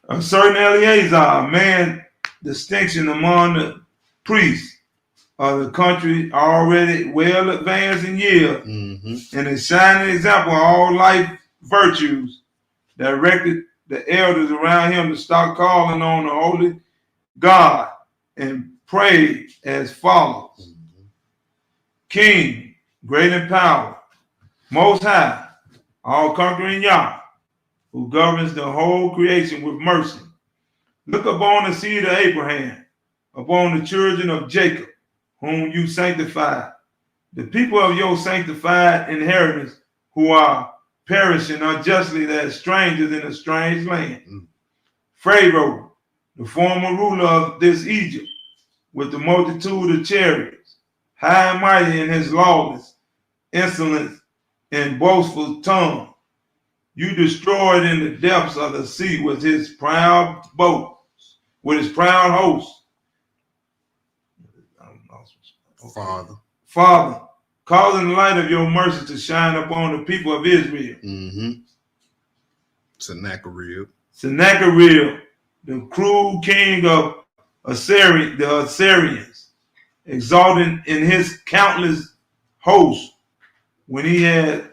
S7: A certain Eleazar, a man distinction among the priests of the country, already well advanced in years, and a shining example of all life virtues, directed the elders around him to stop calling on the holy God and pray as follows. King, great in power, most high, all-conquering Yah, who governs the whole creation with mercy. Look upon the seed of Abraham, upon the children of Jacob, whom you sanctified, the people of your sanctified inheritance, who are perishing unjustly as strangers in a strange land. Pharaoh, the former ruler of this Egypt, with the multitude of chariots, high and mighty in his lawless insolence and boastful tongue, you destroyed in the depths of the sea with his proud boats, with his proud host. Father, causing the light of your mercy to shine upon the people of Israel.
S6: Sennacherib,
S7: the cruel king of the Assyrians, exalted in his countless host when he had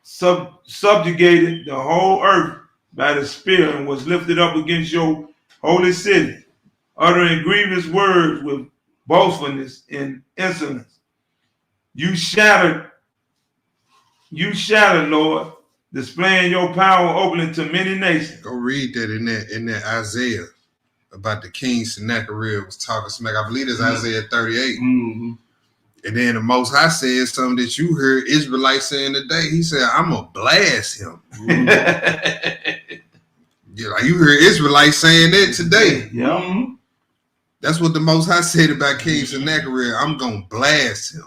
S7: subjugated the whole earth by the spear and was lifted up against your holy city, uttering grievous words with boastfulness and insolence. You shattered, Lord, displaying your power openly to many nations.
S6: Go read that in that Isaiah about the king Sennacherib was talking smack. I believe it's Isaiah 38. And then the Most High said something that you heard Israelites saying today. He said, I'm going to blast him. Yeah, like you heard Israelites saying that today. That's what the Most High said about King Sennacherib. I'm going to blast him.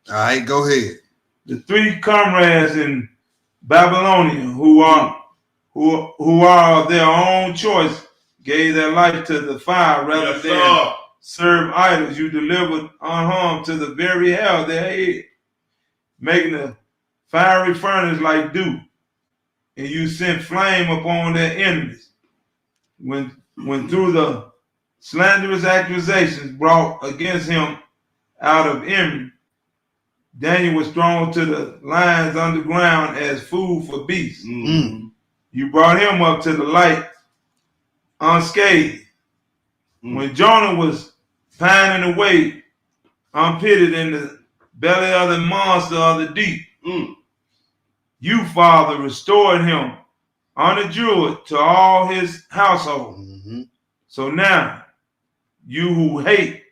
S6: All right, go ahead.
S7: The three comrades in Babylonia who are of their own choice gave their life to the fire rather than serve idols. You delivered unharmed to the very hell of their head, making the fiery furnace like dew, and you sent flame upon their enemies. when through the slanderous accusations brought against him out of envy, Daniel was thrown to the lions underground as food for beasts. You brought him up to the light unscathed. When Jonah was pining away, unpitied in the belly of the monster of the deep, you, Father, restored him unadjured to all his household. So now, you who hate,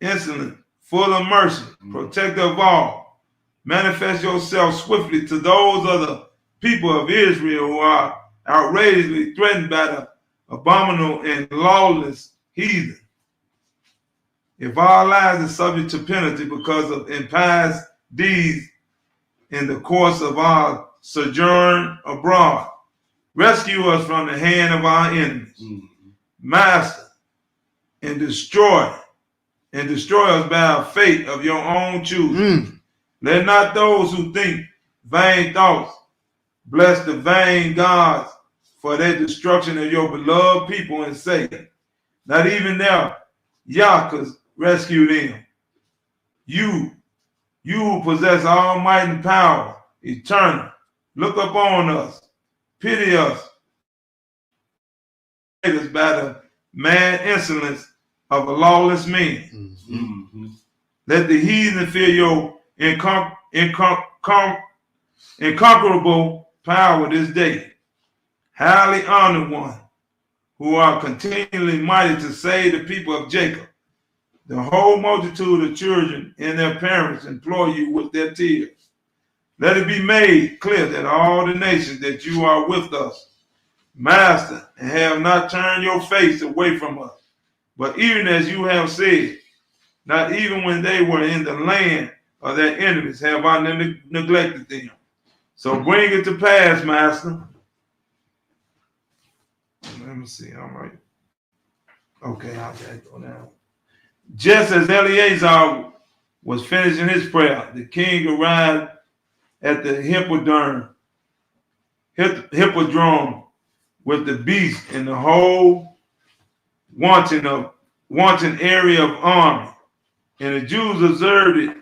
S7: insolent, full of mercy, protector of all, manifest yourself swiftly to those of the people of Israel who are outrageously threatened by the abominable and lawless heathen. If our lives are subject to penalty because of impious deeds in the course of our sojourn abroad, rescue us from the hand of our enemies. Master, and destroy us by a fate of your own choosing. Let not those who think vain thoughts bless the vain gods for their destruction of your beloved people and say, not even their Yakas rescue them. You who possess all might and power, eternal, look upon us, pity us by the mad insolence of a lawless man. Let the heathen fear your incomparable power this day. Highly honored one, who are continually mighty to save the people of Jacob. The whole multitude of children and their parents implore you with their tears. Let it be made clear that all the nations that you are with us, Master, and have not turned your face away from us. But even as you have said, not even when they were in the land of their enemies have I neglected them. So bring it to pass, Master. Let me see. All right. Okay, I'll just go down. Just as Eleazar was finishing his prayer, the king arrived at the hippodrome with the beast and the whole wanton area of army. And the Jews observed it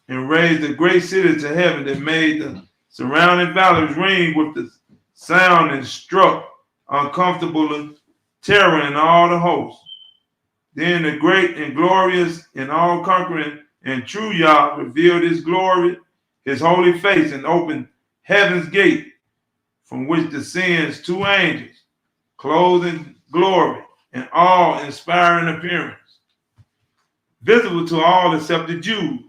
S7: and raised a great city to heaven that made the surrounding valleys ring with the sound and struck uncomfortable terror in all the hosts. Then the great and glorious and all-conquering and true Yah revealed his glory, his holy face, and opened heaven's gate, from which descends two angels, clothed in glory and awe-inspiring appearance, visible to all except the Jews.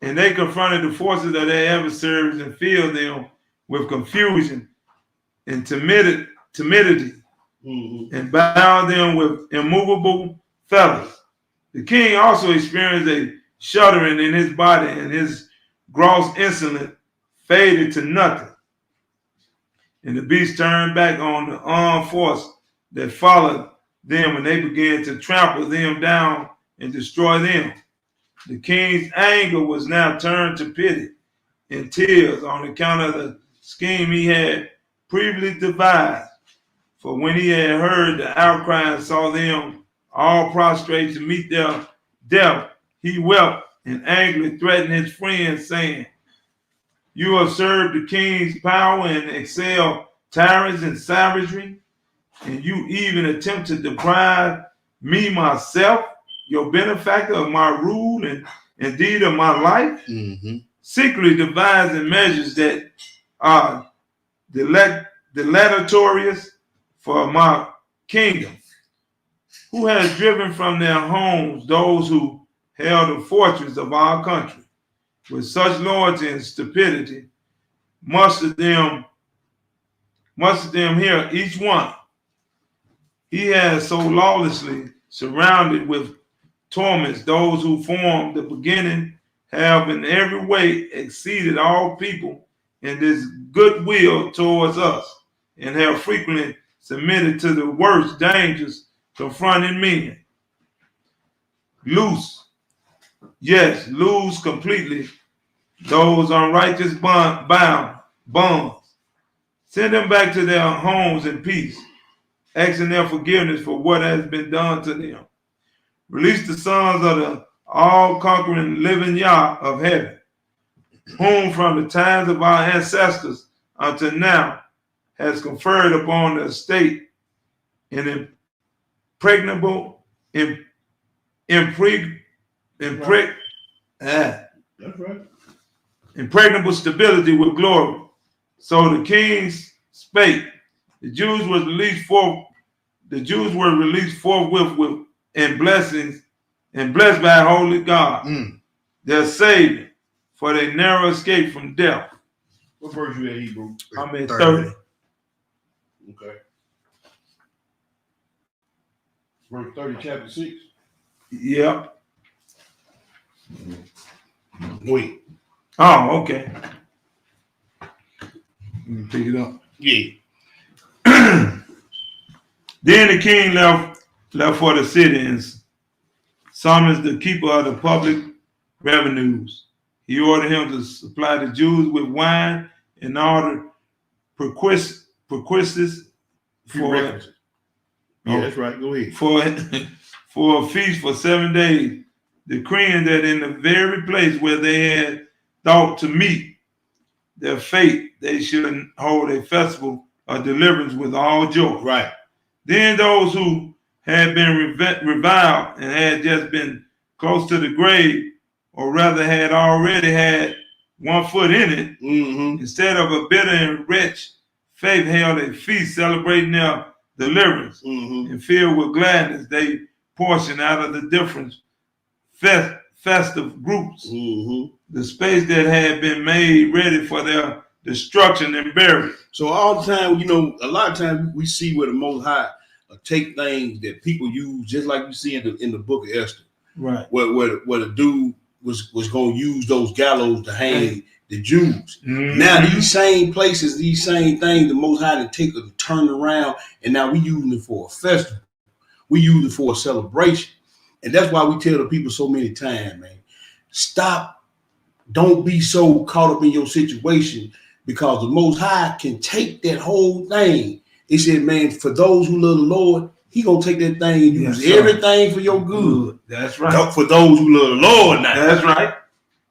S7: And they confronted the forces of their adversaries and filled them with confusion and timidity, and bound them with immovable fetters. The king also experienced a shuddering in his body, and his gross insolence faded to nothing. And the beast turned back on the armed force that followed them, and they began to trample them down and destroy them. The king's anger was now turned to pity and tears on account of the scheme he had previously devised. For when he had heard the outcry and saw them all prostrate to meet their death, he wept and angrily threatened his friends, saying, you have served the king's power and excel tyrants in savagery, and you even attempt to deprive me myself, your benefactor, of my rule and indeed of my life, secretly devising measures that are deleterious for my kingdom, who has driven from their homes those who held the fortress of our country. With such loyalty and stupidity, muster them here, each one. He has so lawlessly surrounded with torments those who from the beginning have in every way exceeded all people in this goodwill towards us, and have frequently submitted to the worst dangers confronting men. Loose completely those unrighteous bonds. Send them back to their homes in peace, asking their forgiveness for what has been done to them. Release the sons of the all-conquering living Yah of heaven, whom from the times of our ancestors until now has conferred upon the estate an impregnable,
S8: That's right.
S7: impregnable stability with glory. So the kings spake. The Jews were released forthwith in blessings and blessed by a holy God, their Savior, for their narrow escape from death.
S8: What verse you at, Hebrew?
S7: I'm in 30.
S8: Okay. Verse 30, chapter 6.
S7: Yep.
S8: Wait.
S7: Oh, okay. Let me pick it up.
S8: Yeah.
S7: Then the king left for the city and summoned the keeper of the public revenues. He ordered him to supply the Jews with wine and all the perquisites
S8: Yeah, that's right. Go ahead.
S7: for a feast for 7 days, decreeing that in the very place where they had thought to meet their fate, they should hold a festival of deliverance with all joy.
S8: Right.
S7: Then those who had been reviled and had just been close to the grave, or rather had already had one foot in it, instead of a bitter and wretched faith, held a feast celebrating their deliverance, and filled with gladness they portioned out of the different festive groups the space that had been made ready for their destruction and burial.
S8: So all the time, a lot of times we see where the Most High take things that people use, just like you see in the book of Esther,
S7: right?
S8: Where the dude was going to use those gallows to hang the Jews. Now these same places, these same things, the Most High to take to turn around, and now we using it for a festival. We use it for a celebration, and that's why we tell the people so many times, man, stop. Don't be so caught up in your situation, because the Most High can take that whole thing. He said, man, for those who love the Lord, He gonna take that thing and use everything for your good.
S7: That's right.
S8: For those who love the Lord now.
S7: That's right.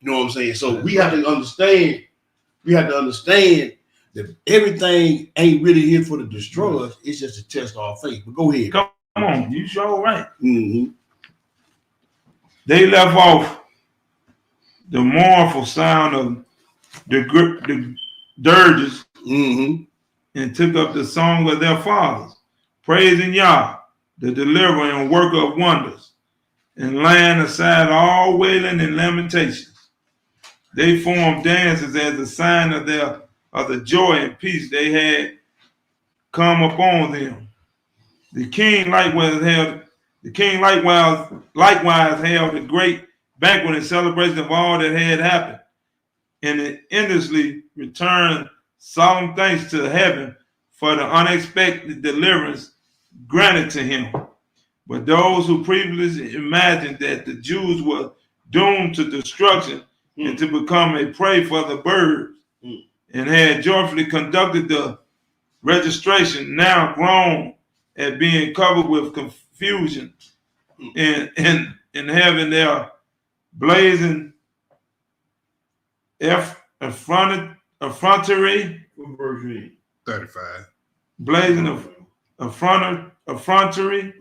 S8: You know what I'm saying? So we have to understand. We have to understand that everything ain't really here for to destroy us. It's just to test our faith. But go ahead.
S7: Come on, you sure right. They left off the mournful sound of the dirges and took up the song of their fathers, praising Yah, the deliverer and worker of wonders, and laying aside all wailing and lamentations. They formed dances as a sign of the joy and peace they had come upon them. The king likewise held a great banquet in celebration of all that had happened, and it endlessly returned solemn thanks to heaven for the unexpected deliverance granted to him. But those who previously imagined that the Jews were doomed to destruction and to become a prey for the birds, and had joyfully conducted the registration, now groan at being covered with confusion and having their blazing effrontery,
S6: 35.
S7: blazing effrontery.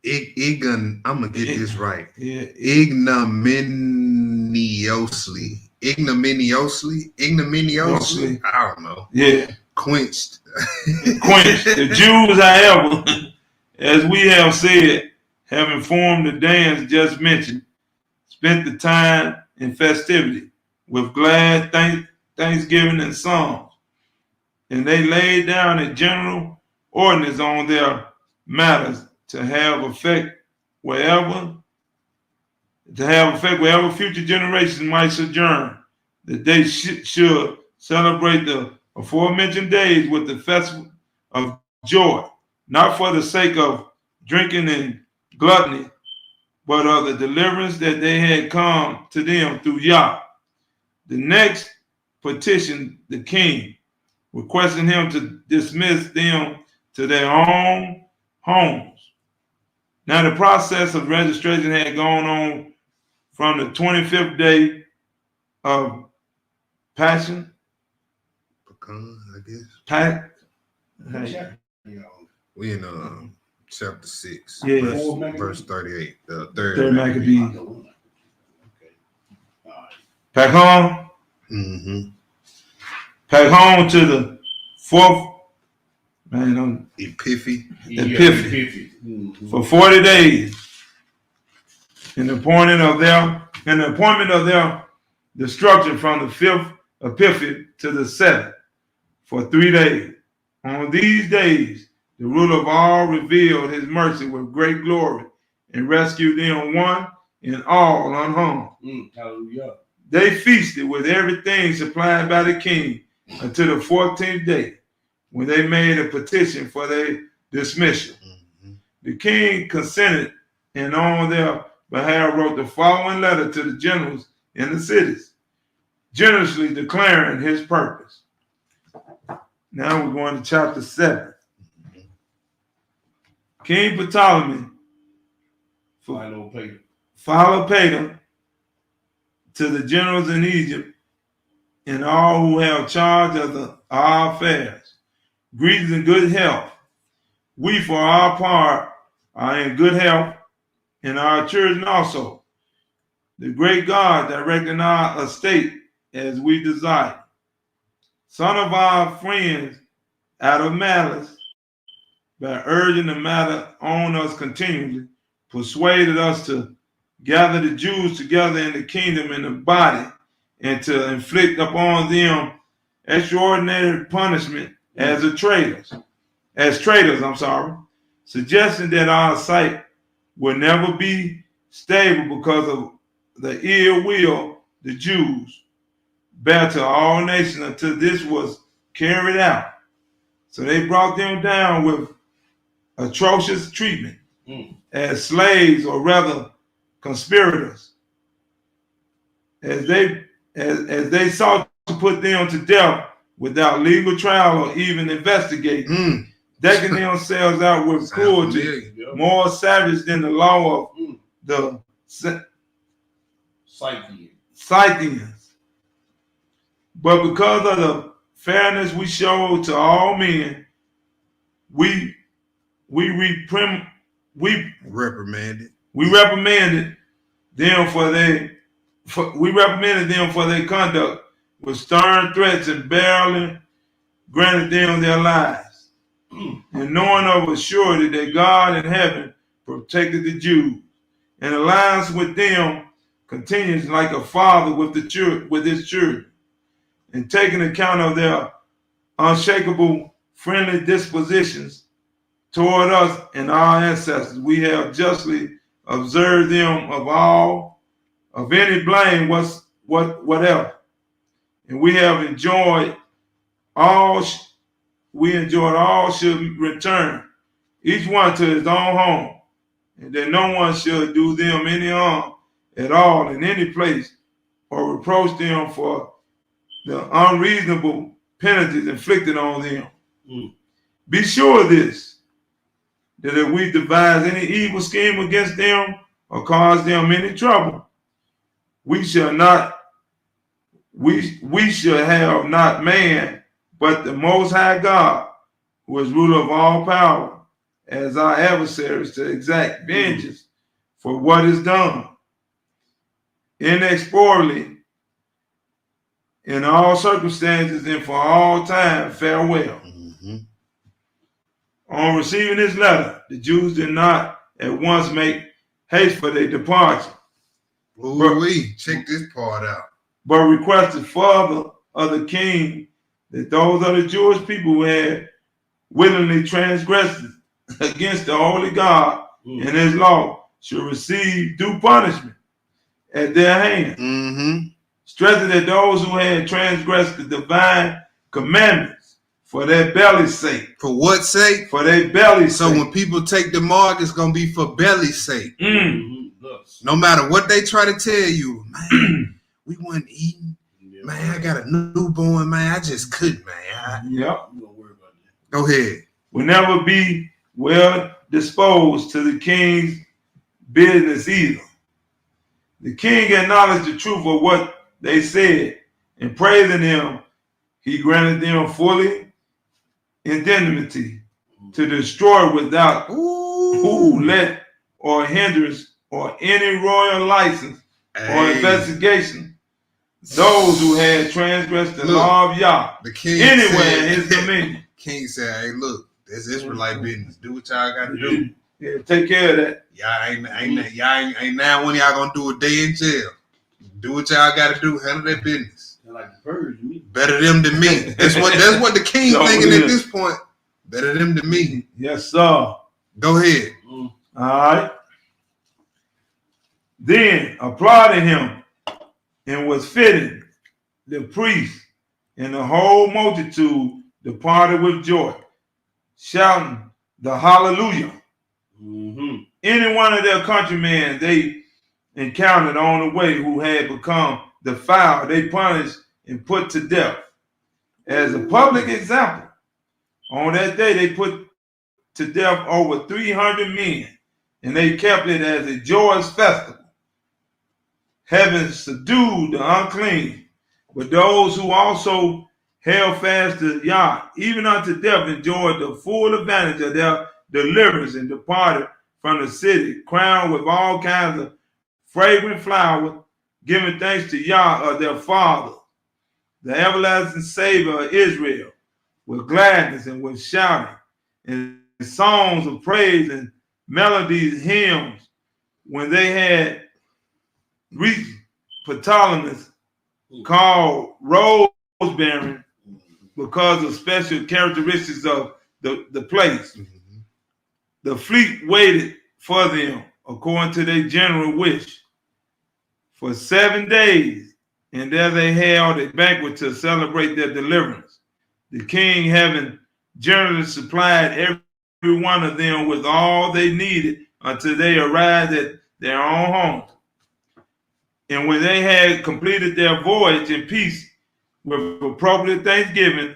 S6: I'm gonna get this right.
S7: Yeah.
S6: Ignominiously. I don't know.
S7: Yeah.
S6: Quenched.
S7: The Jews, however, as we have said, having formed the dance just mentioned, spent the time in festivity with glad thanksgiving and songs, and they laid down a general ordinance on their matters to have effect wherever future generations might sojourn, that they should celebrate the aforementioned days with the festival of joy, not for the sake of drinking and gluttony, but of the deliverance that they had come to them through Yah. The next petitioned the king, requesting him to dismiss them to their own homes. Now the process of registration had gone on from the 25th day of Passion.
S6: Pecan, I guess. We in chapter 6,
S7: Yes.
S6: verse 38. The
S7: Third
S6: third
S7: Maccabees.
S8: Okay. All right.
S7: Back home.
S6: Mm-hmm.
S7: Back home to the 4th. Man,
S6: Epiphany.
S7: Epiphany.
S8: Mhm.
S7: For 40 days. In the appointment of their destruction from the 5th Epiphany to the 7th for 3 days. On these days, the ruler of all revealed his mercy with great glory and rescued them one and all unharmed.
S8: Hallelujah.
S7: They feasted with everything supplied by the king until the 14th day, when they made a petition for their dismissal.
S6: Mm-hmm.
S7: The king consented and on their behalf wrote the following letter to the generals in the cities, generously declaring his purpose. Now we're going to chapter 7. King Ptolemy Philopator to the generals in Egypt and all who have charge of our affairs. Greetings and good health. We, for our part, are in good health, and our children also. The great God directing our estate as we desire. Some of our friends, out of malice, by urging the matter on us continually, persuaded us to gather the Jews together in the kingdom in the body and to inflict upon them extraordinary punishment as traitors, suggesting that our sight will never be stable because of the ill will the Jews bear to all nations until this was carried out. So they brought them down with atrocious treatment as slaves, or rather conspirators, as they sought to put them to death without legal trial or even investigating, decking themselves out with cruelty more savage than the law of the Scythians. But because of the fairness we showed to all men, we reprimanded them for their conduct with stern threats and barely granted them their lives. And knowing of a surety that God in heaven protected the Jews, and alliance with them continues like a father with his children, and taking account of their unshakable friendly dispositions toward us and our ancestors, we have justly observed them of any blame whatever, and we enjoyed all should return, each one to his own home, and that no one should do them any harm at all in any place, or reproach them for the unreasonable penalties inflicted on them. Be sure of this, that if we devise any evil scheme against them or cause them any trouble, we shall have not man, but the Most High God, who is ruler of all power, as our adversaries to exact vengeance for what is done. Inexorably, in all circumstances and for all time, farewell. On receiving this letter, the Jews did not at once make haste for their departure.
S6: Check this part out.
S7: But requested further of the king that those of the Jewish people who had willingly transgressed against the holy God and his law should receive due punishment at their hand. Stressing that those who had transgressed the divine commandments for their belly's sake.
S6: For what sake?
S7: For their belly's sake.
S6: So when people take the mark, it's going to be for belly's sake. No matter what they try to tell you, man, we weren't eating. Man, I got a newborn, man. I just couldn't, man.
S7: Yep.
S8: You don't worry about that.
S6: Go ahead.
S7: Will never be well disposed to the king's business either. The king acknowledged the truth of what they said, and praising him, he granted them fully indemnity to destroy without who let or hindrance or any royal license or investigation those who had transgressed the law of Yah
S6: The king
S7: anywhere in
S6: said,
S7: his dominion.
S6: King said, "Hey, look, this Israelite business. Do what y'all got to do.
S7: Yeah, take care of that.
S6: Y'all ain't now when y'all gonna do a day in jail. Do what y'all got to do. Handle that business.
S8: They're like the purge to me.
S6: Better them than me. That's what the king
S7: So,
S6: thinking
S7: yeah.
S6: at this point. Better them than me.
S7: Yes, sir.
S6: Go ahead.
S7: All right. Then applauded him and was fitting. The priest and the whole multitude departed with joy, shouting the hallelujah. Any one of their countrymen they encountered on the way who had become defiled, they punished and put to death. As a public example, on that day they put to death over 300 men, and they kept it as a joyous festival, having subdued the unclean. But those who also held fast to Yah, even unto death, enjoyed the full advantage of their deliverance and departed from the city, crowned with all kinds of fragrant flowers, giving thanks to Yah of their father, the everlasting Savior of Israel, with gladness and with shouting, and songs of praise and melodies, hymns. When they had reached Ptolemais, called rose bearing because of special characteristics of the place, the fleet waited for them according to their general wish for 7 days, and there they held a banquet to celebrate their deliverance. The king, having generally supplied every one of them with all they needed until they arrived at their own homes. And when they had completed their voyage in peace with appropriate thanksgiving,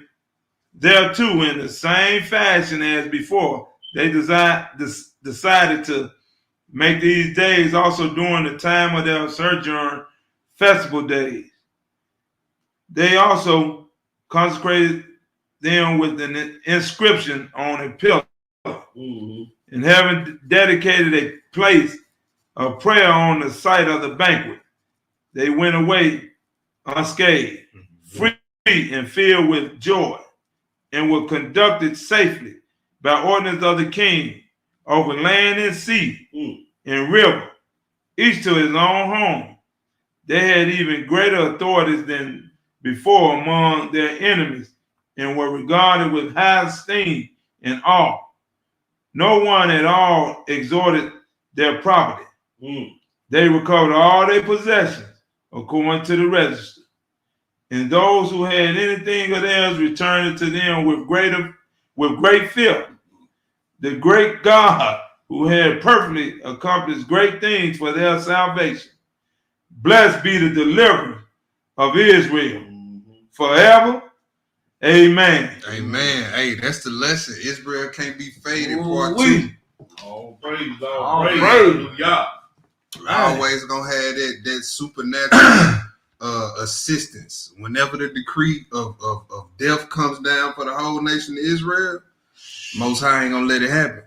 S7: thereto in the same fashion as before, they decided to make these days also during the time of their sojourn festival days. They also consecrated them with an inscription on a pillar, and having dedicated a place of prayer on the site of the banquet, they went away unscathed, free and filled with joy, and were conducted safely by ordinance of the king over land and sea and river, each to his own home. They had even greater authorities than before among their enemies, and were regarded with high esteem and awe. No one at all extorted their property. They recovered all their possessions according to the register, and those who had anything of theirs returned it to them with great fear. The great God, who had perfectly accomplished great things for their salvation. Blessed be the deliverer of Israel forever. Amen.
S6: Amen. Hey, that's the lesson. Israel can't be faded. Part
S7: Ooh-wee.
S6: 2.
S8: All praise,
S7: All
S8: praise.
S7: praise.
S8: Yah.
S6: Always gonna have that supernatural assistance. Whenever the decree of death comes down for the whole nation of Israel, Most High ain't gonna let it happen.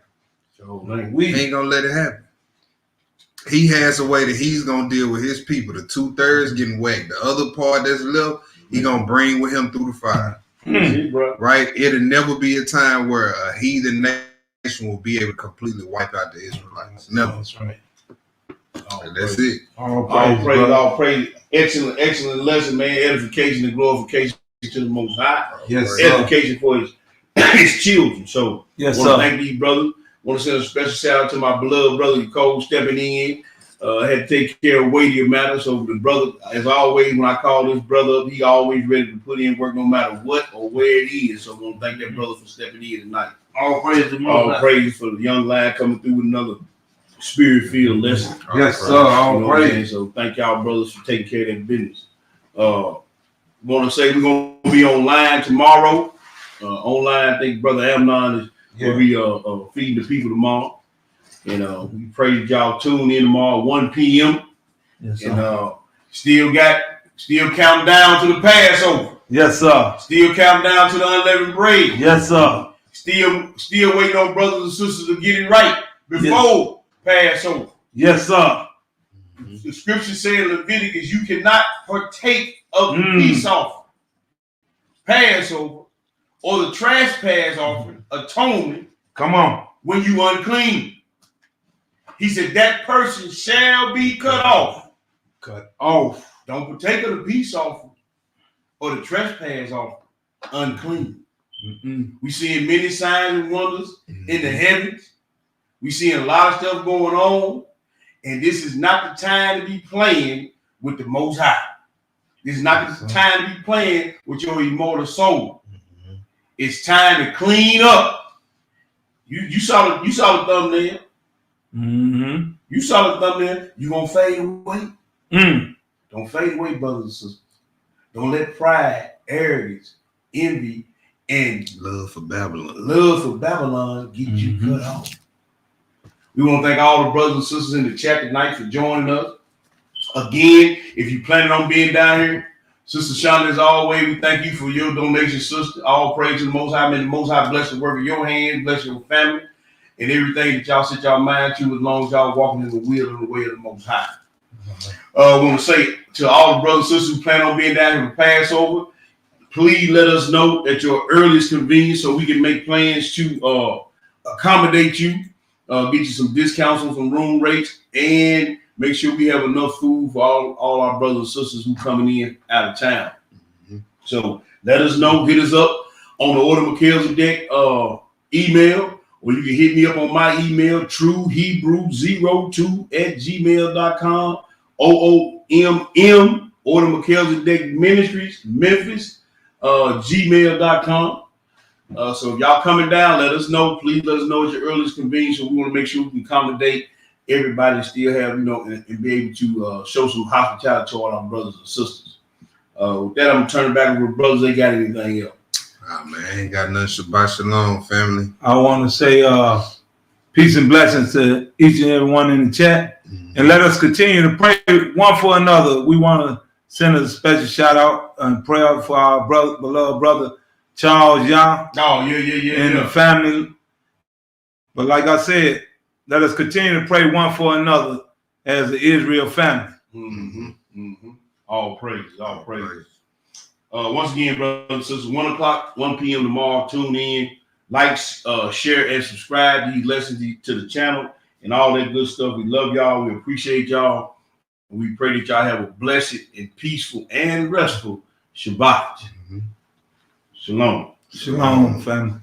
S6: He ain't gonna let it happen. He has a way that he's gonna deal with his people. The 2/3 getting whacked. The other part that's left, he gonna bring with him through the fire. Right? It'll never be a time where a heathen nation will be able to completely wipe out the Israelites. Never.
S7: That's right.
S6: That's it.
S7: All
S8: All praise. Excellent lesson, man. Edification and glorification to the Most High.
S7: Yes, sir.
S8: Edification for his children. So,
S7: Yes,
S8: want to
S7: sir.
S8: thank these brothers. Want to send a special shout out to my beloved brother Cole stepping in. Had to take care of weightier matters. So the brother, as always, when I call this brother up, he always ready to put in work no matter what or where it is. So I want to thank that brother for stepping in tonight.
S7: All praise the
S8: All
S7: Most High.
S8: praise for the young lad coming through with another spirit-filled lesson.
S7: Yes, sir.
S8: You
S7: All
S8: know what I'm saying?
S7: praise.
S8: So thank y'all brothers for taking care of that business. Want to say we're going to be online tomorrow. Online, I think Brother Amnon will be feeding the people tomorrow. And we pray that y'all tune in tomorrow, 1 p.m.
S7: Yes, sir.
S8: And still counting down to the Passover.
S7: Yes, sir.
S8: Still counting down to the unleavened bread.
S7: Yes, sir.
S8: Still waiting on brothers and sisters to get it right before Passover.
S7: Yes, sir.
S8: The scripture said in Leviticus, you cannot partake of the peace offering, Passover, or the trespass offering, atonement.
S7: Come on.
S8: When you unclean. He said that person shall be cut off.
S7: Cut off.
S8: Don't partake of the peace offering or the trespass offering. Unclean. We seeing many signs and wonders in the heavens. We seeing a lot of stuff going on. And this is not the time to be playing with the Most High. This is not the time to be playing with your immortal soul. It's time to clean up. You saw the thumbnail. You saw the thumbnail. You gonna fade away. Don't fade away, brothers and sisters. Don't let pride, arrogance, envy, and
S6: Love for Babylon
S8: get you cut off. We want to thank all the brothers and sisters in the chat tonight for joining us. Again, if you planning on being down here, Sister Shonda, as always, we thank you for your donation, sister. All praise to the Most High. May the Most High bless the work of your hands, bless your family, and everything that y'all set y'all mind to as long as y'all walking in the will and the way of the Most High. I want to say to all the brothers and sisters who plan on being down here for Passover, please let us know at your earliest convenience so we can make plans to accommodate you, get you some discounts on some room rates, and make sure we have enough food for all our brothers and sisters who coming in out of town. So let us know. Hit us up on the Order Melchizedek email, or you can hit me up on my email, truehebrew02@gmail.com, OOMM, Order Melchizedek Ministries, Memphis, gmail.com. So if y'all coming down, let us know. Please let us know at your earliest convenience. So we want to make sure we can accommodate everybody and still have, and be able to show some hospitality to all our brothers and sisters. With that, I'm going to turn it back over to brothers. They got anything else?
S6: Oh, man, ain't got nothing. Shabbat shalom, family.
S7: I want to say peace and blessings to each and every one in the chat. And let us continue to pray one for another. We want to send a special shout out and prayer for our beloved brother, Charles Young.
S8: Oh, yeah.
S7: And the family. But like I said, let us continue to pray one for another as the Israel family. All praises. Once again, brothers and sisters, 1 p.m. tomorrow. Tune in, like, share, and subscribe to these lessons to the channel and all that good stuff. We love y'all. We appreciate y'all. And we pray that y'all have a blessed and peaceful and restful Shabbat. Shalom. Shalom, family.